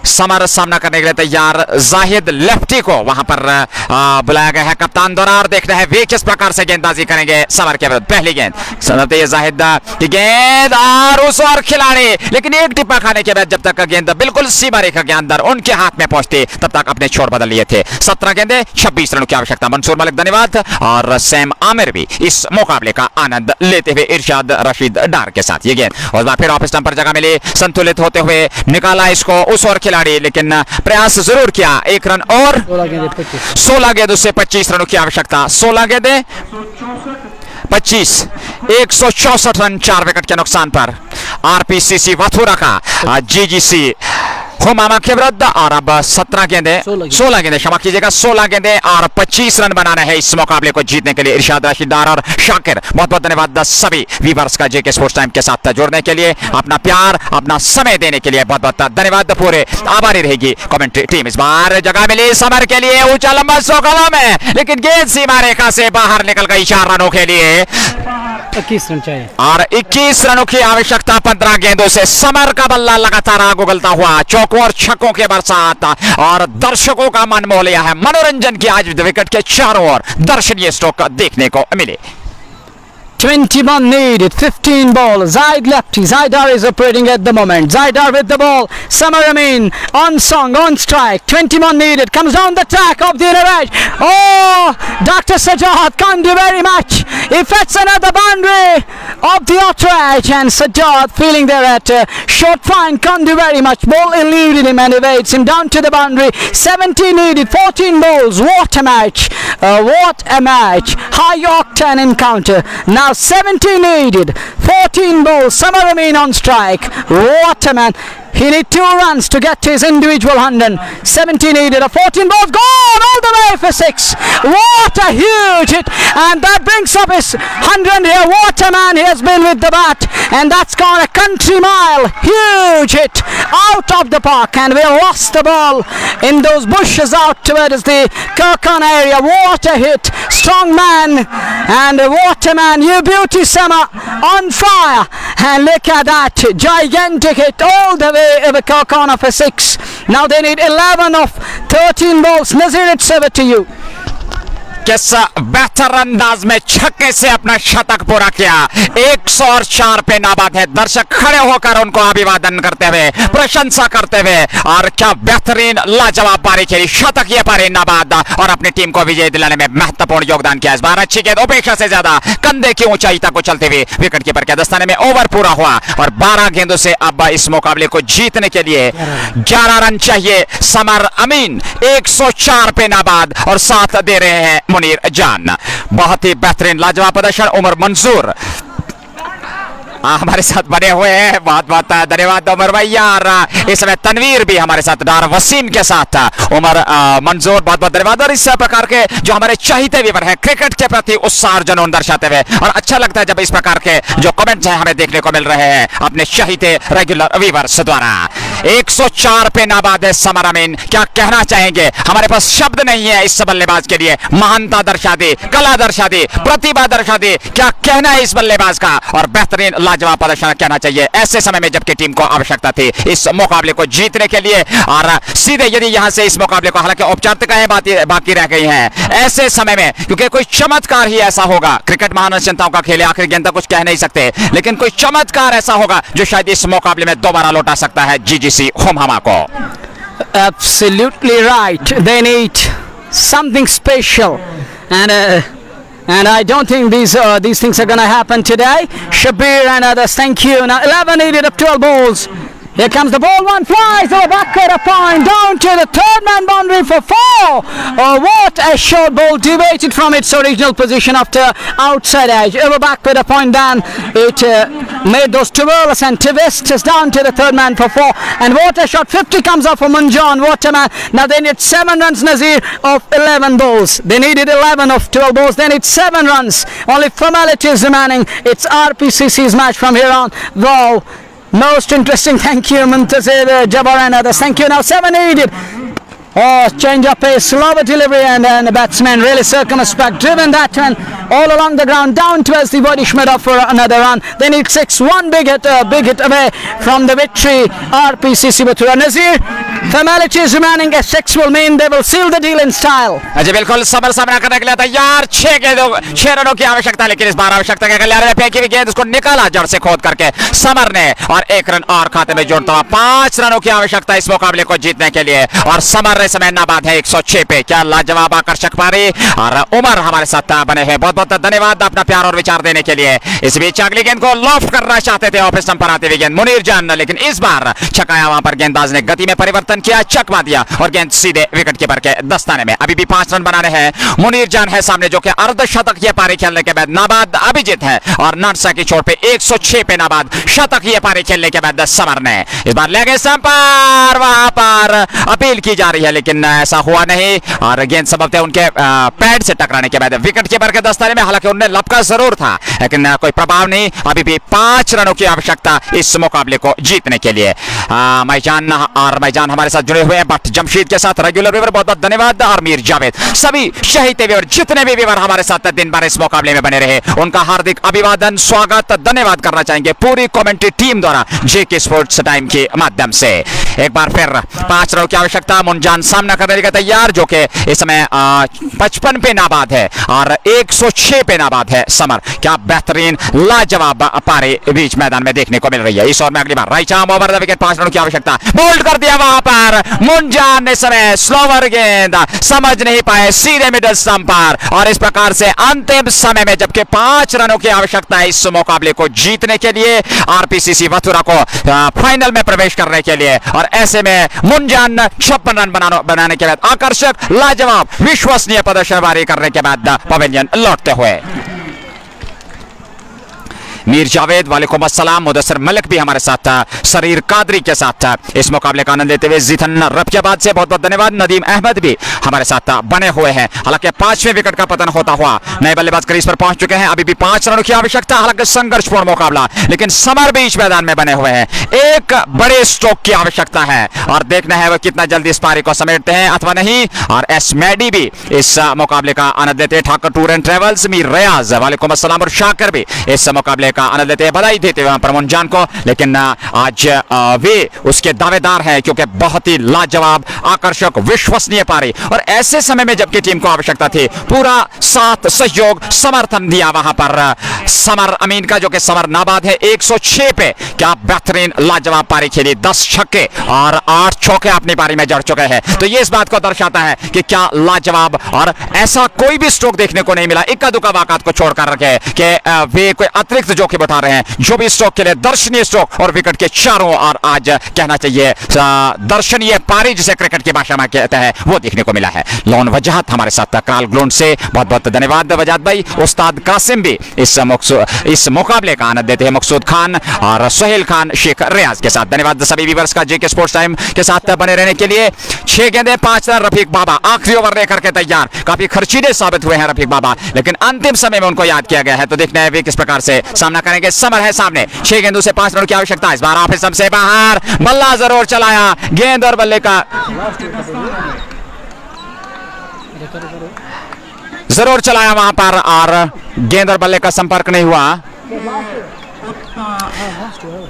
[SPEAKER 2] समर सामना करने के लिए तैयार। जाहिद लेफ्टी को वहां पर बुलाया गया है कप्तान द्वारा और देखना है वे किस प्रकार से गेंदबाजी करेंगे समर के विरुद्ध। पहली गेंद समझते हैं जाहिद की गेंद और उस और खिलाड़ी, लेकिन एक टिप्पा खाने के बाद जब तक गेंद बिल्कुल सीमा रेखा के अंदर उनके हाथ में पहुंचती तब तक अपने छोर बदल लिए थे। 17 गेंदे 26 रनों की आवश्यकता। मंसूर मलिक धन्यवाद और सैम आमिर भी इस मुकाबले का आनंद लेते हुए इरशाद रशीद डार के साथ ये गेंद और बाद फिर ऑफ स्टंप पर जगह मिली, संतुलित होते हुए निकाला इसको उस और खिलाड़ी, लेकिन प्रयास जरूर किया। एक रन और 16 गेंदों से 25 रनों की आवश्यकता। 16 गेंदे 25 164 रन 4 विकेट के नुकसान पर आरपीसीसी वाथुरा का जीजीसी हुमामा के विरुद्ध। और अब 16 गेंदे 16 गेंदे और 25 रन बनाना है इस मुकाबले को जीतने के लिए। इरशाद रशीदार और शाकिर बहुत बहुत धन्यवाद सभी व्यूअर्स का जेके स्पोर्ट्स टाइम के साथ जुड़ने के लिए, अपना प्यार अपना समय देने के लिए बहुत बहुत धन्यवाद। पूरे आभारी रहेगी कमेंट्री टीम। इस बार जगह मिली समर के लिए ऊंचा लंबा सोकला में, लेकिन गेंद सीमा रेखा से बाहर निकल गई 4 रनों के लिए।
[SPEAKER 1] 21 रन चाहिए
[SPEAKER 2] और 21 रनों की आवश्यकता 15 गेंदों से। समर का बल्ला लगातार आग उगलता हुआ, चौकों और छक्कों के बरसात और दर्शकों का मन मोह लिया है। मनोरंजन की आज विकेट के चारों ओर दर्शनीय स्ट्रोक देखने को मिले।
[SPEAKER 1] 21 needed, 15 ball. Zaid lefty. Zaidar is operating at the moment. Zaidar with the ball. Samar Amin on song, on strike. 21 needed. Comes down the track of the inner edge. Oh, Dr. Sajjad can't do very much. He fetches another boundary of the outer edge, and Sajjad feeling there at short fine can't do very much. Ball eluded him and evades him down to the boundary. 17 needed, 14 balls. What a match! What a match! High octane encounter. Now 17 needed, 14 balls, Samar Amin on strike. What a man! He need 2 runs to get his individual 100. 17 needed, a 14 balls gone all the way for 6. What a huge hit, and that brings up his 100 here. What a man he has been with the bat, and that's gone a country mile. Huge hit out of the park, and we lost the ball in those bushes out towards the Kirkon area. What a hit, strong man, and what a man. You beauty Sama on fire, and look at that gigantic hit all the way over Kirkon for 6. Now they need 11 of 13 balls. Nazir, it's over to you.
[SPEAKER 2] किस बेहतर अंदाज में छक्के से अपना शतक पूरा किया। 104 पे नाबाद है। दर्शक खड़े होकर उनको अभिवादन करते हुए प्रशंसा करते हुए, और क्या बेहतरीन लाजवाब पारी खेली। शतक ये पारी नाबाद और अपनी टीम को विजय दिलाने में महत्वपूर्ण योगदान किया। इस बार अच्छी गेंद अपेक्षा से ज्यादा कंधे की ऊंचाई तक उछलते हुए विकेट कीपर के दस्ताने में ओवर पूरा हुआ और 12 गेंदों से अब इस मुकाबले को जीतने के लिए 11 रन चाहिए। समर अमीन 104 पे नाबाद और साथ दे रहे हैं मुनीर जान। बहुत ही बेहतरीन लाजवाब प्रदर्शन। उमर मंसूर हमारे साथ बने हुए हैं, बहुत बहुत धन्यवाद उमर भैया। और इस समय तनवीर भी हमारे साथ, डार वसीम के साथ उमर मंजूर, बहुत बहुत धन्यवाद। और इस प्रकार के जो हमारे चाहते व्यूअर हैं क्रिकेट के प्रति उत्साह और जुनून दर्शाते हुए, और अच्छा लगता है जब इस प्रकार के जो कमेंट्स हैं हमें देखने को मिल रहे हैं अपने चाहते रेगुलर व्यूअर्स द्वारा। 104 पे नाबाद है समर अमीन। क्या कहना चाहेंगे? हमारे पास शब्द नहीं है इस बल्लेबाज के लिए। महानता दर्शा दी, कला दर्शा दी, प्रतिभा दर्शा दी। क्या कहना है इस बल्लेबाज का? और बेहतरीन लाजवाब प्रदर्शन कहना चाहिए ऐसे समय में जबकि टीम को आवश्यकता थी इस मुकाबले को जीतने के लिए। और सीधे यदि यहां से इस मुकाबले को, हालांकि औपचारिकताएं बाकी रह गई हैं ऐसे समय में, क्योंकि कोई चमत्कार ही ऐसा होगा। क्रिकेट महान का खेल, आखिर गेंद तक कुछ कह नहीं सकते, लेकिन कोई चमत्कार ऐसा होगा जो शायद इस मुकाबले में दोबारा लौटा सकता है जीजीसी हुमामा को।
[SPEAKER 1] Absolutely right. They need something special, and I don't think these things are going to happen today. Shabir and others, thank you. Now 11 needed of 12 balls. Here comes the ball, one flies over backward a point down to the third man boundary for 4. Oh, what a short ball, deviated from its original position after outside edge, over backward a point down. It made those twirls and twists down to the third man for 4. And what a shot, 50 comes off for Munjan. What a man. Now they need 7 runs, Nazir, of 11 balls. They needed 11 of 12 balls. They need 7 runs. Only formalities remaining. It's RPCC's match from here on. Wow. Most interesting. Thank you, Muntazir, Jabbar and others. Thank you. Now 7 needed. Oh, change of pace, slower delivery, and then the batsman really circumspect, driven that one all along the ground down towards the body Schmidt for another run. They need 6. One big hit away from the victory. RPCC Wathoora. Nazir, Formalities remaining as 6 will mean they will seal the deal in style.
[SPEAKER 2] जी बिल्कुल, summer सामना करने के लिए तैयार। 6 रनों की आवश्यकता, लेकिन इस बार आवश्यकता क्या कर रहे, फेंकी हुई गेंद उसको निकाला जड़ से खोद करके समर ने, और 1 रन और खाते में जोड़ता हुआ 5 रनों की आवश्यकता इस मुकाबले को जीतने के लिए। और समर इस समय नाबाद है 106 पे। क्या लाजवाब आकर्षक पारी, और उमर हमारे साथ बने हैं। बहुत बहुत धन्यवाद अपना प्यार और विचार देने के लिए। इस बीच अगली गेंद को लॉफ्ट करना चाहते थे ऑफ स्टंप पर आते हुए गेंद मुनीर जान, लेकिन इस बार छकाया। वहां पर गेंदबाज ने गति में परिवर्तन किया, चकवा दिया और गेंद सीधे विकेट कीपर के दस्ताने में। अभी भी 5 रन बनाने हैं। मुनीर जान है सामने, जो कि अर्धशतक ये पारी खेलने के बाद नाबाद अभिजीत है, और नानसा की छोर पे 106 पे नाबाद शतक ये पारी खेलने के बाद समर ने इस बार ले गए स्टंप पर। वहां पर अपील की जा रही है, लेकिन ऐसा हुआ नहीं, और गेंद संभवतः उनके पैड से टकराने के बाद विकेट कीपर के दस्ताने में। हालांकि उन्हें लपका जरूर था, लेकिन कोई प्रभाव नहीं। अभी भी 5 रनों की आवश्यकता इस मुकाबले को जीतने के लिए। मैजान हमारे साथ जुड़े हुए हैं बट जमशीद के साथ रेगुलर व्यूअर, बहुत बहुत धन्यवाद। और मीर जावेद, सभी शहीद व्यूअर, जितने भी व्यूअर हमारे साथ दिन भर इस मुकाबले में बने रहे, उनका हार्दिक अभिवादन, स्वागत, धन्यवाद करना चाहेंगे पूरी कमेंट्री टीम द्वारा जेके स्पोर्ट्स टाइम के माध्यम से। एक बार फिर 5 रनों की आवश्यकता। मुनजान सामना करने के तैयार, जो कि इस समय 55 पे नाबाद है और 106 पे नाबाद है समर। क्या बेहतरीन लाजवाब पारी बीच मैदान में देखने को मिल रही है। इस ओवर में अगली बार right arm over the wicket, 5 रनों की आवश्यकता। बोल्ड कर दिया वहां पर मुनजान ने, समय स्लोवर गेंद समझ नहीं पाए, सीधे मिडल स्टंप पर, और इस प्रकार से अंतिम समय में जबकि 5 रनों की आवश्यकता है इस मुकाबले को जीतने के लिए, आरपीसीसी वथुरा को फाइनल में प्रवेश करने के लिए। और ऐसे में मुनजान 56 रन बनाने के बाद आकर्षक लाजवाब विश्वसनीय प्रदर्शन करने के बाद पवेलियन लौटते हुए। मीर जावेद वालेकुम अस्सलाम, मुदस्सिर मलिक भी हमारे साथ था, शरीर कादरी के साथ था इस मुकाबले का आनंद लेते हुए। जीतन रफियाबाद से बहुत बहुत धन्यवाद। नदीम अहमद भी हमारे साथ बने हुए हैं। हालांकि 5वें विकेट का पतन होता हुआ नए बल्लेबाज क्रीज पर पहुंच चुके हैं। अभी भी 5 रनों की आवश्यकता, हालांकि संघर्षपूर्ण मुकाबला, लेकिन समर बीच मैदान में बने हुए हैं। एक बड़े स्ट्रोक की आवश्यकता है, और देखना है वो कितना जल्दी इस पारी को समेटते हैं अथवा नहीं। और एस मैडी भी इस मुकाबले का आनंद लेते हैं। Thakur tour and travels, Mir Riyaz वालेकुम अस्सलाम, और शाकर भी इस मुकाबले का आनंद लेते हैं। बधाई देते हुए प्रमोद जान को, लेकिन आज वे उसके दावेदार हैं, क्योंकि बहुत ही लाजवाब आकर्षक विश्वसनीय पारी, और ऐसे समय में जबकि टीम को आवश्यकता थी, पूरा साथ सहयोग समर्थन दिया वहां पर समर अमीन का, जो कि समर नाबाद है 106 पे। क्या बेहतरीन लाजवाब पारी खेली, 10 छक्के और 8 चौके अपनी पारी में जड़ चुके हैं। तो ये इस बात को दर्शाता है कि क्या लाजवाब, और ऐसा कोई भी स्ट्रोक देखने को नहीं मिला इक्का दुक्का वाकत को छोड़कर रखे कि वे कोई अतिरिक्त जोखिम उठा रहे हैं। जो भी स्ट्रोक के लिए दर्शनीय स्ट्रोक, और विकेट के चारों, और आज कहना चाहिए दर्शनीय पारी जिसे क्रिकेट की भाषा में कहते हैं, वो देखने को मिला है। लोन वजाहत हमारे साथ कराल ग्लोन्ड से बहुत बहुत धन्यवाद वजाहत भाई। उस्ताद कासिम भी इस मुकाबले का आनंद देते हैं। मकसूद खान और सोहेल खान शेख रियाज के साथ धन्यवाद सभी व्यूअर्स का जेके स्पोर्ट्स टाइम के साथ बने रहने के लिए। 6 गेंदें 5 रन, रफीक बाबा आखिरी ओवर लेकर के तैयार। काफी खर्चीले साबित हुए हैं रफीक बाबा, लेकिन अंतिम समय में उनको याद किया गया है। तो देखना है वे किस प्रकार से सामना करेंगे। समर है सामने, 6 गेंदों से 5 रनों की आवश्यकता। इस बार ऑफ स्टंप से बाहर, बल्ला जरूर चलाया, गेंद और बल्ले का जरूर चलाया वहां पर, और गेंद और बल्ले का संपर्क नहीं हुआ।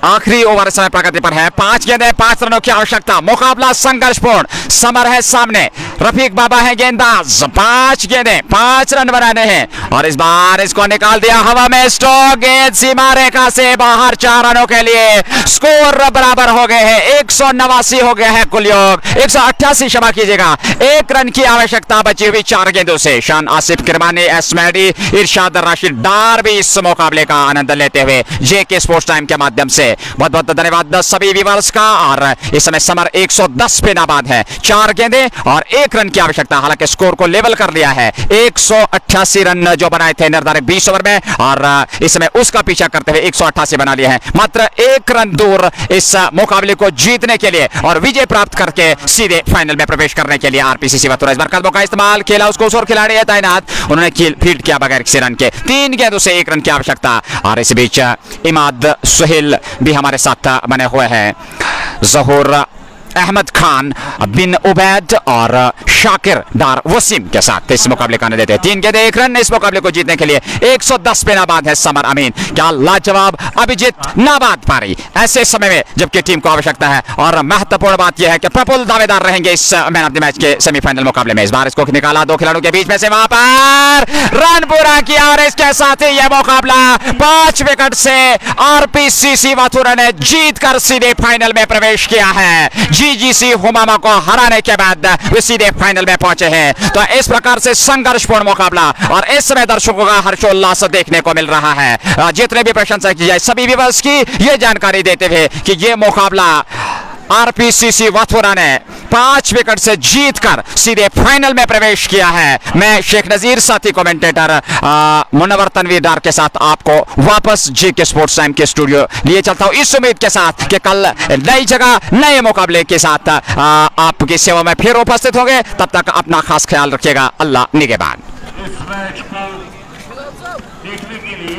[SPEAKER 2] आखिरी ओवर समय प्रगति पर है। 5 गेंदें 5 रनों की आवश्यकता। मुकाबला संघर्षपूर्ण। समर है सामने, रफीक बाबा है गेंदबाज। 5 गेंदें 5 रन बनाने हैं, और इस बार इसको निकाल दिया हवा में। स्ट्रोक, गेंद सीमा रेखा से बाहर, 4 रनों के लिए स्कोर बराबर हो गए हैं। 189 हो गया है कुल योग, 188 क्षमा कीजिएगा। 1 रन की आवश्यकता बची हुई 4 गेंदों से। शान आसिफ किरमानी, एसमैडी, इरशाद राशिद डार भी इस मुकाबले का आनंद लेते हुए जेके स्पोर्ट्स टाइम के माध्यम से बहुत बहुत धन्यवाद सभी व्यूअर्स का। और इस समय समर 110 पे नाबाद है, 4 गेंदें और 1 रन की आवश्यकता। हालांकि स्कोर को लेवल कर लिया है, 188 रन जो बनाए थे निर्धारित 20 ओवर में, और इस समय उसका पीछा करते हुए 188 बना लिए हैं। मात्र 1 रन दूर इस मुकाबले को जीतने के लिए और विजय प्राप्त करके सीधे फाइनल में प्रवेश करने के लिए आरपीसीसी वथुरा। इस बार कदमों का इस्तेमाल, खेला उसको और खिलाड़ी है तैनात, उन्होंने फील्ड किया बगैर किसी रन के। 3 गेंदों से 1 रन की आवश्यकता। और इस बीच इमाद सुहेल भी हमारे साथ बने हुए हैं। जहूर अहमद खान बिन उबैद और शाकिर डार वसीम के साथ इस मुकाबले का आनंद लेते हैं। 3 गेंदें 1 रन इस मुकाबले को जीतने के लिए 110 पे नाबाद है समर अमीन। क्या लाजवाब अभिजीत नाबाद पारी ऐसे समय में जबकि टीम को आवश्यकता है। और महत्वपूर्ण बात यह है कि प्रफुल्ल दावेदार रहेंगे इस मैन ऑफ द मैच के सेमीफाइनल मुकाबले में। इस बार इसको निकाला 2 खिलाड़ियों के बीच में से, वहां पर रन पूरा किया और इसके साथ ही यह मुकाबला 5 विकेट से आरपीसीसी वाथुरा ने जीतकर सीधे फाइनल में प्रवेश किया है। जीजीसी हुमामा को हराने के बाद वे सीधे फाइनल में पहुंचे हैं। तो इस प्रकार से संघर्षपूर्ण मुकाबला और इस समय दर्शकों का हर्षोल्लास देखने को मिल रहा है। जितने भी प्रशंसा की जाए सभी व्यूअर्स की ये जानकारी देते हुए कि ये मुकाबला आरपीसीसी वाथुरा ने 5 विकेट से जीतकर सीधे फाइनल में प्रवेश किया है। मैं शेख नजीर साथी कमेंटेटर मुनव्वर तनवीर डार के साथ आपको वापस जेके स्पोर्ट्स टाइम के स्टूडियो लिए चलता हूं, इस उम्मीद के साथ कि कल नई जगह नए मुकाबले के साथ आपकी सेवा में फिर उपस्थित होंगे। तब तक अपना खास ख्याल रखिएगा। अल्लाह निगहबान।
[SPEAKER 3] इस मैच को देखने के लिए